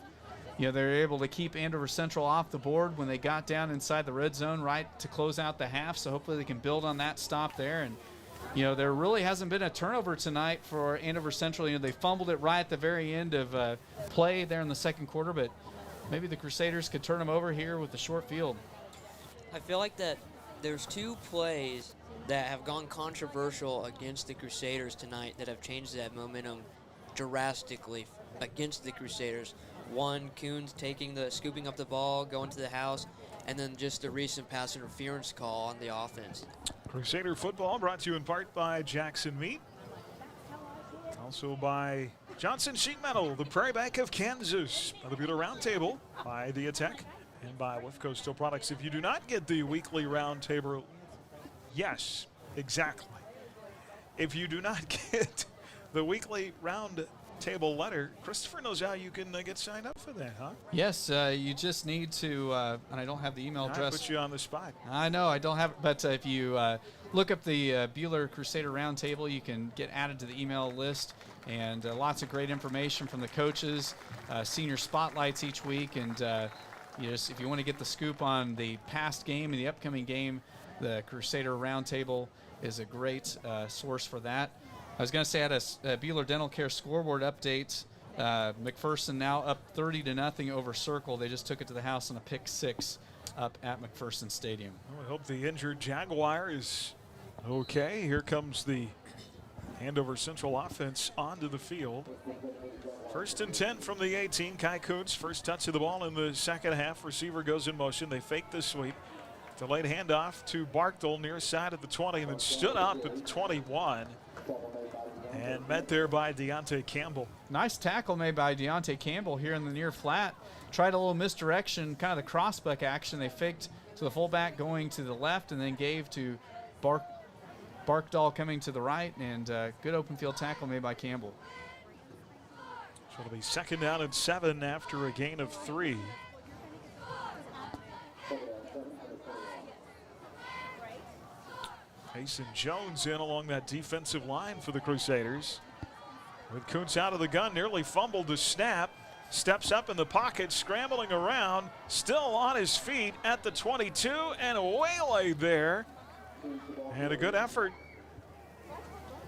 You know, they're able to keep Andover Central off the board when they got down inside the red zone right to close out the half. So hopefully they can build on that stop there. And, you know, there really hasn't been a turnover tonight for Andover Central. You know, they fumbled it right at the very end of play there in the second quarter, but maybe the Crusaders could turn them over here with the short field. I feel like that there's two plays that have gone controversial against the Crusaders tonight that have changed that momentum drastically against the Crusaders. One, Coons scooping up the ball, going to the house, and then just the recent pass interference call on the offense. Crusader football brought to you in part by Jackson Meat. Also by Johnson Sheet Metal, the Prairie Bank of Kansas, by the Bueller Roundtable, by Diatech, and by Wifco Steel Products. If you do not get the weekly roundtable, yes, exactly. If you do not get the weekly round table letter, Christopher knows how you can get signed up for that, huh? Yes, you just need to, and I don't have the email address. I put you on the spot. I know, I don't have it, but if you look up the Bueller Crusader Roundtable, you can get added to the email list, and lots of great information from the coaches, senior spotlights each week, and if you want to get the scoop on the past game and the upcoming game, the Crusader Roundtable is a great source for that. I was going to say, I had a Bueller Dental Care scoreboard update. McPherson now up 30-0 over Circle. They just took it to the house on a pick 6 up at McPherson Stadium. Well, I hope the injured Jaguar is okay. Here comes the Andover Central offense onto the field. 1st and 10 from the 18. Kai Kuntz, first touch of the ball in the second half. Receiver goes in motion. They fake the sweep. Delayed handoff to Barkdale near side at the 20, and then stood up at the 21. And met there by Deontay Campbell. Nice tackle made by Deontay Campbell here in the near flat. Tried a little misdirection, kind of the crossbuck action. They faked to the fullback going to the left and then gave to Barkdale coming to the right. And good open field tackle made by Campbell. So it'll be 2nd down and 7 after a gain of 3. Mason Jones in along that defensive line for the Crusaders. With Kuntz out of the gun, nearly fumbled the snap. Steps up in the pocket, scrambling around, still on his feet at the 22, and waylaid there. And a good effort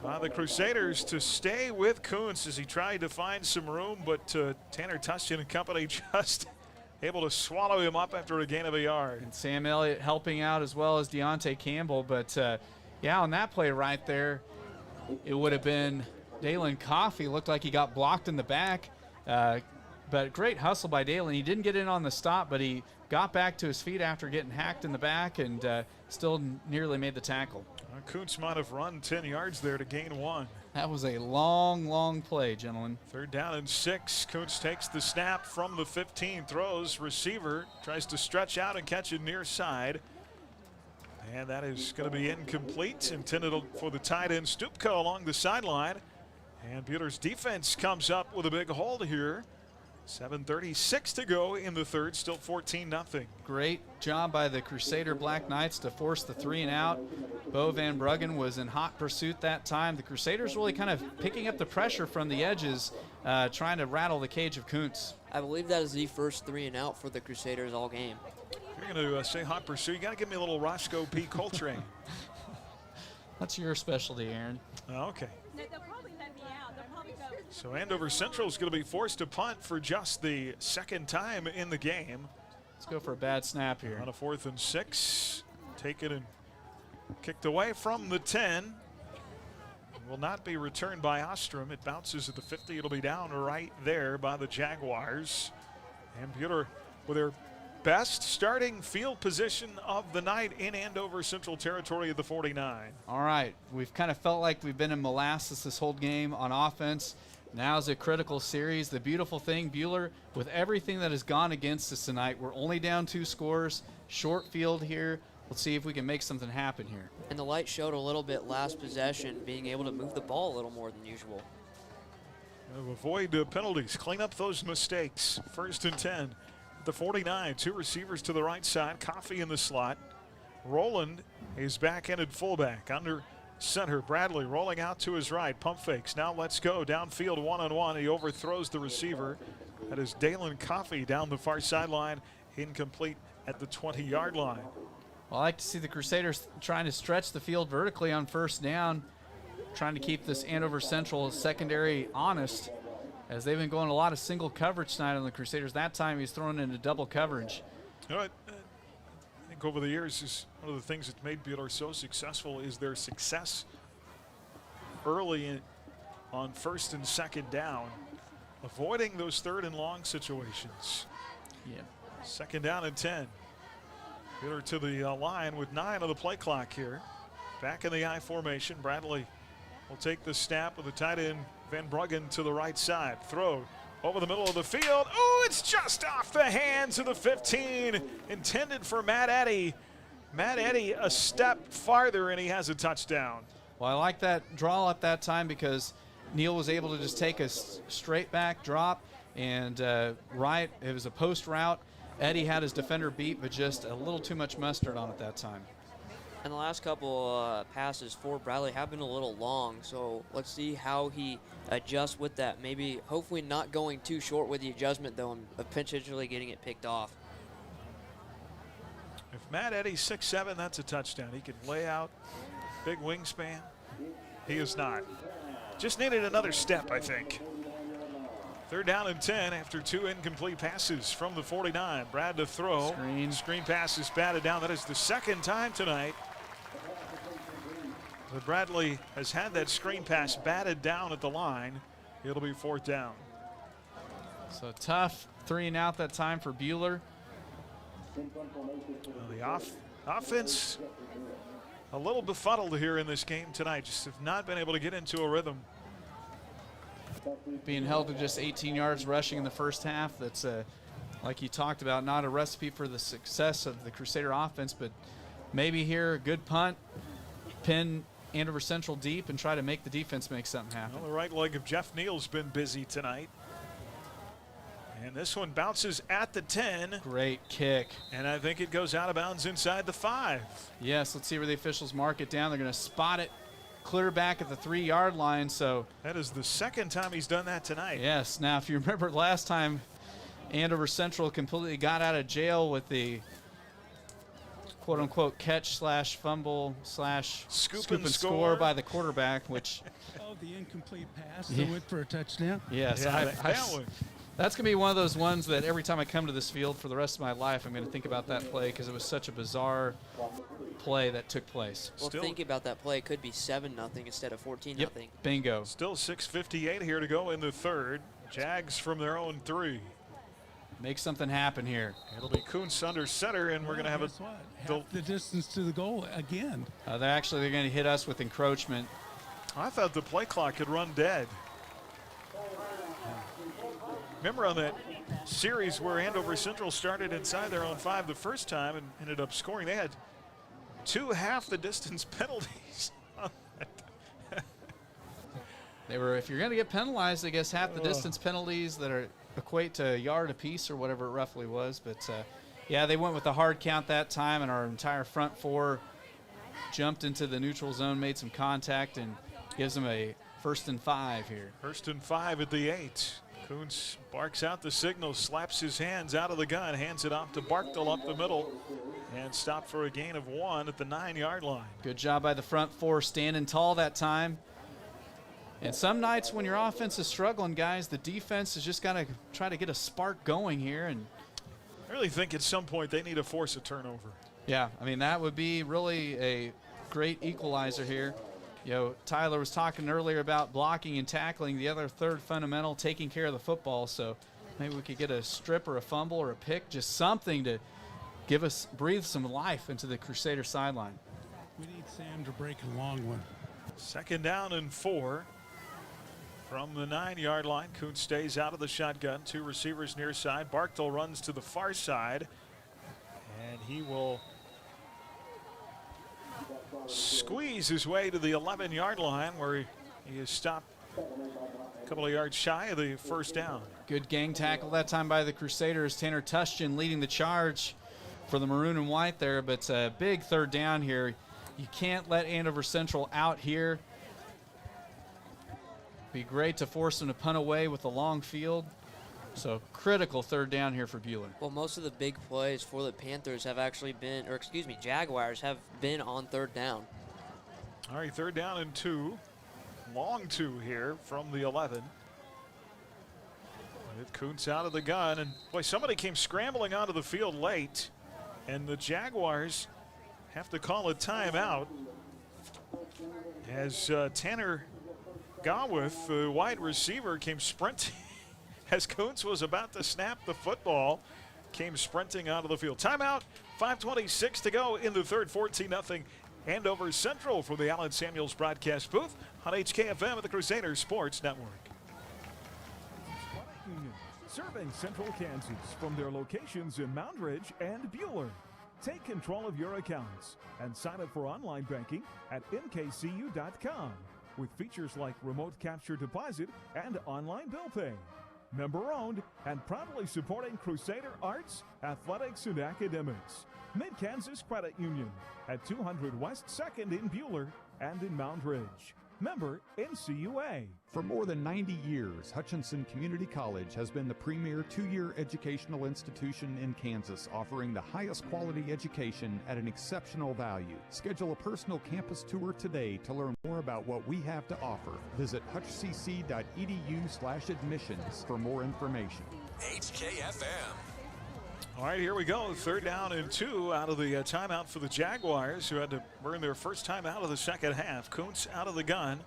by the Crusaders to stay with Kuntz as he tried to find some room, but Tanner Tustin and company just able to swallow him up after a gain of a yard. And Sam Elliott helping out as well as Deontay Campbell. But, yeah, on that play right there, it would have been Dalen Coffey. Looked like he got blocked in the back. But great hustle by Dalen. He didn't get in on the stop, but he got back to his feet after getting hacked in the back and still nearly made the tackle. Kuntz might have run 10 yards there to gain 1. That was a long, long play, gentlemen. 3rd down and 6. Kuntz takes the snap from the 15, throws, receiver, tries to stretch out and catch it near side. And that is going to be incomplete, intended for the tight end Stupka along the sideline. And Bueller's defense comes up with a big hold here. 7:36 to go in the third, still 14-0. Great job by the Crusader Black Knights to force the 3 and out. Bo Van Bruggen was in hot pursuit that time. The Crusaders really kind of picking up the pressure from the edges, trying to rattle the cage of Kuntz. I believe that is the first 3 and out for the Crusaders all game. If you're going to say hot pursuit, you got to give me a little Roscoe P. Coltrane. That's your specialty, Aaron. Okay. So Andover Central is going to be forced to punt for just the second time in the game. Let's go for a bad snap here. On a 4th and 6. Taken and kicked away from the 10. Will not be returned by Ostrom. It bounces at the 50. It'll be down right there by the Jaguars. And Bueller with their best starting field position of the night in Andover Central territory of the 49. All right. We've kind of felt like we've been in molasses this whole game on offense. Now is a critical series. The beautiful thing, Bueller, with everything that has gone against us tonight, we're only down 2 scores, short field here. Let's see if we can make something happen here. And the light showed a little bit last possession, being able to move the ball a little more than usual. Avoid penalties. Clean up those mistakes. 1st and 10. At the 49, 2 receivers to the right side. Coffee in the slot. Roland is back-ended fullback. Under center, Bradley rolling out to his right. Pump fakes. Now let's go. Downfield one-on-one. He overthrows the receiver. That is Dalen Coffee down the far sideline. Incomplete at the 20-yard line. Well, I like to see the Crusaders trying to stretch the field vertically on 1st down, trying to keep this Andover Central secondary honest, as they've been going a lot of single coverage tonight on the Crusaders. That time he's thrown into double coverage. You know, I think over the years is one of the things that made Bueller so successful is their success early on 1st and 2nd down, avoiding those 3rd and long situations. Yeah. 2nd down and 10. Bueller to the line with 9 on the play clock here. Back in the I formation. Bradley will take the snap with the tight end Van Bruggen to the right side. Throw over the middle of the field. Oh, it's just off the hands of the 15. Intended for Matt Eddy. Matt Eddy a step farther and he has a touchdown. Well, I like that draw at that time because Neal was able to just take a straight back drop and it was a post route. Eddy had his defender beat, but just a little too much mustard on it that time. And the last couple passes for Bradley have been a little long, so let's see how he adjusts with that. Maybe, hopefully not going too short with the adjustment, though, and potentially getting it picked off. If Matt Eddy's 6'7", that's a touchdown. He can lay out, big wingspan. He is not. Just needed another step, I think. 3rd down and 10 after 2 incomplete passes from the 49. Brad to throw. Screen pass is batted down. That is the 2nd time tonight that Bradley has had that screen pass batted down at the line. It'll be 4th down. So tough 3 and out that time for Bueller. Well, the offense a little befuddled here in this game tonight. Just have not been able to get into a rhythm. Being held to just 18 yards rushing in the first half. That's, like you talked about, not a recipe for the success of the Crusader offense, but maybe here a good punt, pin Andover Central deep, and try to make the defense make something happen. Well, the right leg of Jeff Neal's been busy tonight. And this one bounces at the 10. Great kick. And I think it goes out of bounds inside the 5. Yes, let's see where the officials mark it down. They're going to spot it clear back at the 3-yard line. So that is the 2nd time he's done that tonight. Yes. Now, if you remember last time, Andover Central completely got out of jail with the quote-unquote catch/fumble/ scoop and score by the quarterback, which the incomplete pass that went for a touchdown. Yes, that's going to be one of those ones that every time I come to this field for the rest of my life, I'm going to think about that play because it was such a bizarre play that took place. Well, thinking about that play, it could be 7-0 instead of 14-0. Yep, bingo. Still 6:58 here to go in the 3rd. Jags from their own 3. Make something happen here. It'll be Kuntz under center, and we're going to have half the distance to the goal again. They're going to hit us with encroachment. I thought the play clock had run dead. Remember on that series where Andover Central started inside their own 5 the first time and ended up scoring, they had 2 half-the-distance penalties. They were, if you're going to get penalized, I guess half-the-distance penalties that equate to a yard apiece or whatever it roughly was. But, yeah, they went with the hard count that time, and our entire front 4 jumped into the neutral zone, made some contact, and gives them a 1st and 5 here. 1st and 5 at the 8. Kuntz barks out the signal, slaps his hands out of the gun, hands it off to Barkdale up the middle, and stopped for a gain of 1 at the 9-yard line. Good job by the front 4, standing tall that time. And some nights when your offense is struggling, guys, the defense has just got to try to get a spark going here. And I really think at some point they need to force a turnover. Yeah, I mean, that would be really a great equalizer here. You know, Tyler was talking earlier about blocking and tackling, the other 3rd fundamental, taking care of the football. So maybe we could get a strip or a fumble or a pick, just something to breathe some life into the Crusader sideline. We need Sam to break a long one. 2nd down and 4 from the 9-yard line. Kuntz stays out of the shotgun. 2 receivers near side. Barkdale runs to the far side, and he will squeeze his way to the 11-yard line where he is stopped a couple of yards shy of the first down. Good gang tackle that time by the Crusaders. Tanner Tushkin leading the charge for the maroon and white there, but it's a big third down here. You can't let Andover Central out here. Be great to force them to punt away with a long field. So critical third down here for Buhler. Well, most of the big plays for the Panthers have actually been, or excuse me, Jaguars have been on third down. All right, third down and 2. Long 2 here from the 11. With Kuntz out of the gun, and boy, somebody came scrambling onto the field late, and the Jaguars have to call a timeout as Tanner Gawith, the wide receiver, came sprinting as Kuntz was about to snap the football, came sprinting out of the field. Timeout, 5:26 to go in the third, 14-0 Andover Central from the Allen Samuels broadcast booth on HKFM at the Crusader Sports Network. Serving Central Kansas from their locations in Moundridge and Buhler. Take control of your accounts and sign up for online banking at nkcu.com with features like remote capture deposit and online bill pay. Member owned and proudly supporting Crusader arts, athletics, and academics. Mid-Kansas Credit Union at 200 West 2nd in Buhler and in Moundridge. Member NCUA. For more than 90 years, Hutchinson Community College has been the premier two-year educational institution in Kansas, offering the highest quality education at an exceptional value. Schedule a personal campus tour today to learn more about what we have to offer. Visit hutchcc.edu/admissions for more information. HKFM. All right, here we go. Third down and 2 out of the timeout for the Jaguars, who had to burn their first time out of the second half. Kuntz out of the gun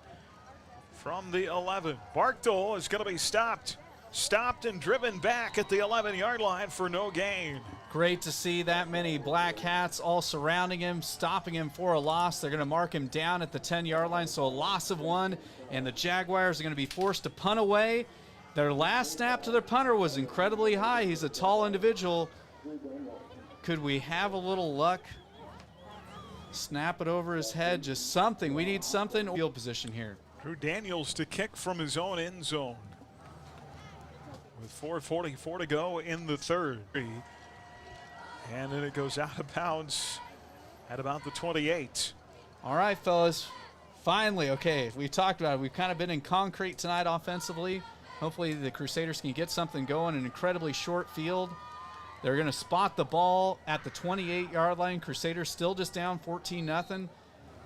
from the 11. Barkdole is going to be stopped and driven back at the 11-yard line for no gain. Great to see that many black hats all surrounding him, stopping him for a loss. They're going to mark him down at the 10-yard line, so a loss of 1, and the Jaguars are going to be forced to punt away. Their last snap to their punter was incredibly high. He's a tall individual. Could we have a little luck? Snap it over his head, just something. We need something. Field position here. Drew Daniels to kick from his own end zone with 4:44 to go in the third. And then it goes out of bounds at about the 28. All right, fellas. Finally, okay, we talked about it. We've kind of been in concrete tonight offensively. Hopefully the Crusaders can get something going. An incredibly short field. They're going to spot the ball at the 28-yard line. Crusaders still just down 14-0.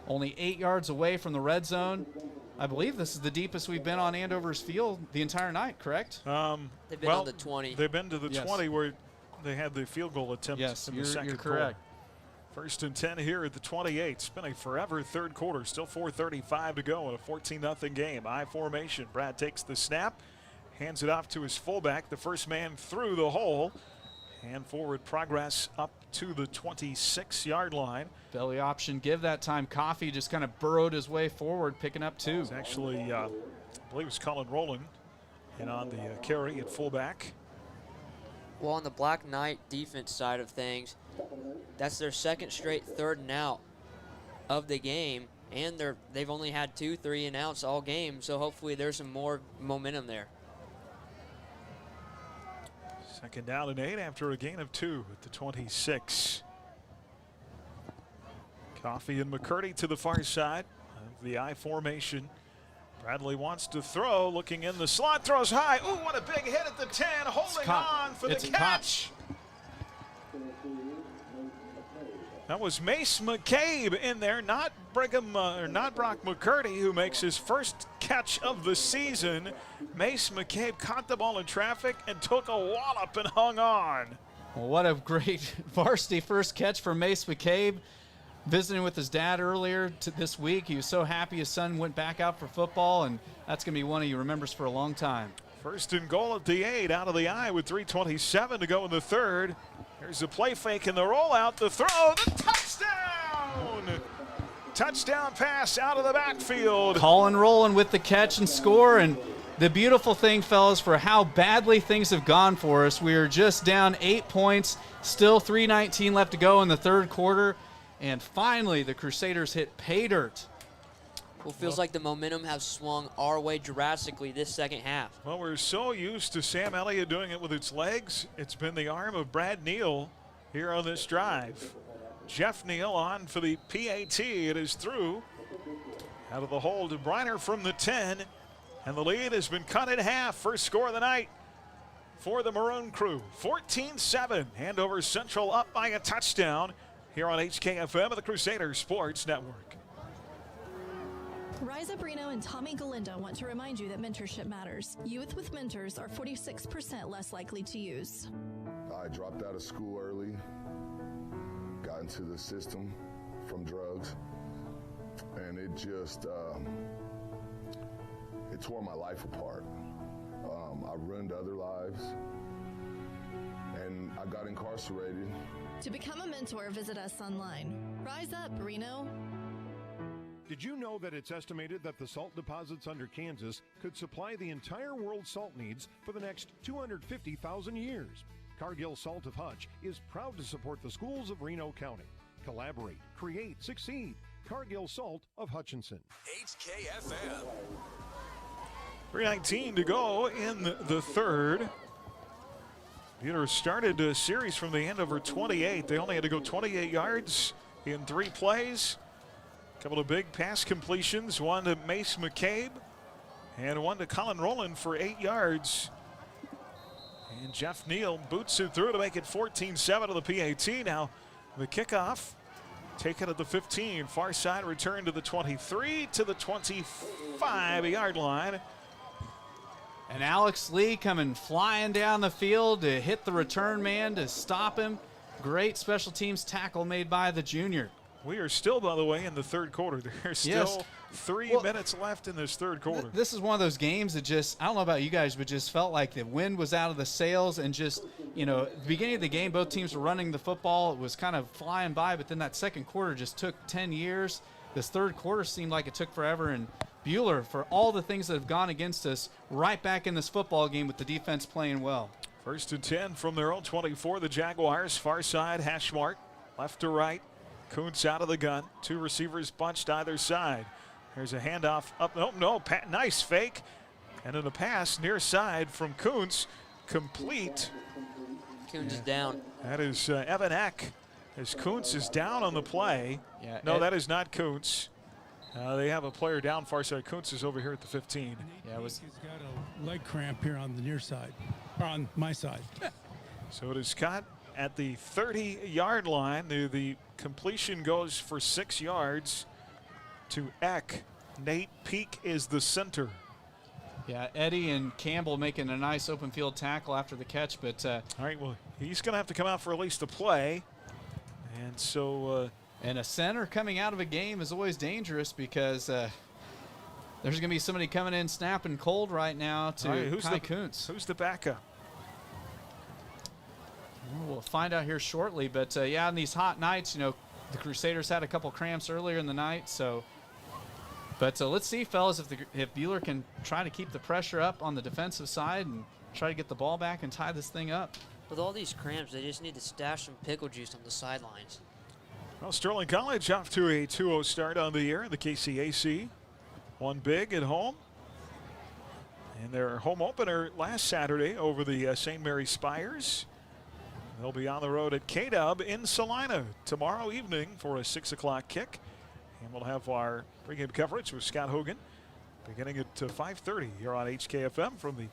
Only 8 yards away from the red zone. I believe this is the deepest we've been on Andover's field the entire night, correct? They've been on the 20. They've been to the 20 where they had the field goal attempt in the second you're correct. Quarter. First and 10 here at the 28. It's been a forever third quarter. Still 4:35 to go in a 14-0 game. I formation. Brad takes the snap. Hands it off to his fullback. The first man through the hole. And forward progress up to the 26-yard line. Belly option give that time. Coffee just kind of burrowed his way forward, picking up 2. It's actually, I believe it was Colin Rowland in on the carry at fullback. Well, on the Black Knight defense side of things, that's their second straight third and out of the game. And they've only had 2 3 and outs all game, so hopefully there's some more momentum there. Second down and 8 after a gain of 2 at the 26. Coffee and McCurdy to the far side of the I formation. Bradley wants to throw, looking in the slot, throws high. Ooh, what a big hit at the 10, holding on for the catch. That was Mace McCabe in there, not Brock McCurdy, who makes his first catch of the season. Mace McCabe caught the ball in traffic and took a wallop and hung on. Well, what a great varsity first catch for Mace McCabe. Visiting with his dad earlier this week. He was so happy his son went back out for football, and that's going to be one he remembers for a long time. First and goal at the 8, out of the I with 3:27 to go in the third. Here's the play fake and the rollout, the throw, the touchdown! Touchdown pass out of the backfield. Colin Rowland with the catch and score, and the beautiful thing, fellas, for how badly things have gone for us, we are just down 8 points, still 3:19 left to go in the third quarter, and finally the Crusaders hit pay dirt. Well, feels like the momentum has swung our way drastically this second half. Well, we're so used to Sam Elliott doing it with its legs. It's been the arm of Brad Neal here on this drive. Jeff Neal on for the PAT. It is through. Out of the hole to Briner from the 10. And the lead has been cut in half. First score of the night for the Maroon Crew. 14-7. Andover Central up by a touchdown here on HKFM of the Crusader Sports Network. Rise Up Reno and Tommy Galinda want to remind you that mentorship matters. Youth with mentors are 46% less likely to use. I dropped out of school early, got into the system from drugs, and it just, it tore my life apart. I ruined other lives, and I got incarcerated. To become a mentor, visit us online. Rise Up Reno. Did you know that it's estimated that the salt deposits under Kansas could supply the entire world's salt needs for the next 250,000 years? Cargill Salt of Hutch is proud to support the schools of Reno County. Collaborate, create, succeed. Cargill Salt of Hutchinson. HKFM. 3:19 to go in the third. Buhler started a series from the Andover 28. They only had to go 28 yards in 3 plays. A couple of big pass completions, one to Mace McCabe and one to Colin Rowland for 8 yards. And Jeff Neal boots it through to make it 14-7 to the PAT. Now the kickoff taken at the 15. Far side return to the 23 to the 25-yard line. And Alex Lee coming flying down the field to hit the return man to stop him. Great special teams tackle made by the junior. We are still, by the way, in the third quarter. There's still 3 minutes left in this third quarter. This is one of those games that just, I don't know about you guys, but just felt like the wind was out of the sails and just, you know, at the beginning of the game, both teams were running the football. It was kind of flying by, but then that second quarter just took 10 years. This third quarter seemed like it took forever, and Buhler, for all the things that have gone against us, right back in this football game with the defense playing well. First and 10 from their own 24, the Jaguars. Far side, hash mark, left to right. Kuntz out of the gun. 2 receivers bunched either side. There's a handoff up. Nice fake. And then a pass near side from Kuntz. Complete. Kuntz is down. That is Evan Eck. As Kuntz is down on the play. Yeah, no, that is not Kuntz. They have a player down far side. Kuntz is over here at the 15. Yeah, he's got a leg cramp here on the near side, or on my side. So it is caught at the 30-yard line. The completion goes for 6 yards to Eck. Nate Peak is the center. Yeah, Eddie and Campbell making a nice open field tackle after the catch, but all right, well, he's going to have to come out for at least a play. And so and a center coming out of a game is always dangerous because there's going to be somebody coming in snapping cold right now to Kai Kuntz. Who's the backup? We'll find out here shortly, but yeah, on these hot nights, you know, the Crusaders had a couple cramps earlier in the night, so. But let's see, fellas, if Buhler can try to keep the pressure up on the defensive side and try to get the ball back and tie this thing up. With all these cramps, they just need to stash some pickle juice on the sidelines. Well, Sterling College off to a 2-0 start on the year. The KCAC won big at home. And their home opener last Saturday over the St. Mary Spires. They'll be on the road at K-Dub in Salina tomorrow evening for a 6 o'clock kick. And we'll have our pregame coverage with Scott Hogan beginning at 5:30 here on HKFM from the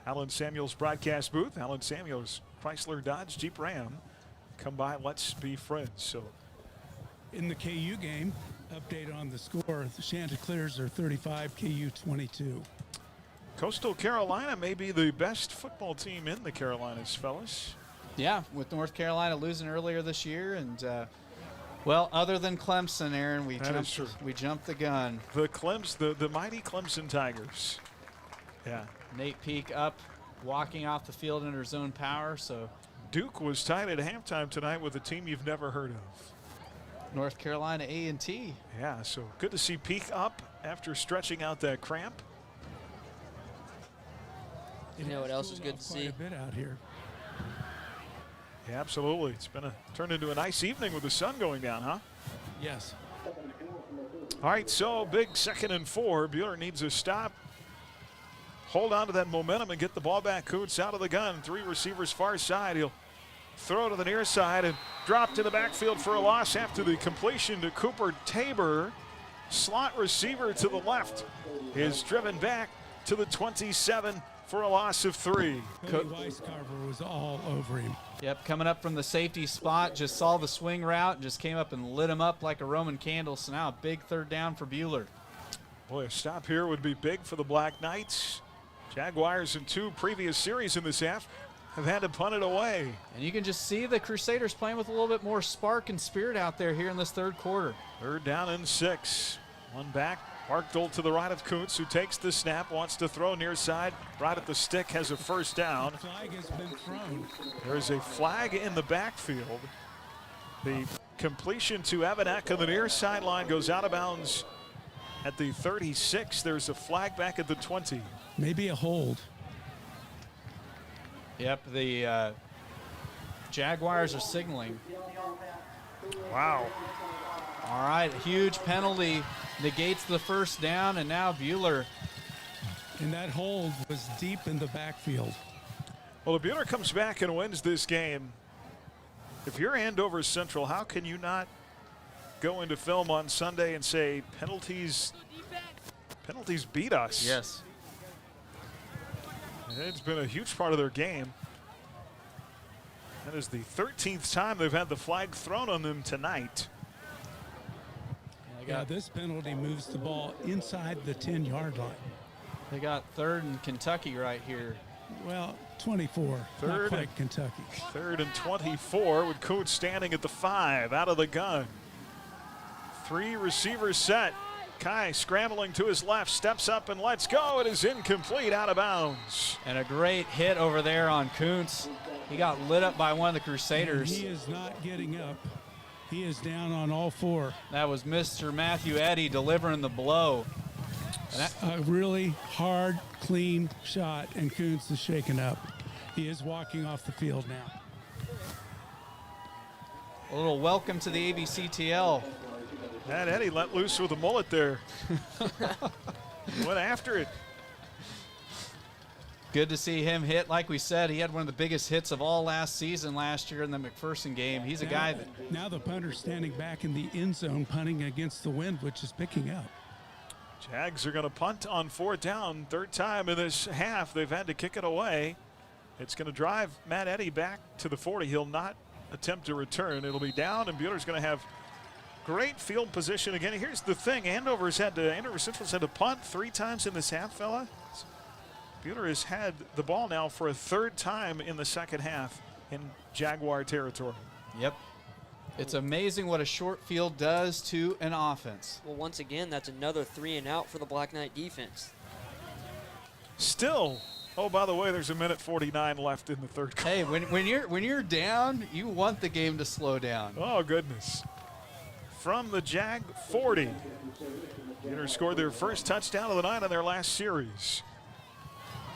Alan Samuels broadcast booth. Alan Samuels, Chrysler Dodge Jeep Ram. Come by, let's be friends. So, in the KU game, update on the score, the Chanticleers are 35, KU 22. Coastal Carolina may be the best football team in the Carolinas, fellas. Yeah, with North Carolina losing earlier this year, and well, other than Clemson, Aaron, we jumped the gun. The mighty Clemson Tigers. Yeah. Nate Peak up, walking off the field under his own power. So Duke was tied at halftime tonight with a team you've never heard of. North Carolina A&T. Yeah, so good to see Peak up after stretching out that cramp. You know what else is good to see? A bit out here. Yeah, absolutely. It's been turned into a nice evening with the sun going down, huh? Yes. All right, so big 2nd and 4. Bueller needs a stop. Hold on to that momentum and get the ball back. Kuntz out of the gun. 3 receivers far side. He'll throw to the near side and drop to the backfield for a loss after the completion to Cooper Tabor. Slot receiver to the left is driven back to the 27 for a loss of 3. Cody Weiscarver was all over him. Yep, coming up from the safety spot, just saw the swing route, just came up and lit him up like a Roman candle. So now a big 3rd down for Bueller. Boy, a stop here would be big for the Black Knights. Jaguars in 2 previous series in this half have had to punt it away. And you can just see the Crusaders playing with a little bit more spark and spirit out there here in this 3rd quarter. 3rd down and 6. One back. Barkdold to the right of Kuntz, who takes the snap, wants to throw near side. Right at the stick, has a 1st down. The flag has been thrown. There's a flag in the backfield. The completion to Evanek on the near sideline goes out of bounds at the 36. There's a flag back at the 20. Maybe a hold. Yep, the Jaguars are signaling. Wow. All right, huge penalty negates the 1st down, and now Bueller. And that hold was deep in the backfield. Well, if Bueller comes back and wins this game, if you're Andover Central, how can you not go into film on Sunday and say penalties beat us? Yes. It's been a huge part of their game. That is the 13th time they've had the flag thrown on them tonight. Yeah, this penalty moves the ball inside the 10-yard line. They got 3rd and Kentucky right here. Well, 24. 3rd not quite and Kentucky. 3rd and 24 with Kuntz standing at the 5 out of the gun. 3 receivers set. Kai scrambling to his left, steps up and lets go. It is incomplete, out of bounds. And a great hit over there on Kuntz. He got lit up by one of the Crusaders. And he is not getting up. He is down on all 4. That was Mr. Matthew Eddy delivering the blow. A really hard, clean shot, and Kuntz is shaken up. He is walking off the field now. A little welcome to the ABCTL. That Eddy let loose with a mullet there. Went after it. Good to see him hit. Like we said, he had one of the biggest hits of all last season last year in the McPherson game. He's a guy that... Now the punter's standing back in the end zone punting against the wind, which is picking up. Jags are going to punt on 4th down. 3rd time in this half they've had to kick it away. It's going to drive Matt Eddy back to the 40. He'll not attempt to return. It'll be down, and Bueller's going to have great field position again. Here's the thing. Andover Central's had to punt 3 times in this half, fella. Bueller has had the ball now for a 3rd time in the 2nd half in Jaguar territory. Yep. It's amazing what a short field does to an offense. Well, once again, that's another 3 and out for the Black Knight defense. Still, oh, by the way, there's 1:49 left in the 3rd quarter. Hey, when you're down, you want the game to slow down. Oh, goodness. From the Jag 40. Bueller scored their 1st touchdown of the night in their last series.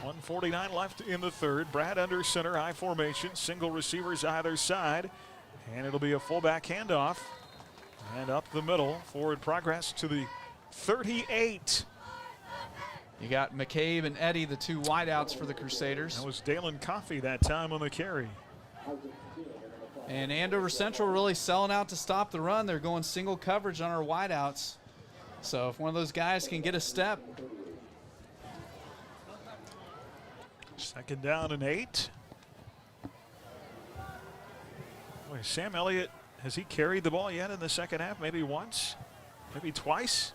1:49 left in the 3rd. Brad under center, high formation, single receivers either side. And it'll be a fullback handoff. And up the middle, forward progress to the 38. You got McCabe and Eddy, the 2 wideouts for the Crusaders. That was Dalen Coffey that time on the carry. And Andover Central really selling out to stop the run. They're going single coverage on our wideouts. So if one of those guys can get a step. 2nd down and 8. Boy, Sam Elliott, has he carried the ball yet in the 2nd half? Maybe once, maybe twice.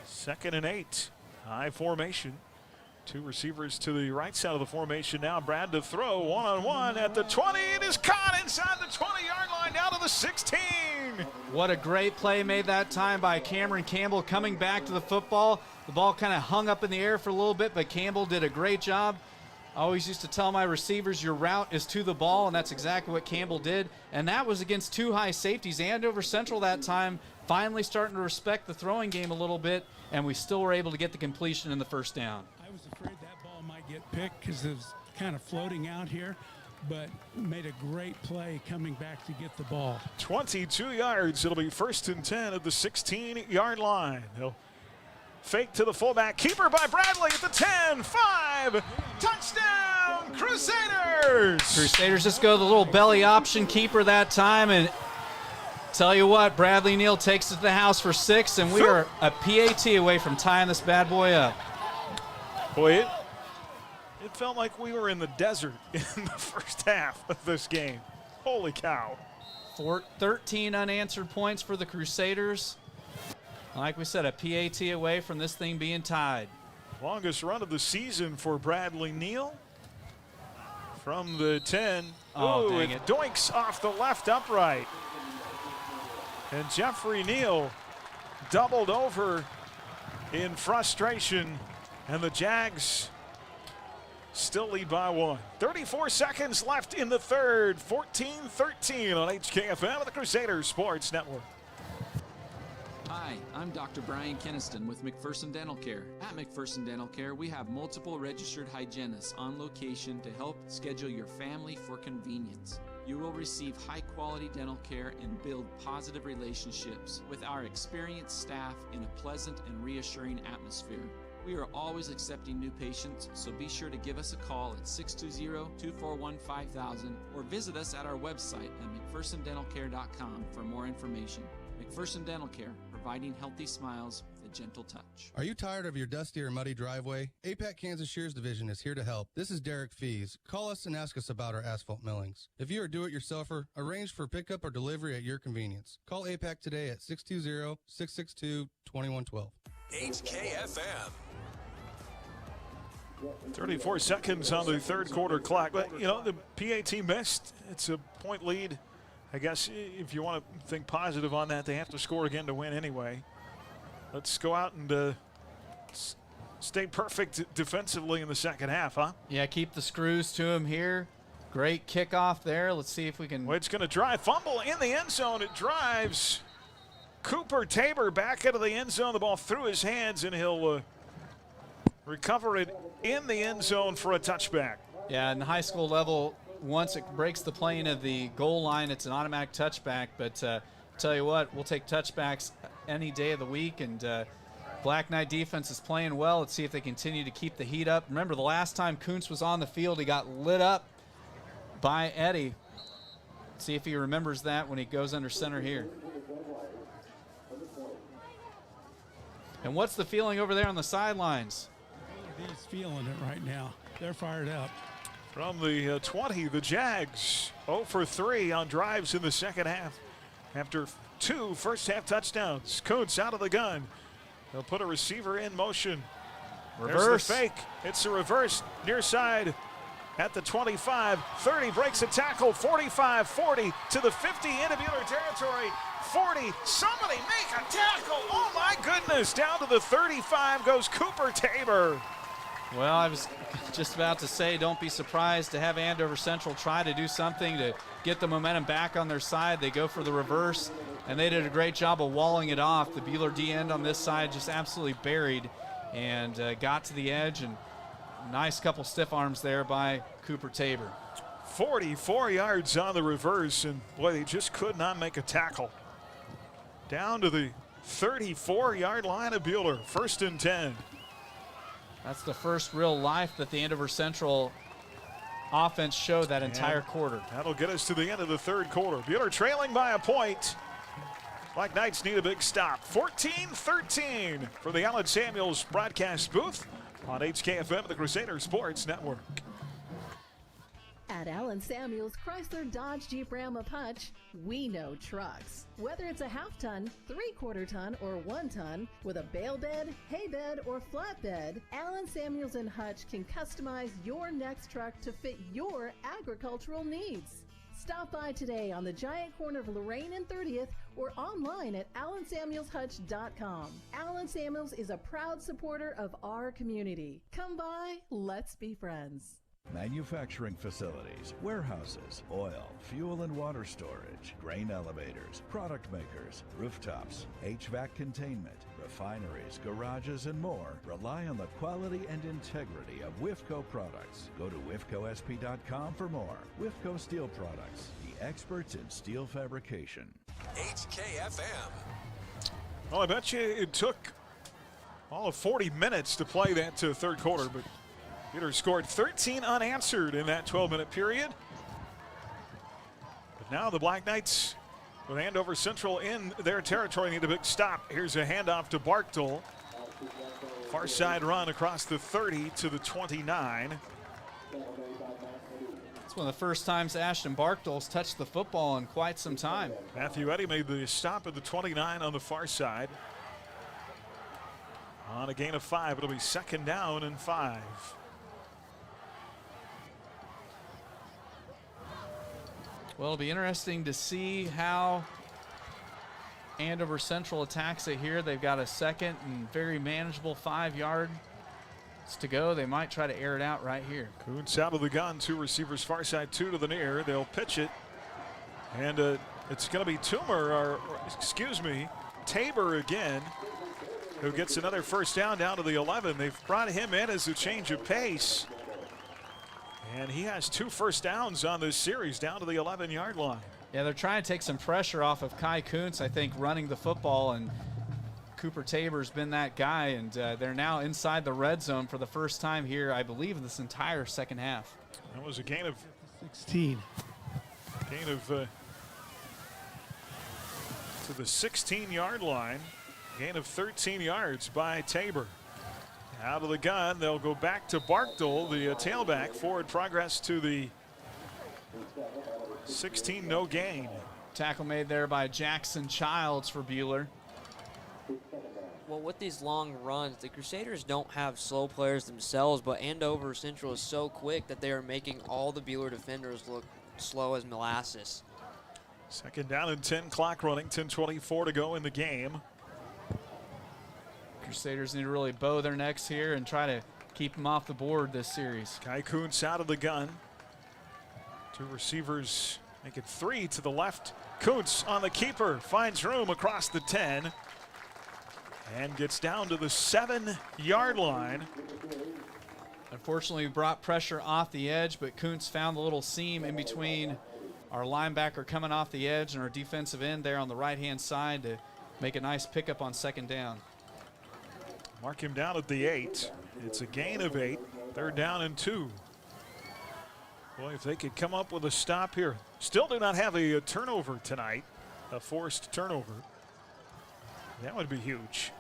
2nd and 8. High formation. 2 receivers to the right side of the formation now. Brad to throw, one-on-one at the 20. It is caught inside the 20-yard line, down to the 16. What a great play made that time by Cameron Campbell coming back to the football. The ball kind of hung up in the air for a little bit, but Campbell did a great job. I always used to tell my receivers, your route is to the ball, and that's exactly what Campbell did. And that was against 2 high safeties. Andover Central that time finally starting to respect the throwing game a little bit, and we still were able to get the completion in the 1st down. I was afraid that ball might get picked because it was kind of floating out here. but made a great play coming back to get the ball. 22 yards. It'll be 1st and 10 at the 16-yard line. He'll fake to the fullback. Keeper by Bradley at the 10, 5. Touchdown, Crusaders! Crusaders just go the little belly option keeper that time, and tell you what, Bradley Neal takes it to the house for 6, and we are a PAT away from tying this bad boy up. Boy, it felt like we were in the desert in the first half of this game. Holy cow. 13 unanswered points for the Crusaders. Like we said, a PAT away from this thing being tied. Longest run of the season for Bradley Neal. From the 10. Oh, ooh, dang it. Doinks off the left upright. And Jeffrey Neal doubled over in frustration. And the Jags still lead by 1. 34 seconds left in the third. 14-13 on HKFM of the Crusader Sports Network. Hi, I'm Dr. Brian Keniston with McPherson Dental Care. At McPherson Dental Care, we have multiple registered hygienists on location to help schedule your family for convenience. You will receive high-quality dental care and build positive relationships with our experienced staff in a pleasant and reassuring atmosphere. We are always accepting new patients, so be sure to give us a call at 620-241-5000 or visit us at our website at McPhersonDentalCare.com for more information. McPherson Dental Care, providing healthy smiles with a gentle touch. Are you tired of your dusty or muddy driveway? APAC Kansas Shears Division is here to help. This is Derek Fees. Call us and ask us about our asphalt millings. If you are a do-it-yourselfer, arrange for pickup or delivery at your convenience. Call APAC today at 620-662-2112. HKFM. 34 seconds on the third quarter clock. But, you know, the PAT missed. It's a point lead. I guess if you want to think positive on that, they have to score again to win anyway. Let's go out and stay perfect defensively in the second half, huh? Yeah, keep the screws to him here. Great kickoff there. Let's see if we can. Well, it's going to drive. Fumble in the end zone. It drives Cooper Tabor back into the end zone. The ball through his hands, and he'll recover it in the end zone for a touchback. Yeah, in the high school level, once it breaks the plane of the goal line, it's an automatic touchback. But tell you what, we'll take touchbacks any day of the week. And Black Knight defense is playing well. Let's see if they continue to keep the heat up. Remember, the last time Kuntz was on the field, he got lit up by Eddie. Let's see if he remembers that when he goes under center here. And what's the feeling over there on the sidelines? He's feeling it right now. They're fired up. From the 20, the Jags 0 for 3 on drives in the second half. After 2 first-half touchdowns, Kuntz out of the gun. They'll put a receiver in motion. Reverse. There's the fake. It's a reverse near side at the 25. 30 breaks a tackle. 45, 40 to the 50 into Bueller territory. 40, somebody make a tackle. Oh my goodness. Down to the 35 goes Cooper Tabor. Well, I was just about to say, don't be surprised to have Andover Central try to do something to get the momentum back on their side. They go for the reverse, and they did a great job of walling it off. The Bueller D end on this side just absolutely buried and got to the edge, and nice couple stiff arms there by Cooper Tabor. 44 yards on the reverse, and boy, they just could not make a tackle. Down to the 34-yard line of Bueller, 1st and 10. That's the first real life that the Andover Central offense showed that entire quarter. That'll get us to the end of the third quarter. Bueller trailing by a point. Black Knights need a big stop. 14-13 for the Allen Samuels broadcast booth on HKFM, the Crusader Sports Network. At Allen Samuels Chrysler Dodge Jeep Ram of Hutch, we know trucks. Whether it's a half-ton, 3/4 ton, or 1 ton, with a bale bed, hay bed, or flatbed, Allen Samuels and Hutch can customize your next truck to fit your agricultural needs. Stop by today on the giant corner of Lorraine and 30th or online at AllenSamuelsHutch.com. Allen Samuels is a proud supporter of our community. Come by, let's be friends. Manufacturing facilities, warehouses, oil, fuel and water storage, grain elevators, product makers, rooftops, HVAC containment, refineries, garages, and more rely on the quality and integrity of WIFCO products. Go to WIFCOSP.com for more. WIFCO Steel Products, the experts in steel fabrication. HKFM. Well, I bet you it took all of 40 minutes to play that third quarter, but Buehler scored 13 unanswered in that 12-minute period. But now the Black Knights, with Andover Central in their territory, need a big stop. Here's a handoff to Barktel. Far side run across the 30 to the 29. It's one of the first times Ashton Barktel's touched the football in quite some time. Matthew Eddy made the stop at the 29 on the far side. On a gain of 5, it'll be 2nd down and 5. Well, it'll be interesting to see how Andover Central attacks it here. They've got a second and very manageable 5 yards to go. They might try to air it out right here. Kuntz out of the gun, 2 receivers far side, 2 to the near. They'll pitch it, and it's going to be Tabor again, who gets another first down to the 11. They've brought him in as a change of pace. And he has 2 first downs on this series down to the 11-yard line. Yeah, they're trying to take some pressure off of Kai Kuntz, I think, running the football, and Cooper Tabor's been that guy, and they're now inside the red zone for the first time here, I believe, this entire second half. That was a gain of 16. Gain of to the 16-yard line. Gain of 13 yards by Tabor. Out of the gun, they'll go back to Barktel, the tailback. Forward progress to the 16, no gain. Tackle made there by Jackson Childs for Buehler. Well, with these long runs, the Crusaders don't have slow players themselves, but Andover Central is so quick that they are making all the Buehler defenders look slow as molasses. 2nd down and 10, clock running, 10:24 to go in the game. Crusaders need to really bow their necks here and try to keep them off the board this series. Kai Kuntz out of the gun. 2 receivers make it 3 to the left. Kuntz on the keeper, finds room across the 10 and gets down to the 7-yard line. Unfortunately, we brought pressure off the edge, but Kuntz found the little seam in between our linebacker coming off the edge and our defensive end there on the right-hand side to make a nice pickup on 2nd down. Mark him down at the 8. It's a gain of 8. 3rd down and 2. Boy, if they could come up with a stop here. Still do not have a turnover tonight, a forced turnover. That would be huge.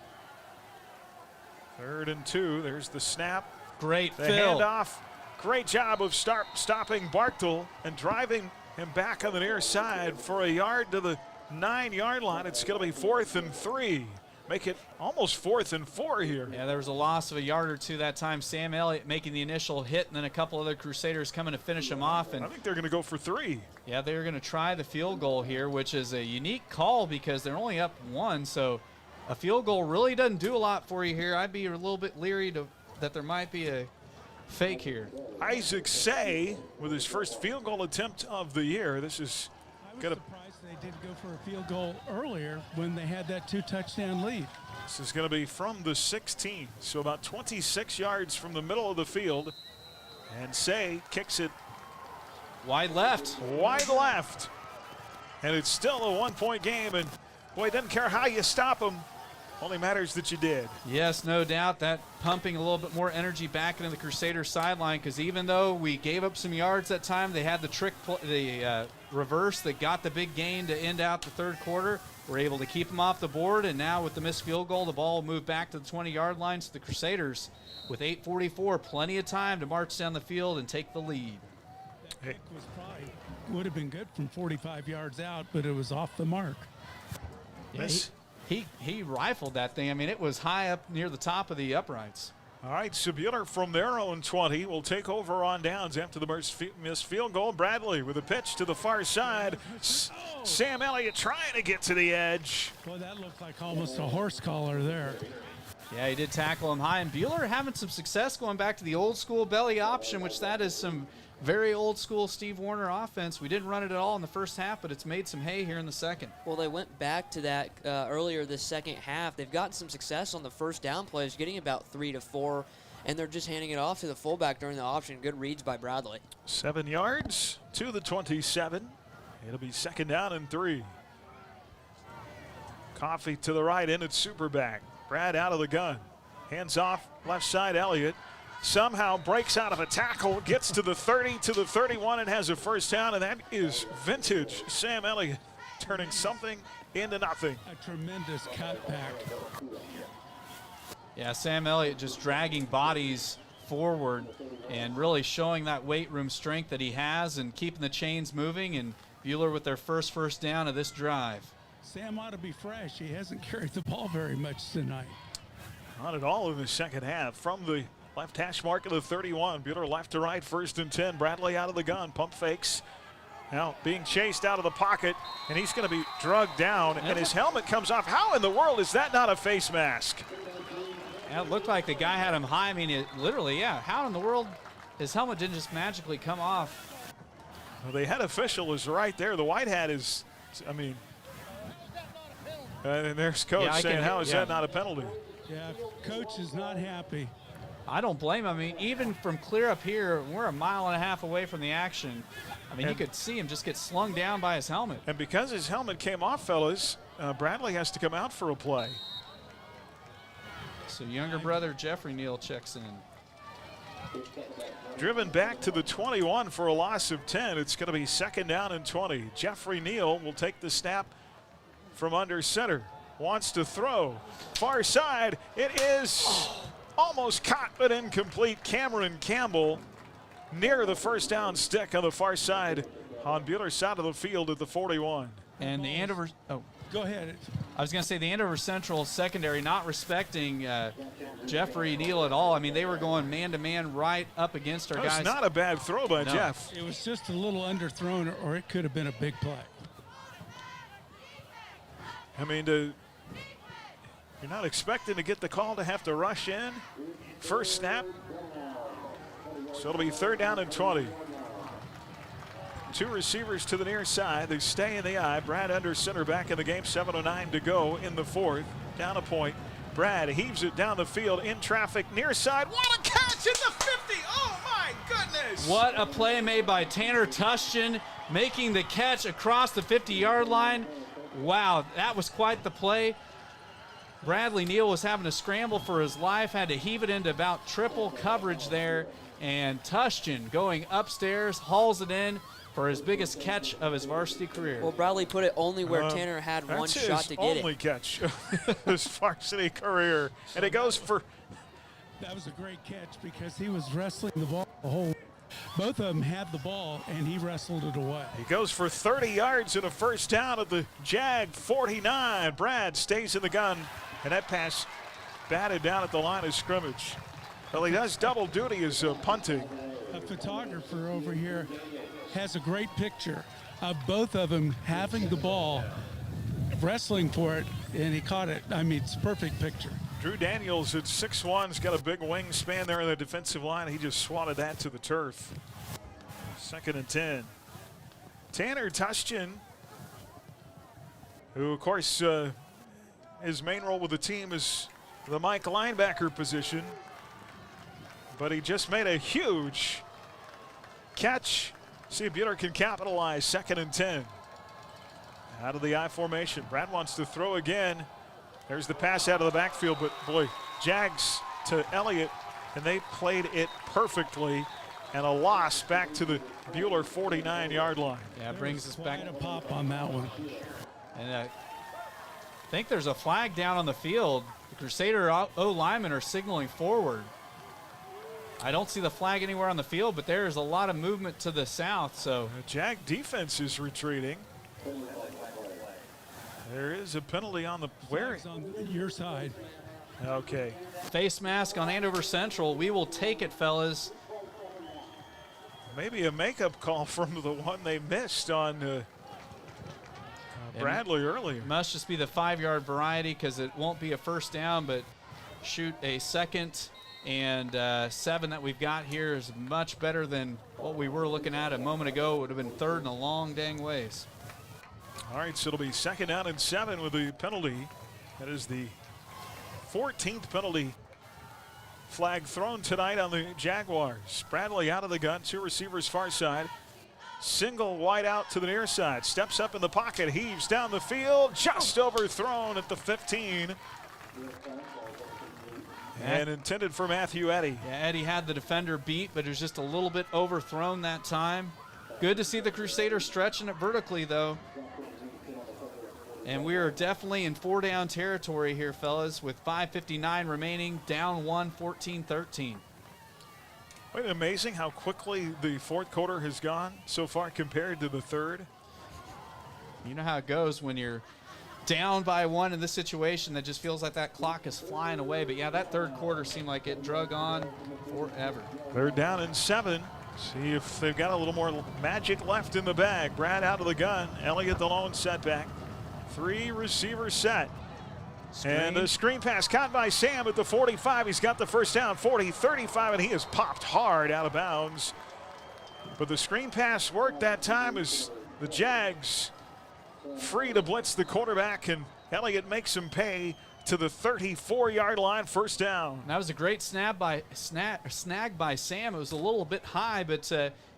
3rd and 2. There's the snap. Great the fill. handoff. Great job of stopping Barktel and driving him back on the near side for a yard to the 9-yard line. It's going to be 4th and 3. Make it almost 4th and 4 here. Yeah, there was a loss of a yard or 2 that time. Sam Elliott making the initial hit, and then a couple other Crusaders coming to finish him off. And I think they're going to go for 3. Yeah, they're going to try the field goal here, which is a unique call because they're only up 1. So a field goal really doesn't do a lot for you here. I'd be a little bit leery that there might be a fake here. Isaac Say with his first field goal attempt of the year. This is going to. They did go for a field goal earlier when they had that 2-touchdown lead. This is going to be from the 16, so about 26 yards from the middle of the field. And Say kicks it wide left. Wide left. And it's still a 1-point game. And boy, it doesn't care how you stop them. Only matters that you did. Yes, no doubt. That pumping a little bit more energy back into the Crusader sideline, because even though we gave up some yards that time, they had the reverse that got the big gain to end out the 3rd quarter. We're able to keep them off the board, and now with the missed field goal, the ball will move back to the 20-yard line. So the Crusaders, with 8:44, plenty of time to march down the field and take the lead. That would have been good from 45 yards out, but it was off the mark. Yeah, he rifled that thing. I mean, it was high up near the top of the uprights. All right, so Bueller from their own 20 will take over on downs after the missed field goal. Bradley with a pitch to the far side. Sam Elliott trying to get to the edge. Boy, that looked like almost a horse collar there. Yeah, he did tackle him high. And Bueller having some success going back to the old school belly option, which that is some very old school Steve Warner offense. We didn't run it at all in the first half, but it's made some hay here in the second. Well, they went back to that earlier this second half. They've gotten some success on the first down plays, getting about 3 to 4, and they're just handing it off to the fullback during the option. Good reads by Bradley. 7 yards to the 27. It'll be 2nd down and 3. Coffee to the right, in at Superback. Brad out of the gun. Hands off, left side, Elliott. Somehow breaks out of a tackle, gets to the 30, to the 31, and has a first down, and that is vintage Sam Elliott turning something into nothing. A tremendous cutback. Yeah, Sam Elliott just dragging bodies forward and really showing that weight room strength that he has and keeping the chains moving, and Bueller with their first down of this drive. Sam ought to be fresh. He hasn't carried the ball very much tonight. Not at all in the second half. From the left hash mark of the 31, Bueller left to right, 1st and 10. Bradley out of the gun, pump fakes. Now being chased out of the pocket, and he's going to be drugged down, and his helmet comes off. How in the world is that not a face mask? Yeah, it looked like the guy had him high. I mean, it literally, yeah. How in the world his helmet didn't just magically come off? Well, the head official is right there. The white hat is, I mean, and there's coach saying, how is that not a penalty? Yeah, coach is not happy. I don't blame him. I mean, even from clear up here, we're 1.5 miles away from the action. I mean, you could see him just get slung down by his helmet. And because his helmet came off, fellas, Bradley has to come out for a play. So younger brother Jeffrey Neal checks in. Driven back to the 21 for a loss of 10. It's going to be 2nd down and 20. Jeffrey Neal will take the snap from under center. Wants to throw. Far side. It is almost caught but incomplete. Cameron Campbell near the first down stick on the far side on Bueller's side of the field at the 41. And the Andover, go ahead. I was going to say the Andover Central secondary not respecting Jeffrey Neal at all. I mean, they were going man-to-man right up against our guys. That's not a bad throw by Jeff. It was just a little underthrown, or it could have been a big play. I mean, you're not expecting to get the call to have to rush in. First snap. So it'll be 3rd down and 20. 2 receivers to the near side. They stay in the eye. Brad under center back in the game. 7:09 to go in the 4th. Down a point. Brad heaves it down the field in traffic. Near side. What a catch in the 50. Oh, my goodness. What a play made by Tanner Tushton, making the catch across the 50-yard line. Wow, that was quite the play. Bradley Neal was having to scramble for his life, had to heave it into about triple coverage there, and Tushton going upstairs, hauls it in for his biggest catch of his varsity career. Well, Bradley put it only where Tanner had one shot to get it. That's his only catch of his varsity career, and it goes for... That was a great catch because he was wrestling the ball the whole. Both of them had the ball, and he wrestled it away. He goes for 30 yards and a first down at the Jag 49. Brad stays in the gun, and that pass batted down at the line of scrimmage. Well, he does double duty as punting. A photographer over here has a great picture of both of them having the ball, wrestling for it, and he caught it. I mean, it's a perfect picture. Drew Daniels at 6'1", has got a big wingspan there in the defensive line. He just swatted that to the turf. 2nd and 10. Tanner Tushton, who, of course, his main role with the team is the Mike linebacker position, but he just made a huge catch. See if Bueller can capitalize. 2nd and 10. Out of the I formation. Brad wants to throw again. There's the pass out of the backfield, but boy, Jags to Elliott, and they played it perfectly. And a loss back to the Bueller 49-yard line. Yeah, it brings us back. Quite a pop on that one. And I think there's a flag down on the field. The Crusader O-linemen are signaling forward. I don't see the flag anywhere on the field, but there's a lot of movement to the south. So the Jag defense is retreating. There is a penalty on the on your side. Okay. Face mask on Andover Central. We will take it, fellas. Maybe a makeup call from the one they missed on Bradley earlier. Must just be the 5-yard variety because it won't be a first down, but shoot, a 2nd and 7 that we've got here is much better than what we were looking at a moment ago. It would have been 3rd in a long dang ways. All right, so it'll be 2nd down and 7 with the penalty. That is the 14th penalty flag thrown tonight on the Jaguars. Bradley out of the gun, 2 receivers far side. Single wide out to the near side. Steps up in the pocket, heaves down the field, just overthrown at the 15. And intended for Matthew Eddy. Yeah, Eddy had the defender beat, but it was just a little bit overthrown that time. Good to see the Crusaders stretching it vertically, though. And we are definitely in 4-down territory here, fellas, with 5:59 remaining, down 1, 14-13. Wait, amazing how quickly the 4th quarter has gone so far compared to the 3rd. You know how it goes when you're down by 1 in this situation. That just feels like that clock is flying away. But, yeah, that 3rd quarter seemed like it drug on forever. They're down in 7. See if they've got a little more magic left in the bag. Brad out of the gun. Elliott the lone setback. 3 receivers set. Screen. And the screen pass caught by Sam at the 45. He's got the first down, 40, 35, and he is popped hard out of bounds. But the screen pass worked that time as the Jags free to blitz the quarterback, and Elliott makes him pay to the 34-yard line, first down. That was a great snag by Sam. It was a little bit high, but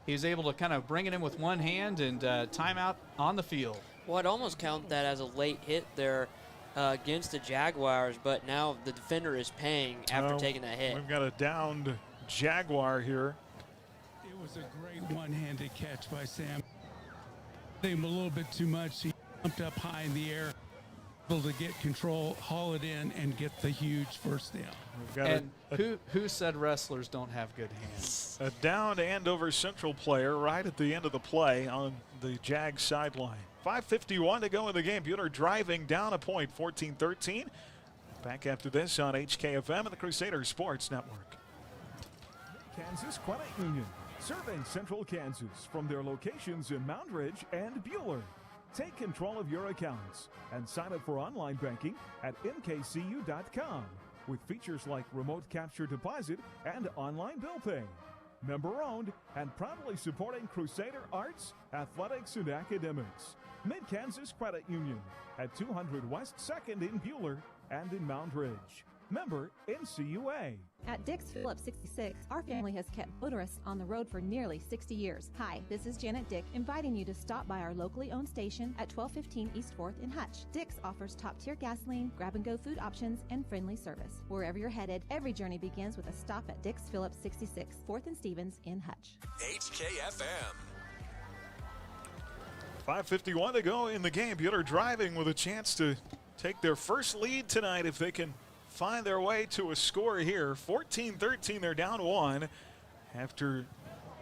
he was able to kind of bring it in with one hand and timeout on the field. Well, I'd almost count that as a late hit there against the Jaguars, but now the defender is paying after taking that hit. We've got a downed Jaguar here. It was a great one-handed catch by Sam. Him a little bit too much. He jumped up high in the air, able to get control, haul it in, and get the huge first down. We've got and who said wrestlers don't have good hands? A downed Andover Central player right at the end of the play on the Jag sideline. 5:51 to go in the game. Bueller driving down a point, 14-13. Back after this on HKFM and the Crusader Sports Network. Kansas Credit Union, serving Central Kansas from their locations in Moundridge and Bueller. Take control of your accounts and sign up for online banking at mkcu.com with features like remote capture deposit and online bill pay. Member owned and proudly supporting Crusader arts, athletics, and academics. Mid-Kansas Credit Union at 200 West 2nd in Bueller and in Moundridge. Member NCUA. At Dick's Phillips 66, our family has kept motorists on the road for nearly 60 years. Hi, this is Janet Dick, inviting you to stop by our locally owned station at 1215 East 4th in Hutch. Dick's offers top-tier gasoline, grab-and-go food options, and friendly service. Wherever you're headed, every journey begins with a stop at Dick's Phillips 66, 4th and Stevens in Hutch. HKFM. 5:51 to go in the game. Bueller driving with a chance to take their first lead tonight if they can find their way to a score here. 14-13, they're down 1 after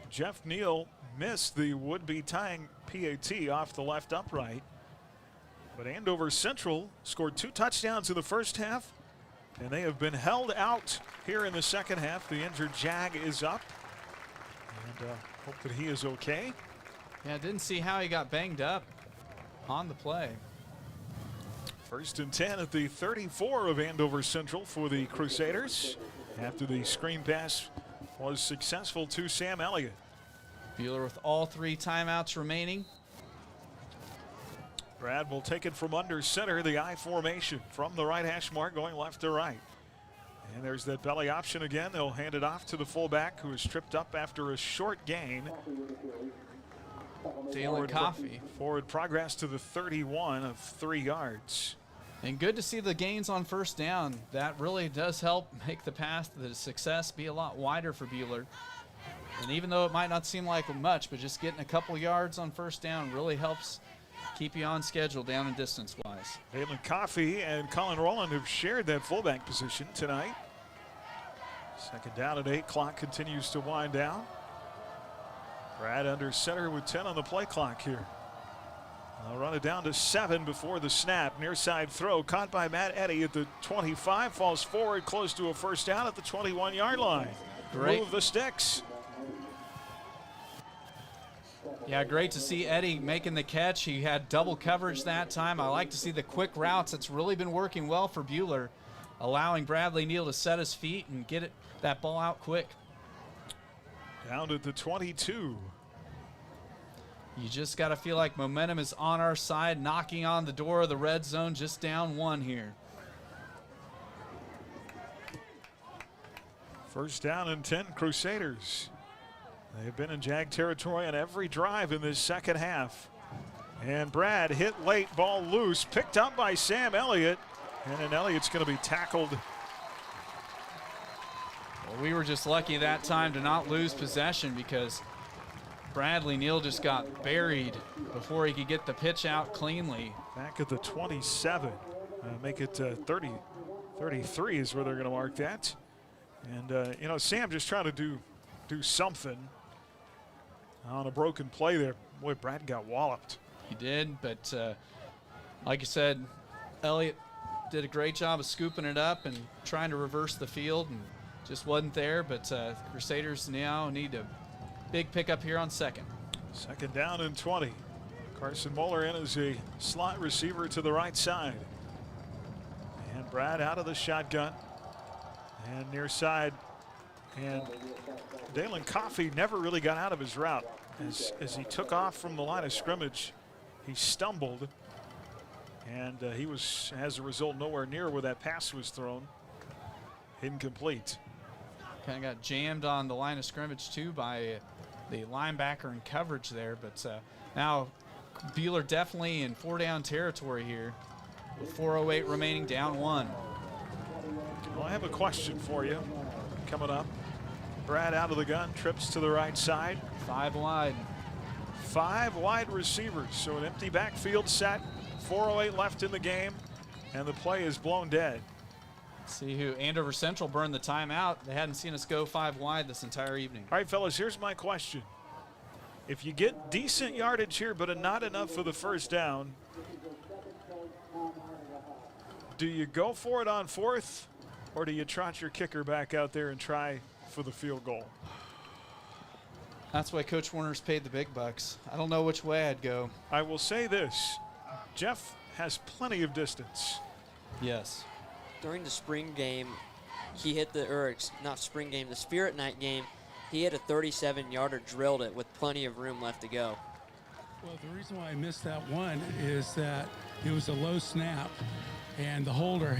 Jeff Neal missed the would-be tying PAT off the left upright. But Andover Central scored 2 touchdowns in the first half, and they have been held out here in the second half. The injured Jag is up, and hope that he is okay. Yeah, didn't see how he got banged up on the play. 1st and 10 at the 34 of Andover Central for the Crusaders after the screen pass was successful to Sam Elliott. Bueller with all 3 timeouts remaining. Brad will take it from under center, the I formation from the right hash mark going left to right. And there's that belly option again. They'll hand it off to the fullback who is tripped up after a short gain. Dalen Coffey. Forward progress to the 31 of 3 yards. And good to see the gains on first down. That really does help make the path to the success be a lot wider for Bueller. And even though it might not seem like much, but just getting a couple yards on first down really helps keep you on schedule down and distance-wise. Dalen Coffey and Colin Rowland have shared that fullback position tonight. 2nd down at 8. Clock continues to wind down. Brad under center with 10 on the play clock here. I'll run it down to 7 before the snap. Near side throw caught by Matt Eddy at the 25. Falls forward close to a first down at the 21-yard line. Great. Move the sticks. Yeah, great to see Eddy making the catch. He had double coverage that time. I like to see the quick routes. It's really been working well for Buhler, allowing Bradley Neal to set his feet and get that ball out quick. Down to the 22. You just got to feel like momentum is on our side, knocking on the door of the red zone, just down 1 here. First down and 10, Crusaders. They've been in Jag territory on every drive in this second half. And Brad hit late, ball loose, picked up by Sam Elliott. And then Elliott's going to be tackled. Well, we were just lucky that time to not lose possession because Bradley Neal just got buried before he could get the pitch out cleanly. Back at the 27. Make it 33 is where they're going to mark that. And, you know, Sam just trying to do something on a broken play there. Boy, Brad got walloped. He did, but like you said, Elliott did a great job of scooping it up and trying to reverse the field and just wasn't there. But Crusaders now need a big pickup here on second. Second down and 20. Carson Moeller in as a slot receiver to the right side. And Brad out of the shotgun. And near side. And Dalen Coffey never really got out of his route. As he took off from the line of scrimmage, he stumbled. And he was, as a result, nowhere near where that pass was thrown. Incomplete. Kind of got jammed on the line of scrimmage, too, by the linebacker in coverage there. But now Buhler definitely in 4-down territory here with 4:08 remaining, down 1. Well, I have a question for you coming up. Brad out of the gun, trips to the right side. 5 wide. 5 wide receivers. So an empty backfield set. 4:08 left in the game, and the play is blown dead. See who Andover Central burned the timeout. They hadn't seen us go 5 wide this entire evening. All right, fellas, here's my question. If you get decent yardage here, but not enough for the first down, do you go for it on 4th, or do you trot your kicker back out there and try for the field goal? That's why Coach Warner's paid the big bucks. I don't know which way I'd go. I will say this. Jeff has plenty of distance. Yes. During the spring game, he hit the Spirit Night game, he hit a 37-yarder, drilled it with plenty of room left to go. Well, the reason why I missed that one is that it was a low snap, and the holder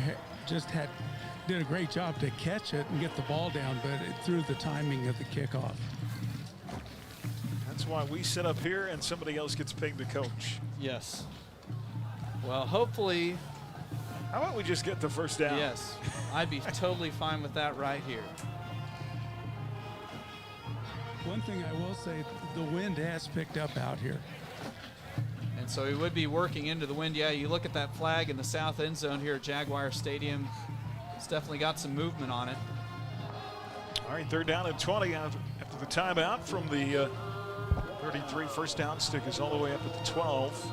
did a great job to catch it and get the ball down, but it threw the timing of the kickoff. That's why we sit up here and somebody else gets paid to coach. Yes. Well, hopefully. How about we just get the first down? Yes. I'd be totally fine with that right here. One thing I will say, the wind has picked up out here. And so he would be working into the wind. Yeah, you look at that flag in the south end zone here at Jaguar Stadium. It's definitely got some movement on it. All right, 3rd down and 20 after the timeout from the 33. First down stick is all the way up at the 12.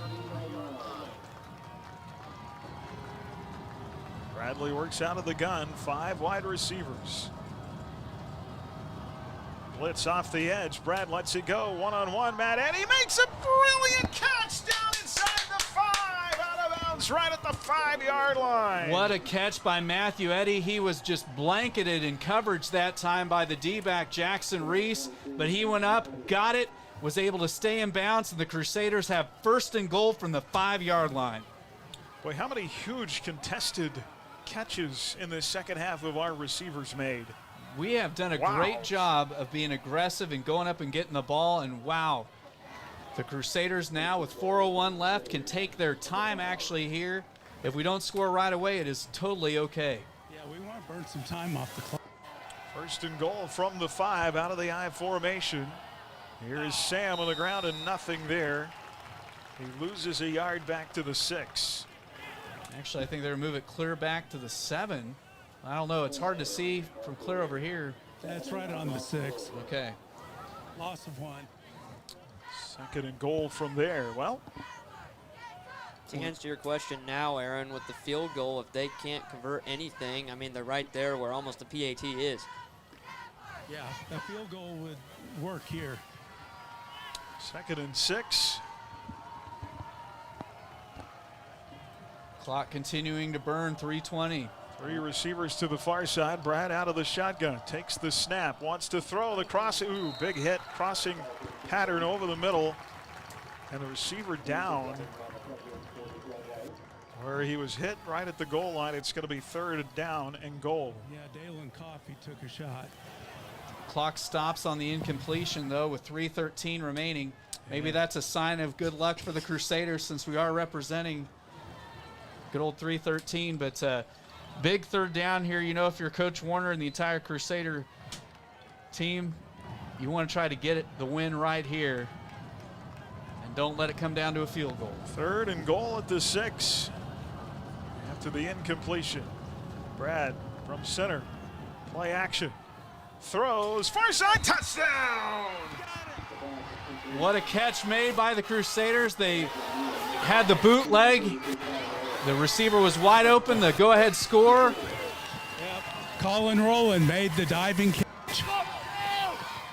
Bradley works out of the gun. 5 wide receivers. Blitz off the edge. Brad lets it go. One-on-one. Matt Eddy makes a brilliant catch down inside the 5. Out of bounds right at the 5-yard line. What a catch by Matthew Eddy. He was just blanketed in coverage that time by the D-back Jackson Reese. But he went up, got it, was able to stay in bounds, and the Crusaders have 1st and goal from the 5-yard line. Boy, how many huge contested catches in the second half of our receivers made. We have done a great job of being aggressive and going up and getting the ball, and wow, the Crusaders now with 4:01 left can take their time actually here. If we don't score right away, it is totally okay. Yeah, we want to burn some time off the clock. 1st and goal from the 5 out of the I formation. Here is Sam on the ground and nothing there. He loses a yard back to the 6. Actually, I think they're move it clear back to the 7. I don't know. It's hard to see from clear over here. That's right on the 6. Okay. Loss of 1. 2nd and goal from there. Well, To answer your question now, Aaron, with the field goal, if they can't convert anything, I mean, they're right there where almost the PAT is. Yeah, a field goal would work here. 2nd and 6. Clock continuing to burn, 3:20. 3 receivers to the far side. Brad out of the shotgun, takes the snap, wants to throw the cross. Ooh, big hit, crossing pattern over the middle. And the receiver down where he was hit right at the goal line. It's going to be 3rd down and goal. Yeah, Dalen Coffey took a shot. Clock stops on the incompletion, though, with 3:13 remaining. Maybe that's a sign of good luck for the Crusaders since we are representing good old 3:13. But big 3rd down here. You know, if you're Coach Warner and the entire Crusader team, you want to try to get the win right here. And don't let it come down to a field goal. 3rd and goal at the 6. After the incompletion. Brad from center. Play action. Throws, far side, touchdown! What a catch made by the Crusaders. They had the bootleg. The receiver was wide open. The go-ahead score. Yep. Colin Rowland made the diving catch.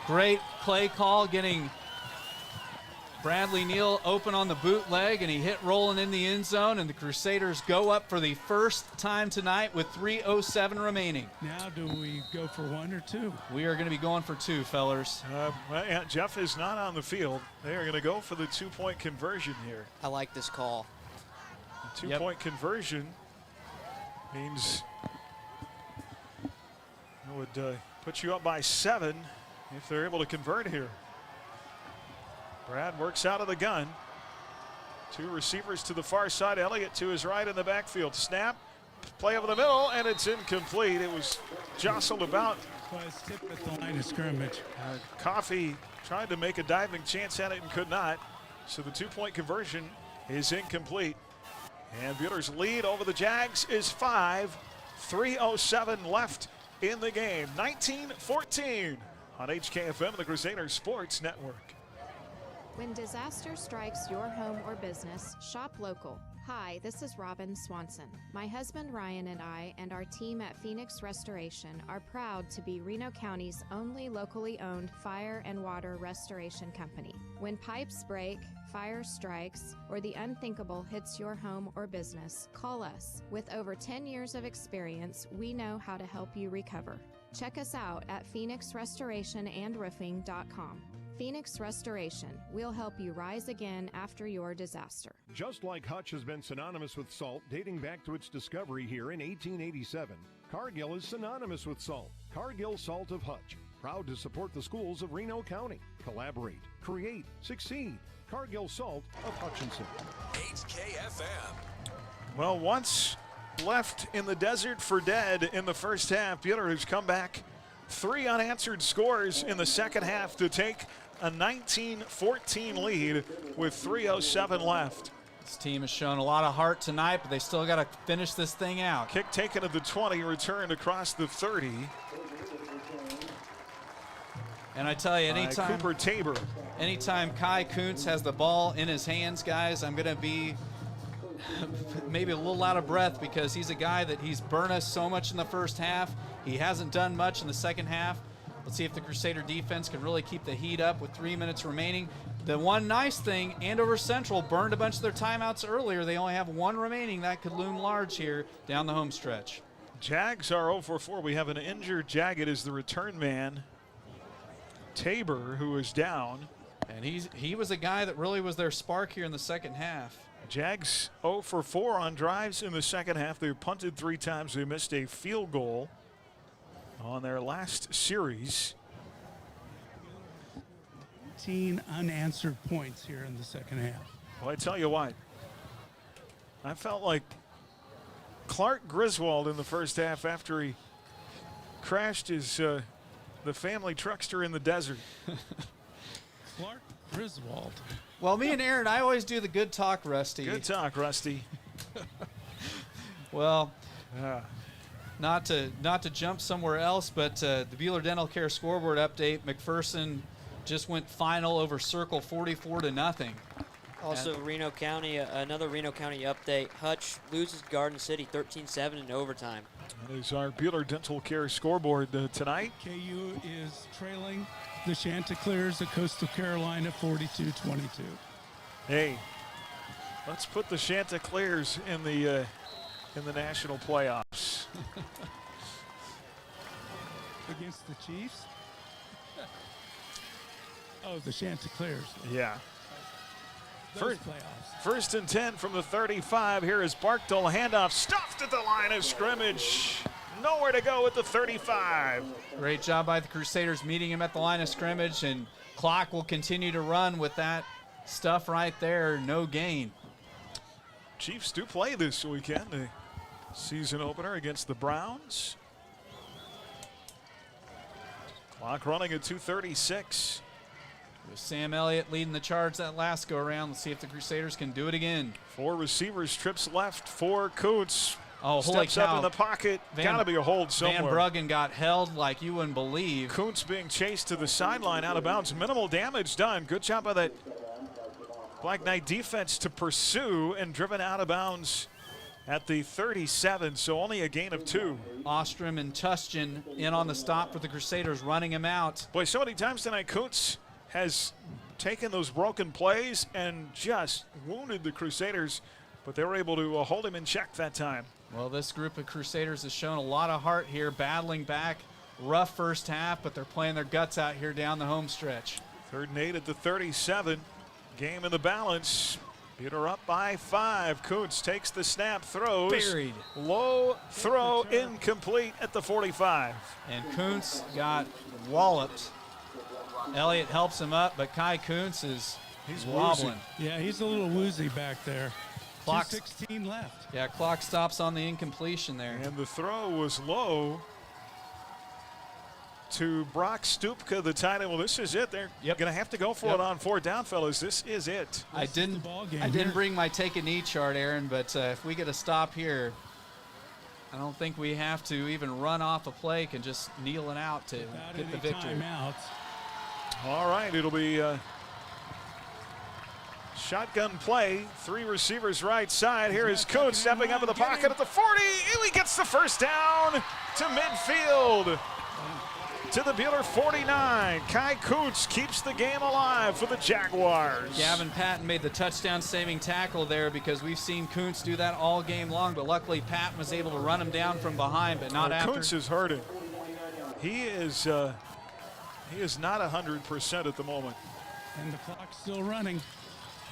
Great play call, getting Bradley Neal open on the bootleg, and he hit Rowland in the end zone, and the Crusaders go up for the first time tonight with 3:07 remaining. Now do we go for 1 or 2? We are going to be going for 2, fellers. Jeff is not on the field. They are going to go for the 2-point conversion here. I like this call. The 2-point conversion means it would put you up by 7 if they're able to convert here. Brad works out of the gun. 2 receivers to the far side. Elliott to his right in the backfield. Snap, play over the middle, and it's incomplete. It was jostled about. Was tipped at the line of scrimmage. Coffey tried to make a diving chance at it and could not. So the 2-point conversion is incomplete. And Bueller's lead over the Jags is 5. 3:07 left in the game. 19-14 on HKFM and the Crusader Sports Network. When disaster strikes your home or business, shop local. Hi, this is Robin Swanson. My husband Ryan and I and our team at Phoenix Restoration are proud to be Reno County's only locally owned fire and water restoration company. When pipes break, fire strikes, or the unthinkable hits your home or business, call us. With over 10 years of experience, we know how to help you recover. Check us out at phoenixrestorationandroofing.com. Phoenix Restoration. We'll help you rise again after your disaster. Just like Hutch has been synonymous with salt dating back to its discovery here in 1887, Cargill is synonymous with salt. Cargill Salt of Hutch. Proud to support the schools of Reno County. Collaborate, create, succeed. Cargill Salt of Hutchinson. HKFM. Well, once left in the desert for dead in the first half, Bueller has come back. 3 unanswered scores in the second half to take a 19-14 lead with 3:07 left. This team has shown a lot of heart tonight, but they still got to finish this thing out. Kick taken at the 20, returned across the 30. And I tell you, anytime Cooper Tabor. Anytime Kai Kuntz has the ball in his hands, guys, I'm going to be maybe a little out of breath because he's a guy that he's burned us so much in the first half. He hasn't done much in the second half. Let's see if the Crusader defense can really keep the heat up with 3 minutes remaining. The one nice thing, Andover Central burned a bunch of their timeouts earlier. They only have 1 remaining. That could loom large here down the home stretch. Jags are 0 for 4. We have an injured Jag. It is the return man, Tabor, who is down. And he was a guy that really was their spark here in the second half. Jags 0 for 4 on drives in the second half. They punted 3 times. They missed a field goal on their last series. 18 unanswered points here in the second half. Well, I tell you what, I felt like Clark Griswold in the first half after he crashed his the family truckster in the desert. Clark Griswold. Well, me and Aaron, I always do the good talk, Rusty. Good talk, Rusty. Well, not to jump somewhere else, but the Bueller Dental Care scoreboard update. McPherson just went final over Circle 44-0. Also, Reno County, another Reno County update. Hutch loses Garden City 13-7 in overtime. That is our Bueller Dental Care scoreboard tonight. KU is trailing the Chanticleers of Coastal Carolina 42-22. Hey, let's put the Chanticleers in the national playoffs. Against the Chiefs? Oh, the Chanticleers. Yeah. Those playoffs. First and 10 from the 35. Here is Barkdale. Handoff stuffed at the line of scrimmage. Nowhere to go at the 35. Great job by the Crusaders meeting him at the line of scrimmage, and clock will continue to run with that stuff right there. No gain. Chiefs do play this weekend, the season opener against the Browns. Clock running at 2:36. With Sam Elliott leading the charge that last go around. Let's see if the Crusaders can do it again. 4 receivers, trips left for Kuntz. Oh, steps up in the pocket. Got to be a hold somewhere. Van Bruggen got held like you wouldn't believe. Kuntz being chased to the sideline, out of bounds. Minimal damage done. Good job by that Black Knight defense to pursue, and driven out of bounds at the 37, so only a gain of 2. Ostrom and Tustin in on the stop for the Crusaders, running him out. Boy, so many times tonight, Kuntz has taken those broken plays and just wounded the Crusaders, but they were able to hold him in check that time. Well, this group of Crusaders has shown a lot of heart here, battling back. Rough first half, but they're playing their guts out here down the home stretch. 3rd and 8 at the 37. Game in the balance. Bueller up by 5. Kuntz takes the snap, throws. Buried. Low throw, incomplete at the 45. And Kuntz got walloped. Elliott helps him up, but Kai Kuntz is wobbling. Woozy. Yeah, he's a little woozy back there. Clock 2:16 left. Yeah, clock stops on the incompletion there. And the throw was low to Brock Stupka, the tight end. Well, this is it. They're going to have to go for it on 4th down, fellas. This is it. I didn't bring my take a knee chart, Aaron, but if we get a stop here, I don't think we have to even run off a play, can just kneel it out to get the victory. Timeouts. All right, it'll be shotgun play. 3 receivers right side. Here is Kuntz stepping up in the pocket at the 40. He gets the first down to midfield. To the Bueller 49. Kai Kuntz keeps the game alive for the Jaguars. Gavin Patton made the touchdown-saving tackle there, because we've seen Kuntz do that all game long, but luckily Patton was able to run him down from behind, but not after. Kuntz is hurting. He is not 100% at the moment. And the clock's still running.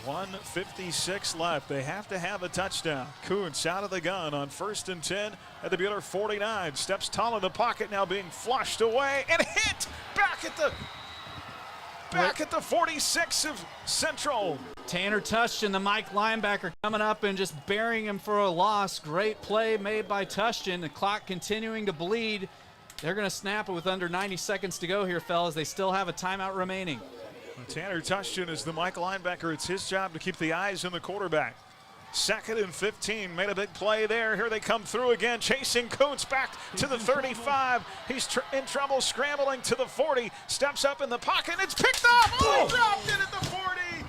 1:56 left. They have to have a touchdown. Kuntz out of the gun on 1st and 10 at the Bueller 49. Steps tall in the pocket, now being flushed away and hit back at the 46 of Central. Tanner Tustin, the Mike linebacker, coming up and just burying him for a loss. Great play made by Tustin. The clock continuing to bleed. They're going to snap it with under 90 seconds to go here, fellas. They still have a timeout remaining. Tanner Tustin is the Mike linebacker. It's his job to keep the eyes on the quarterback. 2nd and 15, made a big play there. Here they come through again, chasing Kuntz back to the 35. He's in trouble, scrambling to the 40. Steps up in the pocket, and it's picked off. Oh, he dropped it at the 40.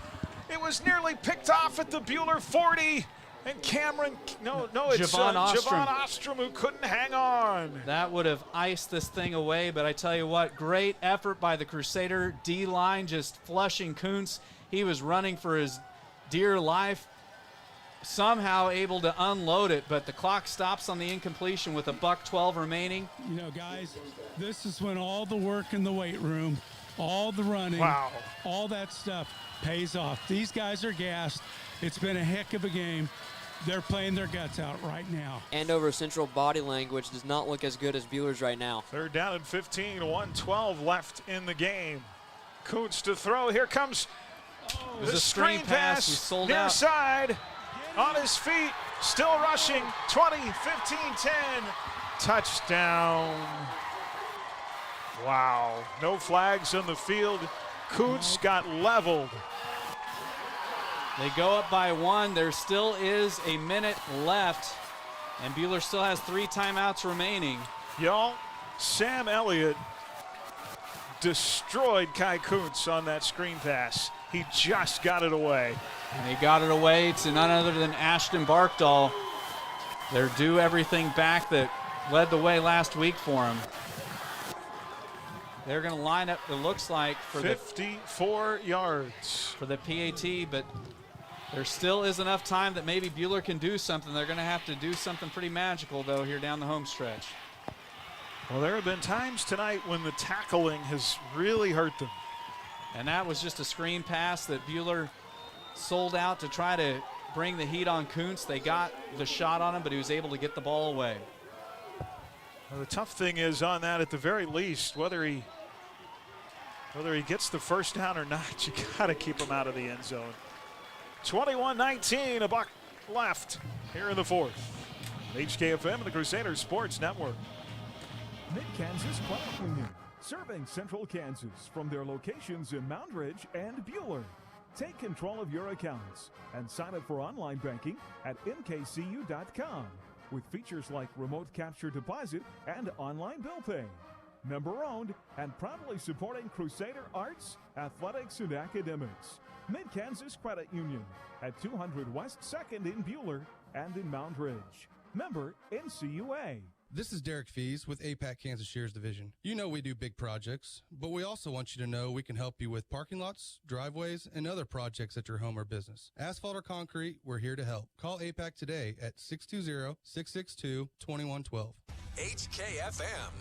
It was nearly picked off at the Bueller 40. And Cameron, it's Javon Ostrom who couldn't hang on. That would have iced this thing away, but I tell you what, great effort by the Crusader D-line, just flushing Kuntz. He was running for his dear life, somehow able to unload it, but the clock stops on the incompletion with $1:12 remaining. You know, guys, this is when all the work in the weight room, all the running, all that stuff pays off. These guys are gassed. It's been a heck of a game. They're playing their guts out right now. Andover Central body language does not look as good as Bueller's right now. 3rd down and 15, 1:12 left in the game. Kuntz to throw. Here comes the screen pass near side. On his feet, still rushing. 20, 15, 10. Touchdown. Wow. No flags on the field. Kuntz got leveled. They go up by 1. There still is a minute left, and Bueller still has 3 timeouts remaining. Y'all, Sam Elliott destroyed Kai Kuntz on that screen pass. He just got it away. And he got it away to none other than Ashton Barkdahl. They're due everything back that led the way last week for him. They're going to line up, it looks like, for 54 yards for the PAT, but there still is enough time that maybe Buhler can do something. They're going to have to do something pretty magical, though, here down the home stretch. Well, there have been times tonight when the tackling has really hurt them. And that was just a screen pass that Buhler sold out to try to bring the heat on Kuntz. They got the shot on him, but he was able to get the ball away. Well, the tough thing is on that, at the very least, whether he gets the first down or not, you got to keep him out of the end zone. 21-19, a buck left here in the fourth. HKFM and the Crusader Sports Network. Mid-Kansas Credit Union, serving Central Kansas from their locations in Moundridge and Buhler. Take control of your accounts and sign up for online banking at mkcu.com with features like remote capture deposit and online bill pay. Member-owned and proudly supporting Crusader arts, athletics, and academics. Mid-Kansas Credit Union at 200 West 2nd in Buhler and in Moundridge. Member NCUA. This is Derek Fees with APAC Kansas Shears Division. You know we do big projects, but we also want you to know we can help you with parking lots, driveways, and other projects at your home or business. Asphalt or concrete, we're here to help. Call APAC today at 620-662-2112. HKFM.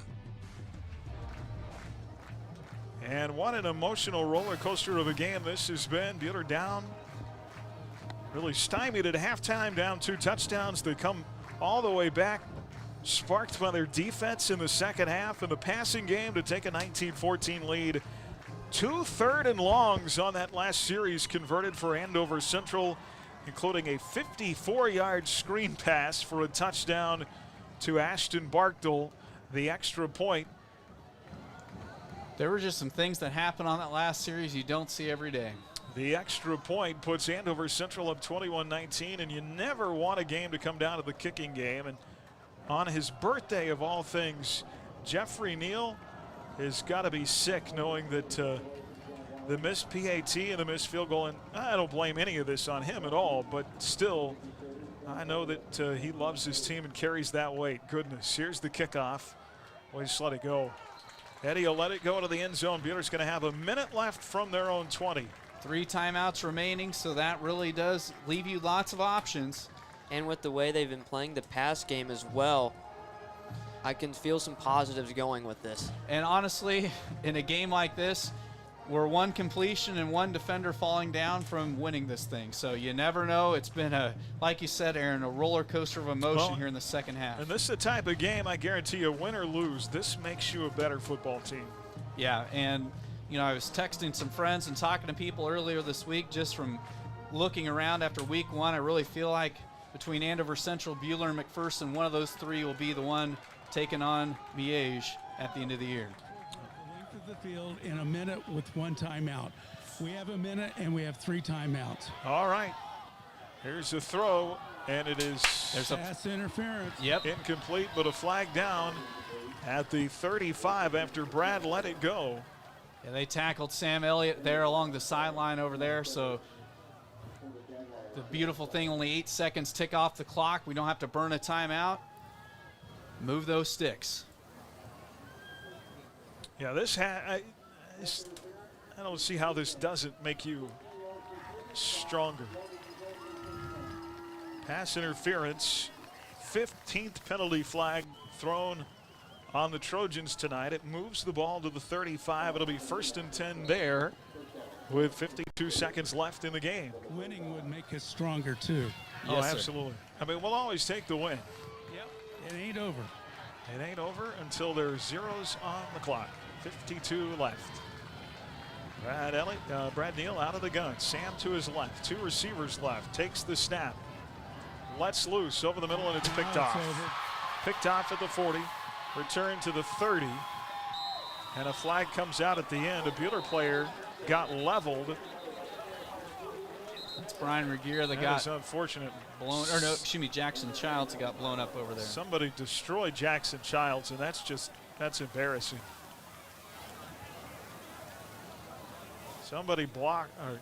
And what an emotional roller coaster of a game this has been. Buhler down, really stymied at halftime, down 2 touchdowns. They come all the way back, sparked by their defense in the second half and the passing game to take a 19-14 lead. 2 third and longs on that last series converted for Andover Central, including a 54-yard screen pass for a touchdown to Ashton Barkdahl, the extra point. There were just some things that happened on that last series you don't see every day. The extra point puts Andover Central up 21-19, and you never want a game to come down to the kicking game. And on his birthday of all things, Jeffrey Neal has got to be sick knowing that the missed PAT and the missed field goal, and I don't blame any of this on him at all, but still, I know that he loves his team and carries that weight. Goodness, here's the kickoff. Well, just let it go. Eddie will let it go to the end zone. Buhler's going to have a minute left from their own 20. 3 timeouts remaining, so that really does leave you lots of options. And with the way they've been playing the pass game as well, I can feel some positives going with this. And honestly, in a game like this, we're 1 completion and 1 defender falling down from winning this thing. So you never know. It's been like you said, Aaron, a roller coaster of emotion here in the second half. And this is the type of game, I guarantee you, win or lose, this makes you a better football team. Yeah, and you know, I was texting some friends and talking to people earlier this week just from looking around after week 1. I really feel like between Andover Central, Buhler, and McPherson, one of those 3 will be the one taking on Liège at the end of the year. To the field in a minute with 1 timeout. We have a minute and we have 3 timeouts. All right. Here's a throw, and it is pass interference. Yep. Incomplete, but a flag down at the 35 after Brad let it go. Yeah, they tackled Sam Elliott there along the sideline over there. So the beautiful thing, only 8 seconds tick off the clock. We don't have to burn a timeout. Move those sticks. Yeah, I don't see how this doesn't make you stronger. Pass interference, 15th penalty flag thrown on the Trojans tonight. It moves the ball to the 35. It'll be 1st and 10 there with 52 seconds left in the game. Winning would make us stronger too. Oh, yes, absolutely. Sir. I mean, we'll always take the win. Yep. It ain't over. It ain't over until there's zeros on the clock. 52 left. Brad Neal out of the gun. Sam to his left. 2 receivers left. Takes the snap. Lets loose over the middle, and it's picked off. Picked off at the 40. Returned to the 30. And a flag comes out at the end. A Buhler player got leveled. It's Brian Regier that got unfortunate. Blown, or no, excuse me, Jackson Childs that got blown up over there. Somebody destroyed Jackson Childs, and that's embarrassing. Somebody blocked or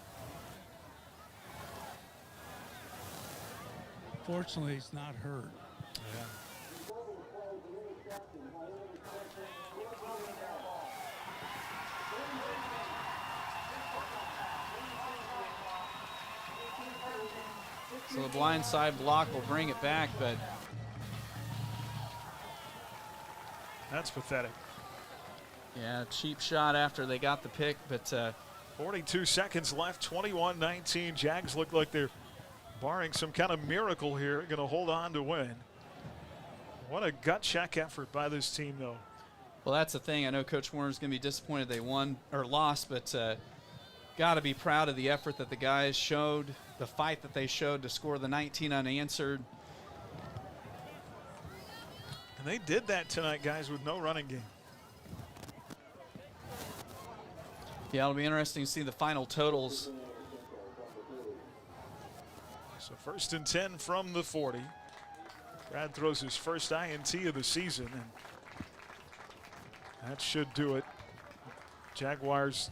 Fortunately, he's not hurt. Yeah. So the blind side block will bring it back, but that's pathetic. Yeah, cheap shot after they got the pick, but 42 seconds left, 21-19. Jags look like they're barring some kind of miracle here, going to hold on to win. What a gut check effort by this team, though. Well, that's the thing. I know Coach Warner's going to be disappointed they won or lost, but got to be proud of the effort that the guys showed, the fight that they showed to score the 19 unanswered. And they did that tonight, guys, with no running game. Yeah, it'll be interesting to see the final totals. So 1st and 10 from the 40. Brad throws his first INT of the season, and that should do it. Jaguars,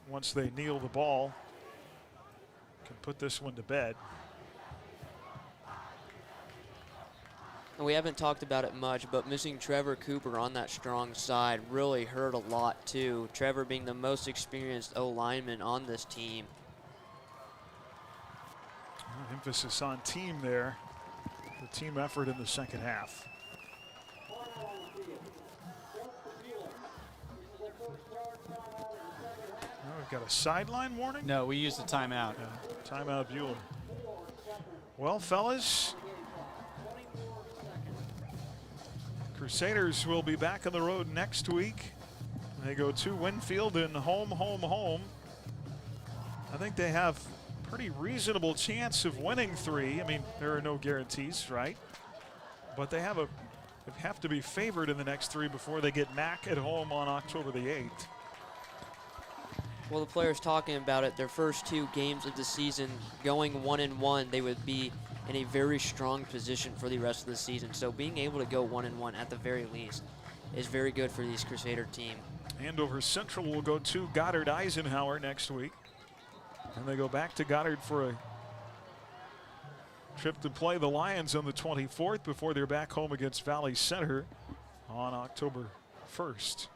once they kneel the ball, can put this one to bed. And we haven't talked about it much, but missing Trevor Cooper on that strong side really hurt a lot too. Trevor being the most experienced O-lineman on this team. Emphasis on team there. The team effort in the second half. We've got a sideline warning? No, we used a timeout. Yeah, timeout Bueller. Well, fellas, Crusaders will be back on the road next week. They go to Winfield and home. I think they have pretty reasonable chance of winning 3. I mean, there are no guarantees, right? But they have to be favored in the next 3 before they get Mac at home on October the 8th. Well, the players talking about it, their first 2 games of the season going 1-1, they would be in a very strong position for the rest of the season. So being able to go 1-1 at the very least is very good for this Crusader team. Andover Central will go to Goddard Eisenhower next week. And they go back to Goddard for a trip to play the Lions on the 24th before they're back home against Valley Center on October 1st.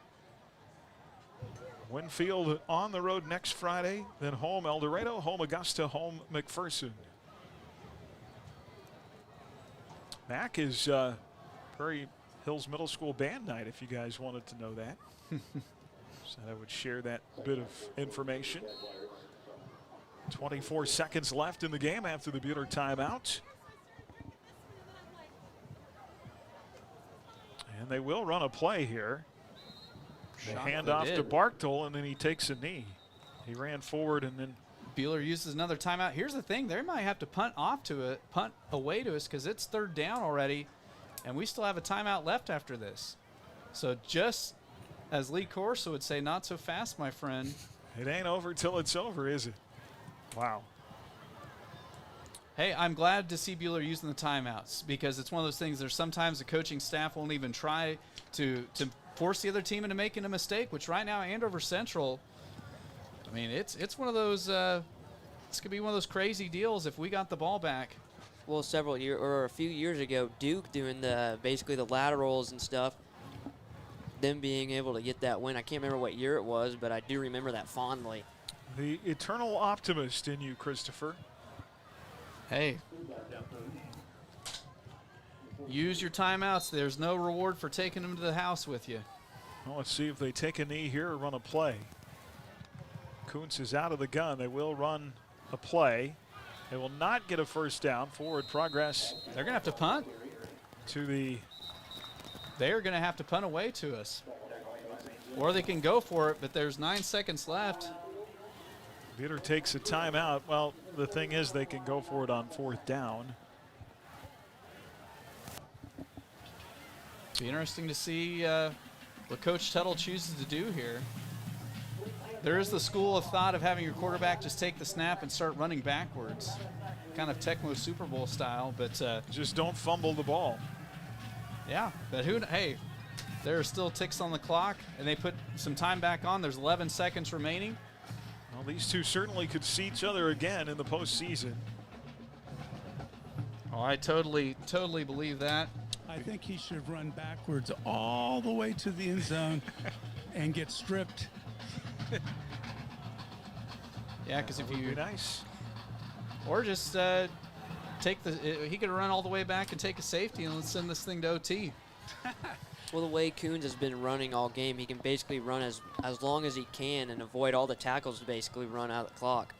Winfield on the road next Friday, then home El Dorado, home Augusta, home McPherson. Mac is Prairie Hills Middle School band night, if you guys wanted to know that. So I would share that bit of information. 24 seconds left in the game after the Bueller timeout. And they will run a play here. They hand off to Barktle, and then he takes a knee. He ran forward, and then Bueller uses another timeout. Here's the thing: they might have to punt away to us because it's 3rd down already, and we still have a timeout left after this. So just as Lee Corso would say, not so fast, my friend. It ain't over till it's over, is it? Wow. Hey, I'm glad to see Bueller using the timeouts because it's one of those things. There's sometimes the coaching staff won't even try to force the other team into making a mistake, which right now Andover Central, I mean, it's one of those, this could be one of those crazy deals if we got the ball back. Well, a few years ago, Duke doing basically the laterals and stuff, them being able to get that win. I can't remember what year it was, but I do remember that fondly. The eternal optimist in you, Christopher. Hey. Use your timeouts. There's no reward for taking them to the house with you. Well, let's see if they take a knee here or run a play. Kuntz is out of the gun. They will run a play. They will not get a first down. Forward progress. They're going to have to punt. They are going to have to punt away to us. Or they can go for it, but there's 9 seconds left. Bueller takes a timeout. Well, the thing is they can go for it on 4th down. Be interesting to see what Coach Tuttle chooses to do here. There is the school of thought of having your quarterback just take the snap and start running backwards. Kind of Tecmo Super Bowl style, but just don't fumble the ball. Yeah, but hey, there are still ticks on the clock, and they put some time back on. There's 11 seconds remaining. Well, these two certainly could see each other again in the postseason. Oh, I totally believe that. I think he should run backwards all the way to the end zone and get stripped. Yeah, because if That would you be nice. or just he could run all the way back and take a safety and let's send this thing to OT. Well, the way Coons has been running all game, he can basically run as long as he can and avoid all the tackles to basically run out of the clock.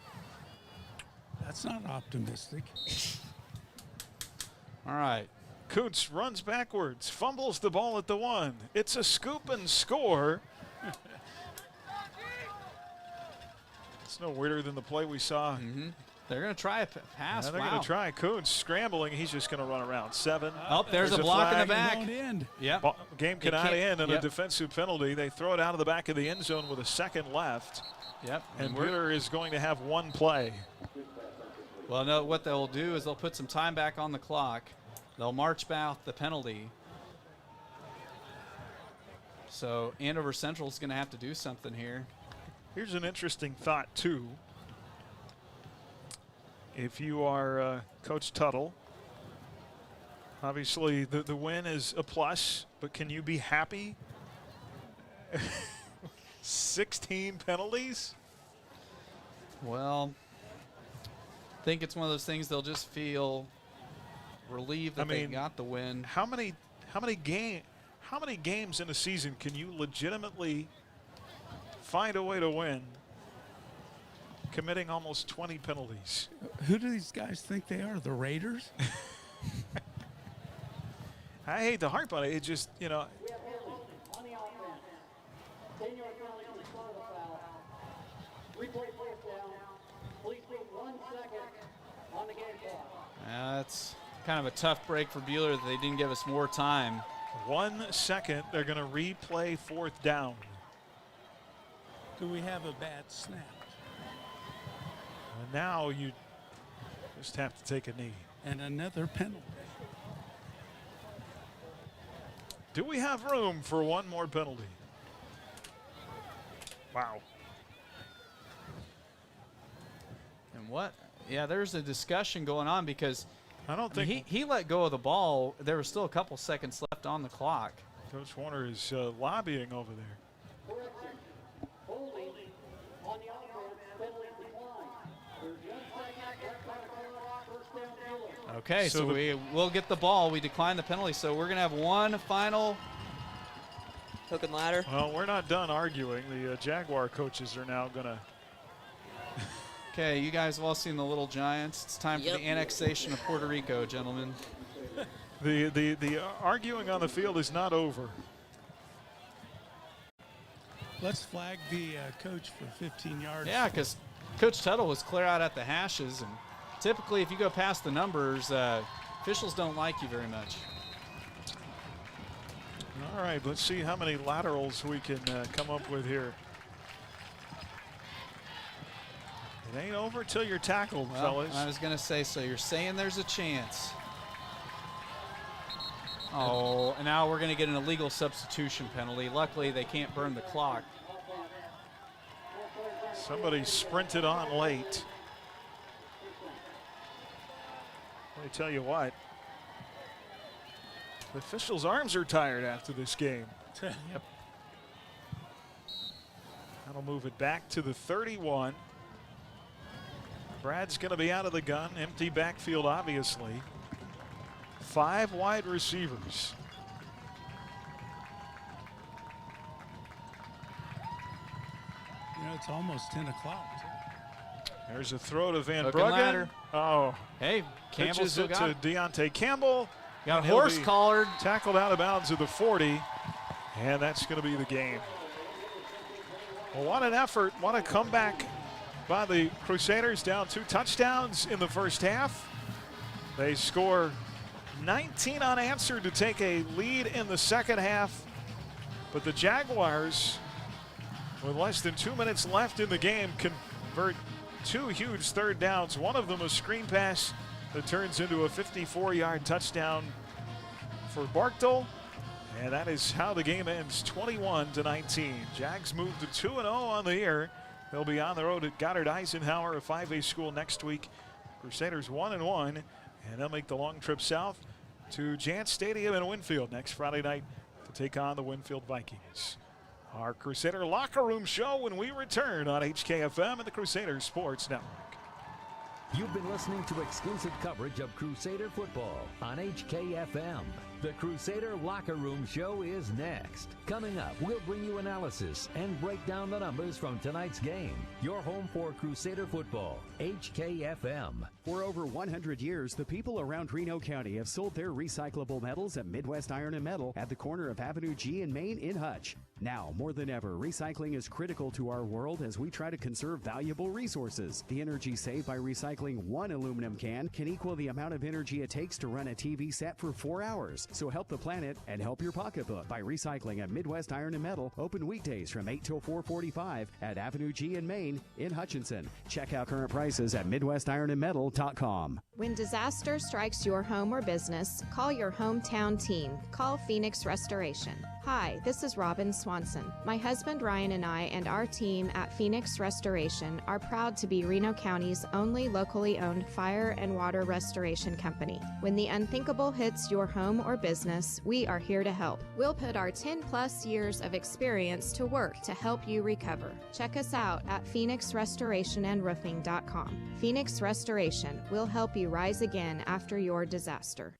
That's not optimistic. All right. Kuntz runs backwards, fumbles the ball at the 1. It's a scoop and score. It's no weirder than the play we saw. They're going to try a pass. Yeah, they're going to try. Kuntz scrambling. He's just going to run around 7. Oh, there's a block in the back. Yep. Game cannot end on a defensive penalty. They throw it out of the back of the end zone with a second left. Yep. And Wheeler is going to have 1 play. Well, no, what they'll do is they'll put some time back on the clock. They'll march back the penalty. So Andover Central is going to have to do something here. Here's an interesting thought, too. If you are Coach Tuttle, obviously the win is a plus, but can you be happy? 16 penalties? Well, I think it's one of those things they'll just feel relieved that they got the win. How many games in a season can you legitimately find a way to win committing almost 20 penalties? Who do these guys think they are? The Raiders? I hate to harp on it. It just, you know. That's kind of a tough break for Bueller that they didn't give us more time. 1 second. They're going to replay 4th down. Do we have a bad snap? And now you just have to take a knee. And another penalty. Do we have room for 1 more penalty? Wow. And what? Yeah, there's a discussion going on because I don't think he let go of the ball. There was still a couple seconds left on the clock. Coach Warner is lobbying over there. Okay, so we will get the ball. We decline the penalty, so we're going to have 1 final hook and ladder. Well, we're not done arguing. The Jaguar coaches are now going to. Okay, you guys have all seen the Little Giants. It's time for the annexation of Puerto Rico, gentlemen. The arguing on the field is not over. Let's flag the coach for 15 yards. Yeah, because Coach Tuttle was clear out at the hashes, and typically if you go past the numbers, officials don't like you very much. All right, let's see how many laterals we can come up with here. It ain't over till you're tackled, fellas. I was going to say, so you're saying there's a chance. Oh, and now we're going to get an illegal substitution penalty. Luckily, they can't burn the clock. Somebody sprinted on late. Let me tell you what. The officials' arms are tired after this game. Yep. That'll move it back to the 31. Brad's going to be out of the gun. Empty backfield, obviously. 5 wide receivers. You know, it's almost 10 o'clock. There's a throw to Van Hook and Bruggen. ladder. Oh. Hey, Campbell pitches still it got to Deontay Campbell. Got And he'll horse be collared. Tackled out of bounds at the 40. And that's going to be the game. Well, what an effort. What a comeback by the Crusaders, down 2 touchdowns in the first half. They score 19 unanswered to take a lead in the second half. But the Jaguars, with less than 2 minutes left in the game, convert 2 huge third downs. One of them a screen pass that turns into a 54-yard touchdown for Barkdale. And that is how the game ends, 21-19. Jags move to 2-0 on the year. They'll be on the road at Goddard Eisenhower, a 5A school next week. Crusaders 1-1 and they'll make the long trip south to Giant Stadium in Winfield next Friday night to take on the Winfield Vikings. Our Crusader Locker Room Show when we return on HKFM and the Crusader Sports Network. You've been listening to exclusive coverage of Crusader football on HKFM. The Crusader Locker Room Show is next. Coming up, we'll bring you analysis and break down the numbers from tonight's game. Your home for Crusader football, HKFM. For over 100 years, the people around Reno County have sold their recyclable metals at Midwest Iron and Metal at the corner of Avenue G and Main in Hutch. Now, more than ever, recycling is critical to our world as we try to conserve valuable resources. The energy saved by recycling one aluminum can can equal the amount of energy it takes to run a TV set for 4 hours. So help the planet and help your pocketbook by recycling at Midwest Iron and Metal, open weekdays from 8 till 4:45 at Avenue G and Main in Hutchinson. Check out current prices at MidwestIronandMetal.com. When disaster strikes your home or business, call your hometown team. Call Phoenix Restoration. Hi, this is Robin Swanson. My husband Ryan and I and our team at Phoenix Restoration are proud to be Reno County's only locally owned fire and water restoration company. When the unthinkable hits your home or business, we are here to help. We'll put our 10+ years of experience to work to help you recover. Check us out at PhoenixRestorationandRoofing.com. Phoenix Restoration will help you rise again after your disaster.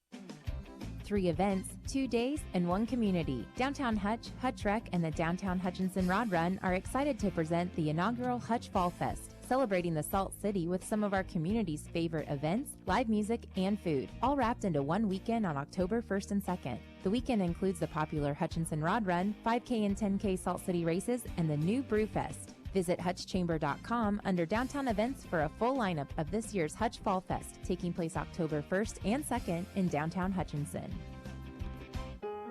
3 events, 2 days, and 1 community. Downtown Hutch, Hutch Rec, and the Downtown Hutchinson Rod Run are excited to present the inaugural Hutch Fall Fest, celebrating the Salt City with some of our community's favorite events, live music, and food, all wrapped into one weekend on October 1st and 2nd. The weekend includes the popular Hutchinson Rod Run, 5K and 10K Salt City races, and the new Brew Fest. Visit HutchChamber.com under Downtown Events for a full lineup of this year's Hutch Fall Fest, taking place October 1st and 2nd in downtown Hutchinson.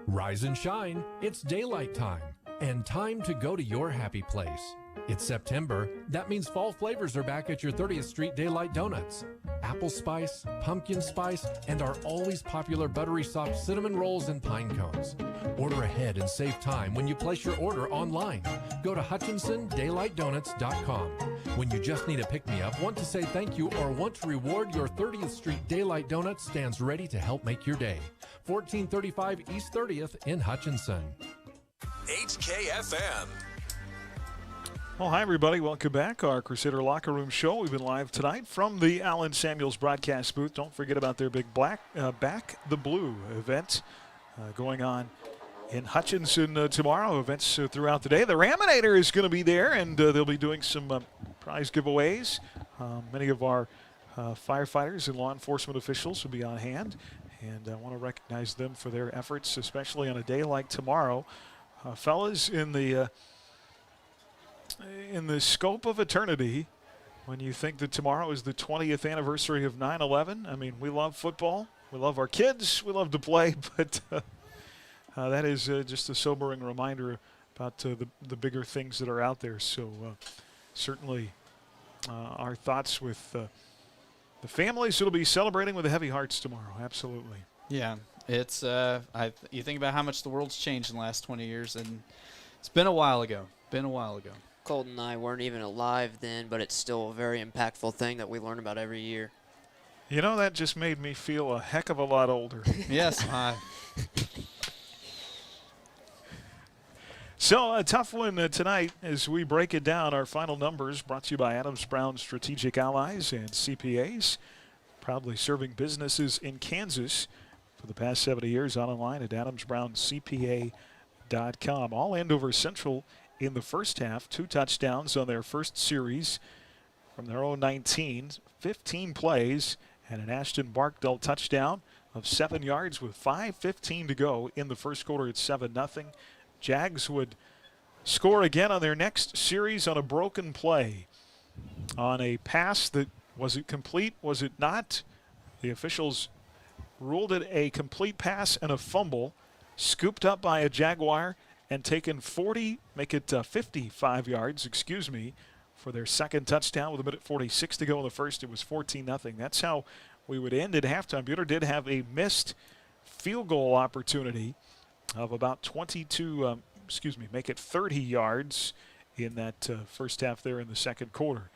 Rise and shine, it's daylight time, and time to go to your happy place. It's September. That means fall flavors are back at your 30th Street Daylight Donuts. Apple spice, pumpkin spice, and our always popular buttery soft cinnamon rolls and pine cones. Order ahead and save time when you place your order online. Go to HutchinsonDaylightDonuts.com. When you just need a pick-me-up, want to say thank you, or want to reward, your 30th Street Daylight Donuts stands ready to help make your day. 1435 East 30th in Hutchinson. HKFM. Well, hi, everybody. Welcome back. Our Crusader Locker Room Show. We've been live tonight from the Allen Samuels broadcast booth. Don't forget about their big Back the Blue event going on in Hutchinson tomorrow. Events throughout the day. The Raminator is going to be there, and they'll be doing some prize giveaways. Many of our firefighters and law enforcement officials will be on hand, and I want to recognize them for their efforts, especially on a day like tomorrow. Fellas, in the scope of eternity, when you think that tomorrow is the 20th anniversary of 9/11, I mean, we love football, we love our kids, we love to play, but that is just a sobering reminder about the bigger things that are out there. So certainly our thoughts with the families who will be celebrating with the heavy hearts tomorrow. Absolutely. Yeah, it's you think about how much the world's changed in the last 20 years, and it's been a while ago. Colton and I weren't even alive then, but it's still a very impactful thing that we learn about every year. You know, that just made me feel a heck of a lot older. Yes. So a tough one tonight as we break it down. Our final numbers brought to you by Adams Brown Strategic Allies and CPAs, proudly serving businesses in Kansas for the past 70 years. Online at AdamsBrownCPA.com. All Andover Central in the first half, 2 touchdowns on their first series from their own 19, 15 plays, and an Ashton Barkdale touchdown of 7 yards with 5:15 to go in the first quarter. It's 7-0. Jags would score again on their next series on a broken play. On a pass that, was it complete? Was it not? The officials ruled it a complete pass and a fumble, scooped up by a Jaguar and taken 55 yards, for their second touchdown with 1:46 to go in the first. It was 14-0. That's how we would end at halftime. Buter did have a missed field goal opportunity of about 30 yards in that first half there in the second quarter.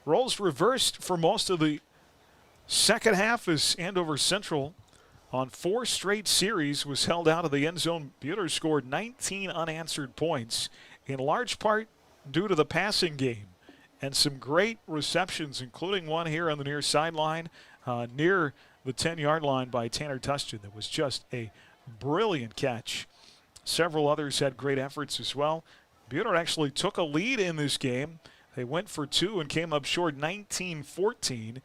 Roles reversed for most of the Second half is Andover Central on 4 straight series was held out of the end zone. Bueller scored 19 unanswered points, in large part due to the passing game and some great receptions, including one here on the near sideline near the 10-yard line by Tanner Tustin. That was just a brilliant catch. Several others had great efforts as well. Bueller actually took a lead in this game. They went for 2 and came up short 19-14.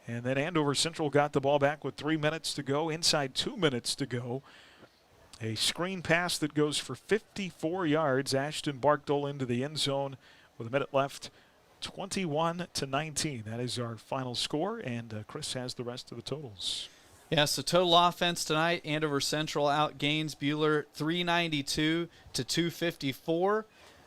And then Andover Central got the ball back with 3 minutes to go, inside 2 minutes to go. A screen pass that goes for 54 yards. Ashton Barkdole into the end zone with a minute left. 21-19. That is our final score, and Chris has the rest of the totals. Yeah, so total offense tonight, Andover Central outgains Bueller 392 to 254.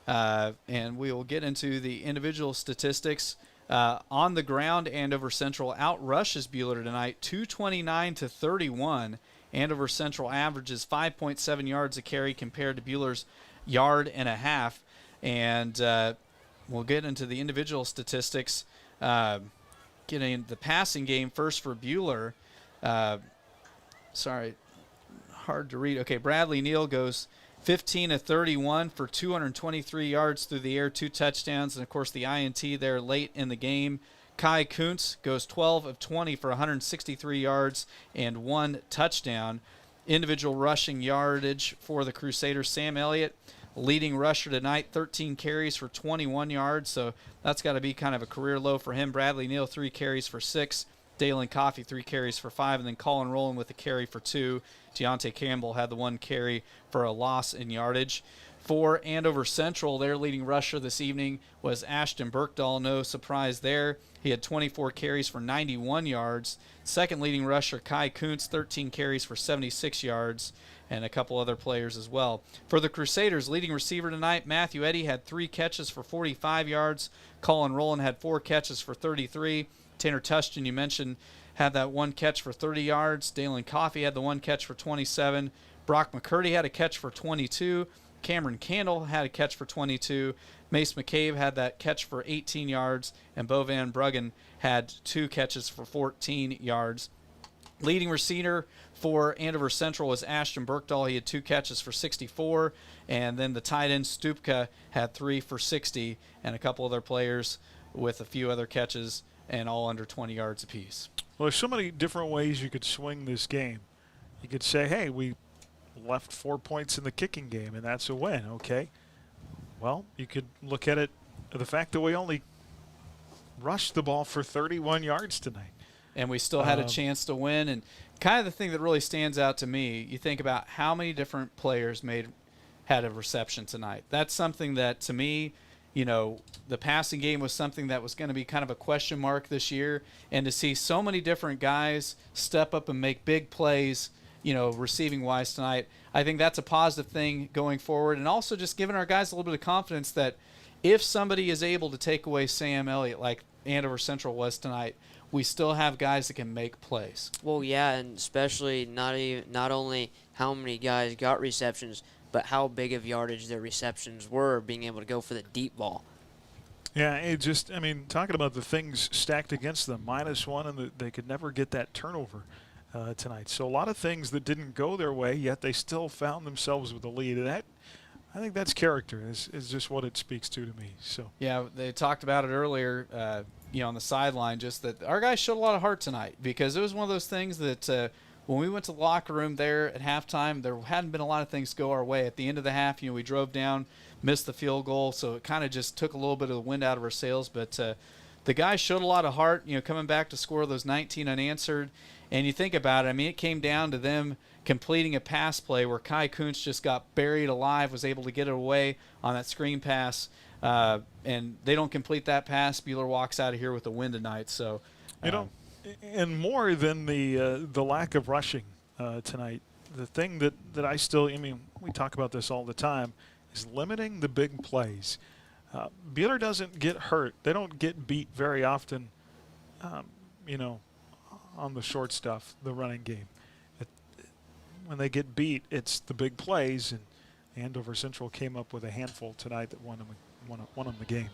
And we will get into the individual statistics. On the ground, Andover Central outrushes Bueller tonight 229 to 31. Andover Central averages 5.7 yards a carry compared to Bueller's 1.5 yards. And we'll get into the individual statistics. Getting the passing game first for Bueller. Sorry, hard to read. Okay, Bradley Neal goes 15 of 31 for 223 yards through the air, 2 touchdowns, and, of course, the INT there late in the game. Kai Kuntz goes 12 of 20 for 163 yards and 1 touchdown. Individual rushing yardage for the Crusaders. Sam Elliott, leading rusher tonight, 13 carries for 21 yards, so that's got to be kind of a career low for him. Bradley Neal, 3 carries for 6. Dalen Coffey, 3 carries for 5, and then Colin Rowland with a carry for 2. Deontay Campbell had the 1 carry for a loss in yardage. For Andover Central, their leading rusher this evening was Ashton Burkdahl. No surprise there. He had 24 carries for 91 yards. Second leading rusher, Kai Kuntz, 13 carries for 76 yards, and a couple other players as well. For the Crusaders, leading receiver tonight, Matthew Eddy had 3 catches for 45 yards. Colin Rowland had 4 catches for 33. Tanner Tustin, you mentioned, had that 1 catch for 30 yards. Dalen Coffey had the 1 catch for 27. Brock McCurdy had a catch for 22. Cameron Candle had a catch for 22. Mace McCabe had that catch for 18 yards. And Bo Van Bruggen had 2 catches for 14 yards. Leading receiver for Andover Central was Ashton Burkdahl. He had 2 catches for 64. And then the tight end Stupka had 3 for 60. And a couple other players with a few other catches, and all under 20 yards apiece. Well, there's so many different ways you could swing this game. You could say, hey, we left 4 points in the kicking game, and that's a win. Okay. Well, you could look at it, the fact that we only rushed the ball for 31 yards tonight. And we still had a chance to win. And kind of the thing that really stands out to me, you think about how many different players had a reception tonight. That's something that, to me, you know, the passing game was something that was going to be kind of a question mark this year. And to see so many different guys step up and make big plays, you know, receiving-wise tonight, I think that's a positive thing going forward. And also just giving our guys a little bit of confidence that if somebody is able to take away Sam Elliott like Andover Central was tonight, we still have guys that can make plays. Well, yeah, and especially not only how many guys got receptions, but how big of yardage their receptions were, being able to go for the deep ball. Yeah, it just, I mean, talking about the things stacked against them, -1, and they could never get that turnover tonight. So a lot of things that didn't go their way, yet they still found themselves with a lead. And that, I think that's character, is just what it speaks to me. So yeah, they talked about it earlier, you know, on the sideline, just that our guys showed a lot of heart tonight, because it was one of those things that when we went to the locker room there at halftime, there hadn't been a lot of things go our way. At the end of the half, you know, we drove down, missed the field goal, so it kind of just took a little bit of the wind out of our sails. But the guys showed a lot of heart, you know, coming back to score those 19 unanswered. And you think about it, I mean, it came down to them completing a pass play where Kai Kuntz just got buried alive, was able to get it away on that screen pass. And they don't complete that pass. Bueller walks out of here with a win tonight. So, you know, and more than the lack of rushing tonight, the thing that I still, I mean, we talk about this all the time, is limiting the big plays. Bueller doesn't get hurt. They don't get beat very often, you know, on the short stuff, the running game. When they get beat, it's the big plays, and Andover Central came up with a handful tonight that won them the game.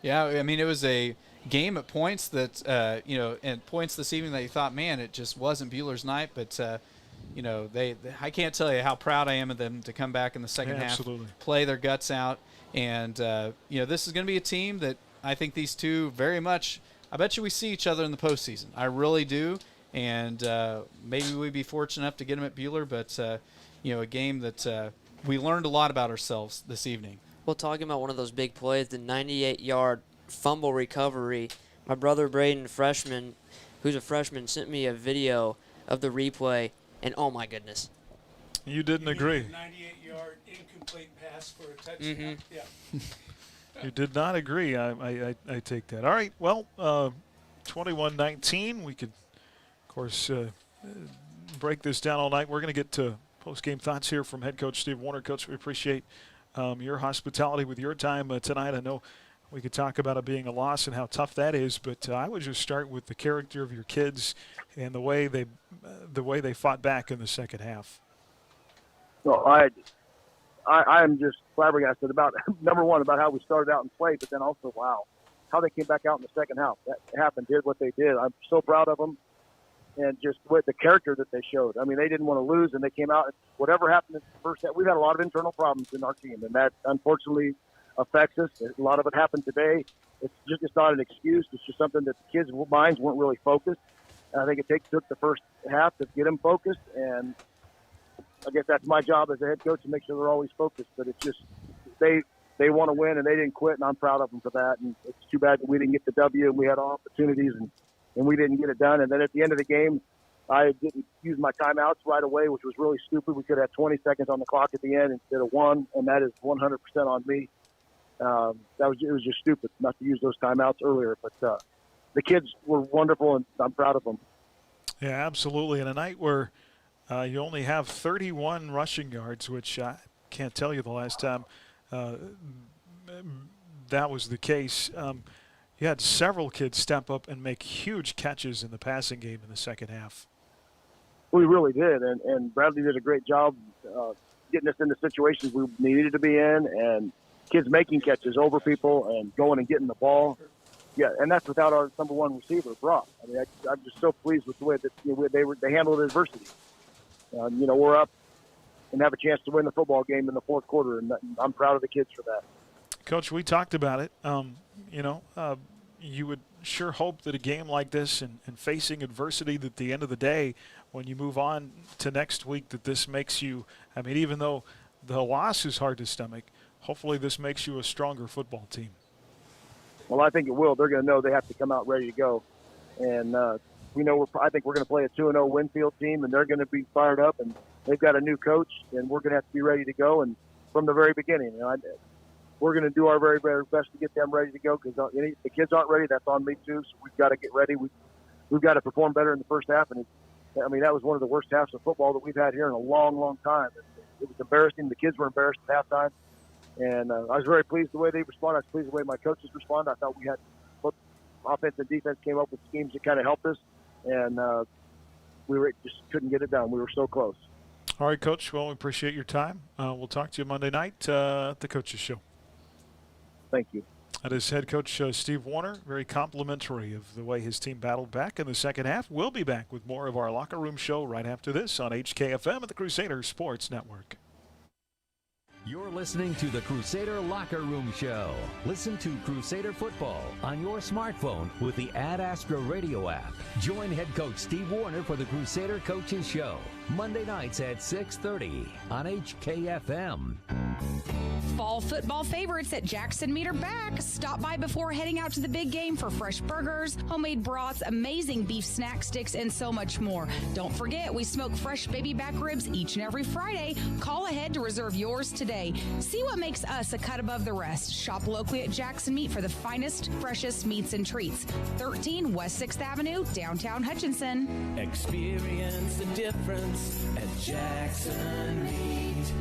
Yeah, I mean, it was a game at points that, and points this evening that you thought, man, it just wasn't Bueller's night. But, I can't tell you how proud I am of them to come back in the second half, absolutely. play their guts out. And, this is going to be a team that I think these two very much, I bet you we see each other in the postseason. I really do. And maybe we'd be fortunate enough to get them at Bueller. But, a game that we learned a lot about ourselves this evening. Well, talking about one of those big plays, the 98-yard fumble recovery, my brother Braden, who's a freshman, sent me a video of the replay, and oh my goodness. You didn't agree. 98-yard incomplete pass for a touchdown. Yeah. You did not agree. I take that. All right. Well, 21-19. We could, of course, break this down all night. We're going to get to post-game thoughts here from head coach Steve Warner. Coach, we appreciate your hospitality with your time tonight. I know we could talk about it being a loss and how tough that is, but I would just start with the character of your kids and the way they fought back in the second half. Well, I'm just flabbergasted about, number one, about how we started out and played, but then also, wow, how they came back out in the second half. That did what they did. I'm so proud of them. And just with the character that they showed. I mean, they didn't want to lose, and they came out. Whatever happened in the first half, we've had a lot of internal problems in our team, and that unfortunately affects us. A lot of it happened today. It's not an excuse. It's just something that the kids' minds weren't really focused. And I think it took the first half to get them focused, and I guess that's my job as a head coach to make sure they're always focused. But it's just they want to win, and they didn't quit, and I'm proud of them for that. And it's too bad that we didn't get the W, and we had opportunities, and we didn't get it done. And then at the end of the game, I didn't use my timeouts right away, which was really stupid. We could have 20 seconds on the clock at the end instead of 1, and that is 100% on me. It was just stupid not to use those timeouts earlier. But the kids were wonderful, and I'm proud of them. Yeah, absolutely. In a night where you only have 31 rushing yards, which I can't tell you the last time that was the case. You had several kids step up and make huge catches in the passing game in the second half. We really did, and Bradley did a great job getting us into situations we needed to be in, and kids making catches over people and going and getting the ball. Yeah, and that's without our number one receiver, Brock. I mean, I'm just so pleased with the way that they handled adversity. We're up and have a chance to win the football game in the fourth quarter, and I'm proud of the kids for that. Coach, we talked about it. You would sure hope that a game like this and facing adversity, that at the end of the day, when you move on to next week, that this makes you, I mean, even though the loss is hard to stomach, hopefully this makes you a stronger football team. Well, I think it will. They're going to know they have to come out ready to go. And I think we're going to play a 2-0 Winfield team, and they're going to be fired up, and they've got a new coach, and we're going to have to be ready to go. And from the very beginning, we're going to do our very, very best to get them ready to go, because if the kids aren't ready, that's on me too. So we've got to get ready. We've got to perform better in the first half. And that was one of the worst halves of football that we've had here in a long, long time. It was embarrassing. The kids were embarrassed at halftime. And I was very pleased the way they responded. I was pleased the way my coaches responded. I thought we had both offense and defense came up with schemes that kind of helped us. And we just couldn't get it done. We were so close. All right, Coach. Well, we appreciate your time. We'll talk to you Monday night at the Coaches Show. Thank you. That is head coach Steve Warner, very complimentary of the way his team battled back in the second half. We'll be back with more of our Locker Room Show right after this on HKFM at the Crusader Sports Network. You're listening to the Crusader Locker Room Show. Listen to Crusader football on your smartphone with the Ad Astra radio app. Join head coach Steve Warner for the Crusader Coaches Show, Monday nights at 6:30 on HKFM. Fall football favorites at Jackson Meat are back. Stop by before heading out to the big game for fresh burgers, homemade broths, amazing beef snack sticks, and so much more. Don't forget, we smoke fresh baby back ribs each and every Friday. Call ahead to reserve yours today. See what makes us a cut above the rest. Shop locally at Jackson Meat for the finest, freshest meats and treats. 13 West 6th Avenue, downtown Hutchinson. Experience the difference at Jackson Meat.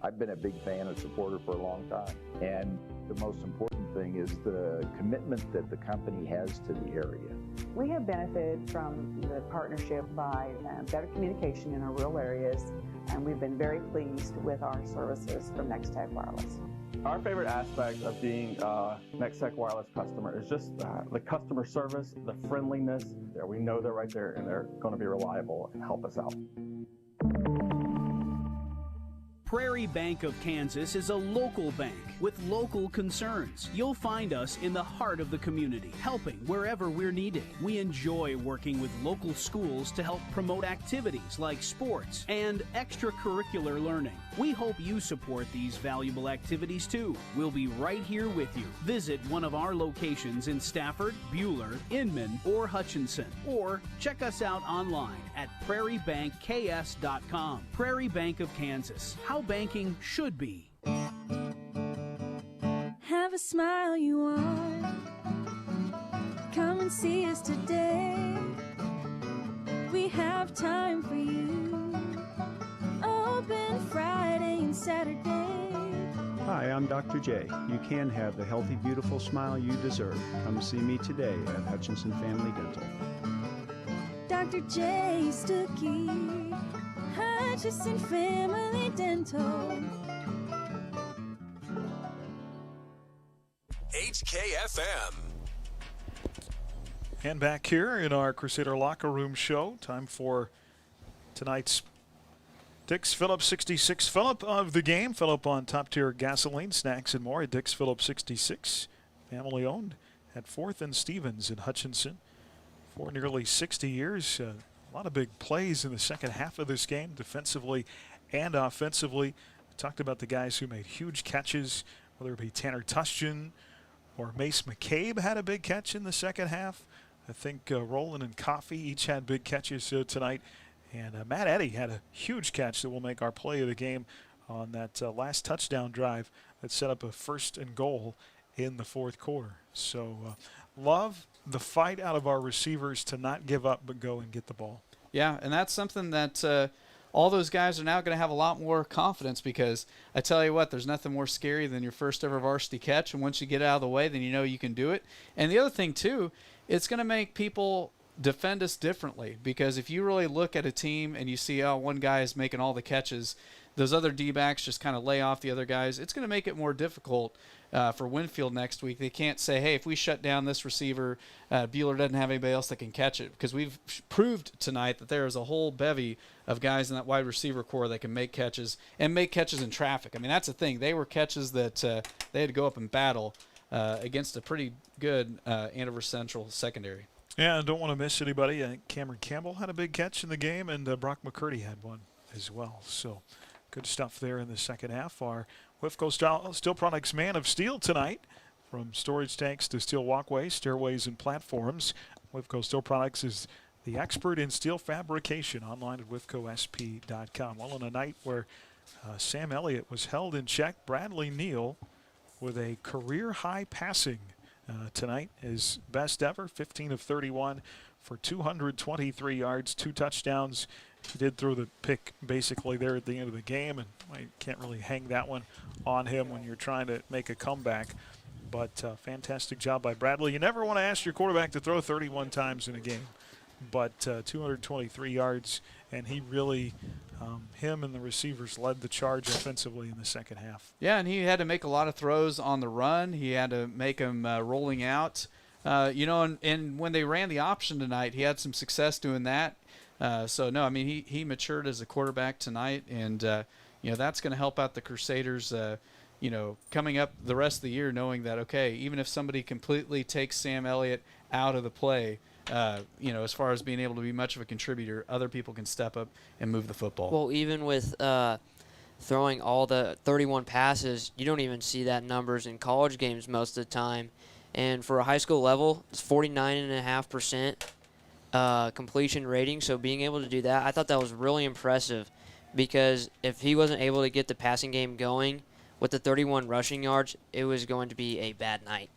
I've been a big fan and supporter for a long time, and the most important thing is the commitment that the company has to the area. We have benefited from the partnership by better communication in our rural areas, and we've been very pleased with our services from Next Tag Wireless. Our favorite aspect of being a NextTech Wireless customer is just the customer service, the friendliness. We know they're right there and they're going to be reliable and help us out. Prairie Bank of Kansas is a local bank with local concerns. You'll find us in the heart of the community, helping wherever we're needed. We enjoy working with local schools to help promote activities like sports and extracurricular learning. We hope you support these valuable activities too. We'll be right here with you. Visit one of our locations in Stafford, Buhler, Inman, or Hutchinson, or check us out online at prairiebankks.com. Prairie Bank of Kansas. How banking should be. Have a smile you want. Come and see us today. We have time for you. Open Friday and Saturday. Hi, I'm Dr. J. You can have the healthy, beautiful smile you deserve. Come see me today at Hutchinson Family Dental. Dr. J. Stuckey, Hutchinson Family Dental. HKFM. And back here in our Crusader Locker Room show, time for tonight's Dick's Phillips 66 Phillip of the game. Phillip on top-tier gasoline, snacks, and more at Dick's Phillips 66. Family-owned at 4th and Stevens in Hutchinson for nearly 60 years. A lot of big plays in the second half of this game, defensively and offensively. We talked about the guys who made huge catches, whether it be Tanner Tushjan or Mace McCabe had a big catch in the second half. I think Roland and Coffey each had big catches tonight. And Matt Eddy had a huge catch that will make our play of the game on that last touchdown drive that set up a 1st and goal in the fourth quarter. So love the fight out of our receivers to not give up but go and get the ball. Yeah, and that's something that all those guys are now going to have a lot more confidence, because I tell you what, there's nothing more scary than your first ever varsity catch, and once you get out of the way, then you know you can do it. And the other thing, too, it's going to make people defend us differently, because if you really look at a team and you see, oh, one guy is making all the catches, those other D-backs just kind of lay off the other guys, it's going to make it more difficult for Winfield next week. They can't say, hey, if we shut down this receiver, Buhler doesn't have anybody else that can catch it, because we've proved tonight that there is a whole bevy of guys in that wide receiver core that can make catches, and make catches in traffic. I mean, that's the thing. They were catches that they had to go up and battle against a pretty good Andover Central secondary. Yeah, I don't want to miss anybody. I think Cameron Campbell had a big catch in the game, and Brock McCurdy had one as well. So good stuff there in the second half. Our Whiffco Steel Products Man of Steel tonight, from storage tanks to steel walkways, stairways, and platforms. Whiffco Steel Products is the expert in steel fabrication, online at whiffcosp.com. Well, on a night where Sam Elliott was held in check, Bradley Neal with a career-high passing tonight, his best ever, 15 of 31 for 223 yards, 2 touchdowns. He did throw the pick basically there at the end of the game, and I can't really hang that one on him when you're trying to make a comeback. But fantastic job by Bradley. You never want to ask your quarterback to throw 31 times in a game, but 223 yards, and he really, him and the receivers led the charge offensively in the second half. Yeah, and he had to make a lot of throws on the run. He had to make them rolling out. And when they ran the option tonight, he had some success doing that. So, no, I mean, he matured as a quarterback tonight, and, that's going to help out the Crusaders, coming up the rest of the year, knowing that, okay, even if somebody completely takes Sam Elliott out of the play, as far as being able to be much of a contributor, other people can step up and move the football. Well, even with throwing all the 31 passes, you don't even see that numbers in college games most of the time. And for a high school level, it's 49.5% completion rating. So being able to do that, I thought that was really impressive, because if he wasn't able to get the passing game going with the 31 rushing yards, it was going to be a bad night.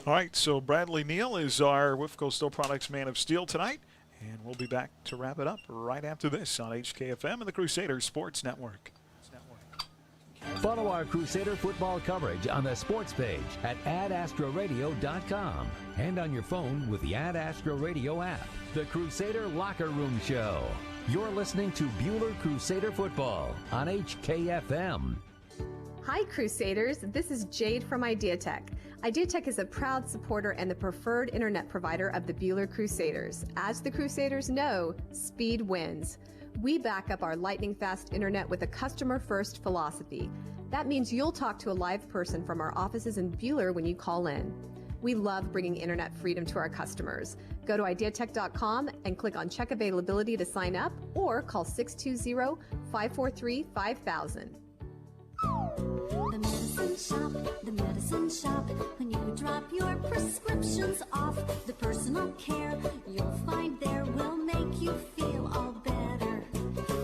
All right, so Bradley Neal is our Whiffco Steel Products Man of Steel tonight, and we'll be back to wrap it up right after this on HKFM and the Crusader Sports Network. Follow our Crusader football coverage on the sports page at adastroradio.com and on your phone with the Ad Astro Radio app. The Crusader Locker Room Show. You're listening to Buhler Crusader Football on HKFM. Hi Crusaders, this is Jade from IdeaTech. IdeaTech is a proud supporter and the preferred internet provider of the Bueller Crusaders. As the Crusaders know, speed wins. We back up our lightning-fast internet with a customer-first philosophy. That means you'll talk to a live person from our offices in Bueller when you call in. We love bringing internet freedom to our customers. Go to ideatech.com and click on Check Availability to sign up or call 620-543-5000. The medicine shop, when you drop your prescriptions off, the personal care you'll find there will make you feel all better.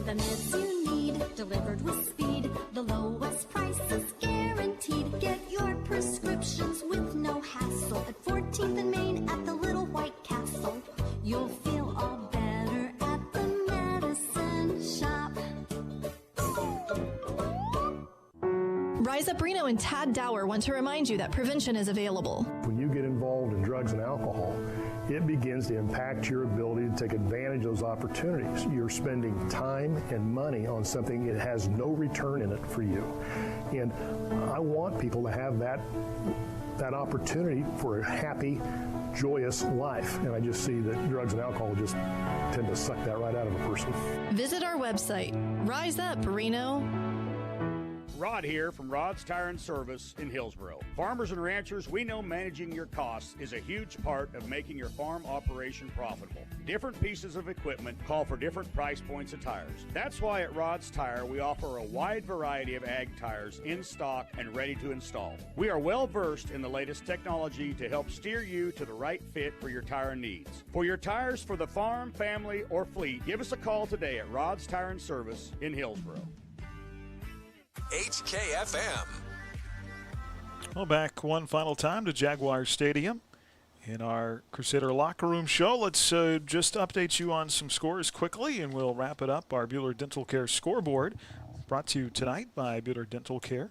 The meds you need, delivered with speed, the lowest prices guaranteed. Get your prescriptions with no hassle at 14th and Main at the Little White Castle. You'll feel all better at the medicine shop. Rise Up Reno and Tad Dower want to remind you that prevention is available. When you get involved in drugs and alcohol, it begins to impact your ability to take advantage of those opportunities. You're spending time and money on something that has no return in it for you. And I want people to have that opportunity for a happy, joyous life. And I just see that drugs and alcohol just tend to suck that right out of a person. Visit our website, Rise Up Reno. Rod here from Rod's Tire and Service in Hillsboro. Farmers and ranchers, we know managing your costs is a huge part of making your farm operation profitable. Different pieces of equipment call for different price points of tires. That's why at Rod's Tire we offer a wide variety of ag tires in stock and ready to install. We are well versed in the latest technology to help steer you to the right fit for your tire needs. For your tires for the farm, family, or fleet, give us a call today at Rod's Tire and Service in Hillsboro. HKFM. Well, back one final time to Jaguar Stadium in our Crusader locker room show. Let's just update you on some scores quickly, and we'll wrap it up. Our Bueller Dental Care scoreboard brought to you tonight by Bueller Dental Care,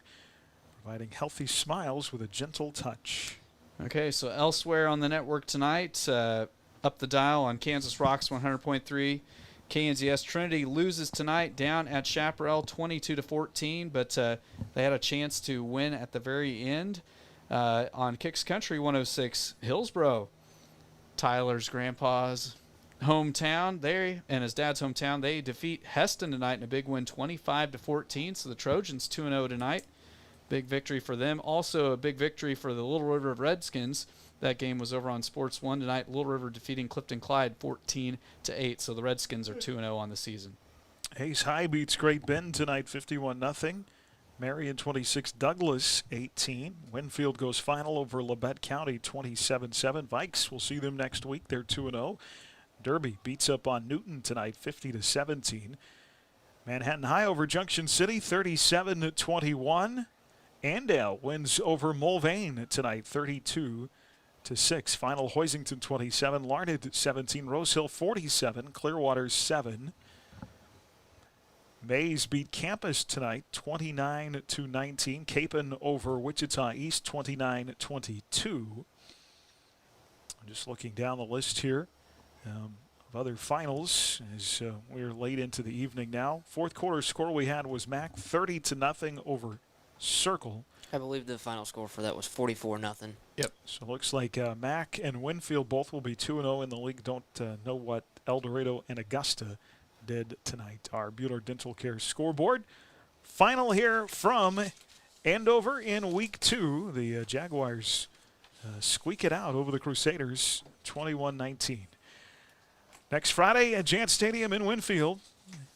providing healthy smiles with a gentle touch. Okay, so elsewhere on the network tonight, up the dial on Kansas Rocks 100.3. KNZS Trinity loses tonight down at Chaparral 22-14, but they had a chance to win at the very end on Kicks Country 106. Hillsboro, Tyler's grandpa's hometown, and his dad's hometown, they defeat Heston tonight in a big win 25-14. So the Trojans 2-0 tonight. Big victory for them. Also a big victory for the Little River Redskins. That game was over on Sports 1 tonight. Little River defeating Clifton Clyde 14-8. So the Redskins are 2-0 on the season. Ace High beats Great Bend tonight 51-0. Marion 26, Douglas 18. Winfield goes final over Labette County 27-7. Vikes, we'll see them next week. They're 2-0. Derby beats up on Newton tonight 50-17. Manhattan High over Junction City 37-21. Andale wins over Mulvane tonight 32-6. Final Hoisington 27, Larned 17, Rosehill 47, Clearwater 7. Mays beat Campus tonight 29-19. Capon over Wichita East 29-22. Just looking down the list here of other finals as we're late into the evening now. Fourth quarter score we had was Mac 30-0 over Circle. I believe the final score for that was 44-0. Yep. So it looks like Mac and Winfield both will be 2-0 in the league. Don't know what El Dorado and Augusta did tonight. Our Bueller Dental Care scoreboard. Final here from Andover in week 2. The Jaguars squeak it out over the Crusaders 21-19. Next Friday at Jant Stadium in Winfield.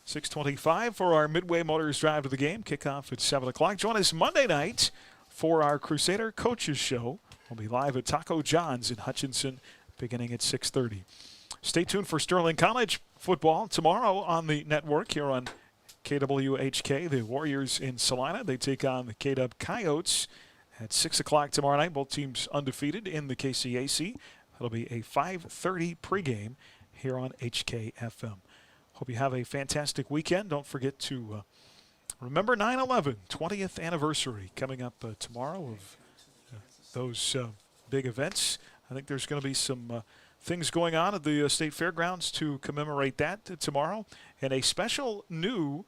6:25 for our Midway Motors Drive to the Game. Kickoff at 7 o'clock. Join us Monday night for our Crusader Coaches Show. We'll be live at Taco John's in Hutchinson beginning at 6:30. Stay tuned for Sterling College football tomorrow on the network here on KWHK. The Warriors in Salina. They take on the KW Coyotes at 6 o'clock tomorrow night. Both teams undefeated in the KCAC. It'll be a 5:30 pregame here on HKFM. Hope you have a fantastic weekend. Don't forget to remember 9/11, 20th anniversary coming up tomorrow of those big events. I think there's going to be some things going on at the State Fairgrounds to commemorate that tomorrow. And a special new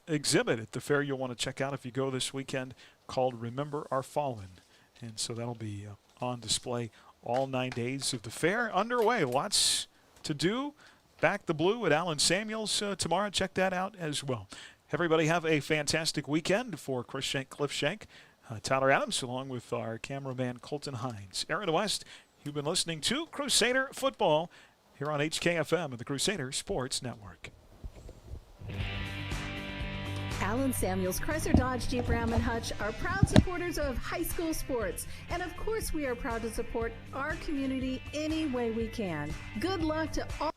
exhibit at the fair you'll want to check out if you go this weekend called Remember Our Fallen. And so that'll be on display all 9 days of the fair underway. Lots to do. Back the Blue at Allen Samuels tomorrow. Check that out as well. Everybody have a fantastic weekend. For Chris Shank, Cliff Shank, Tyler Adams, along with our cameraman Colton Hines. Aaron West, you've been listening to Crusader Football here on HKFM and the Crusader Sports Network. Allen Samuels, Chrysler Dodge Jeep Ram and Hutch are proud supporters of high school sports. And of course we are proud to support our community any way we can. Good luck to all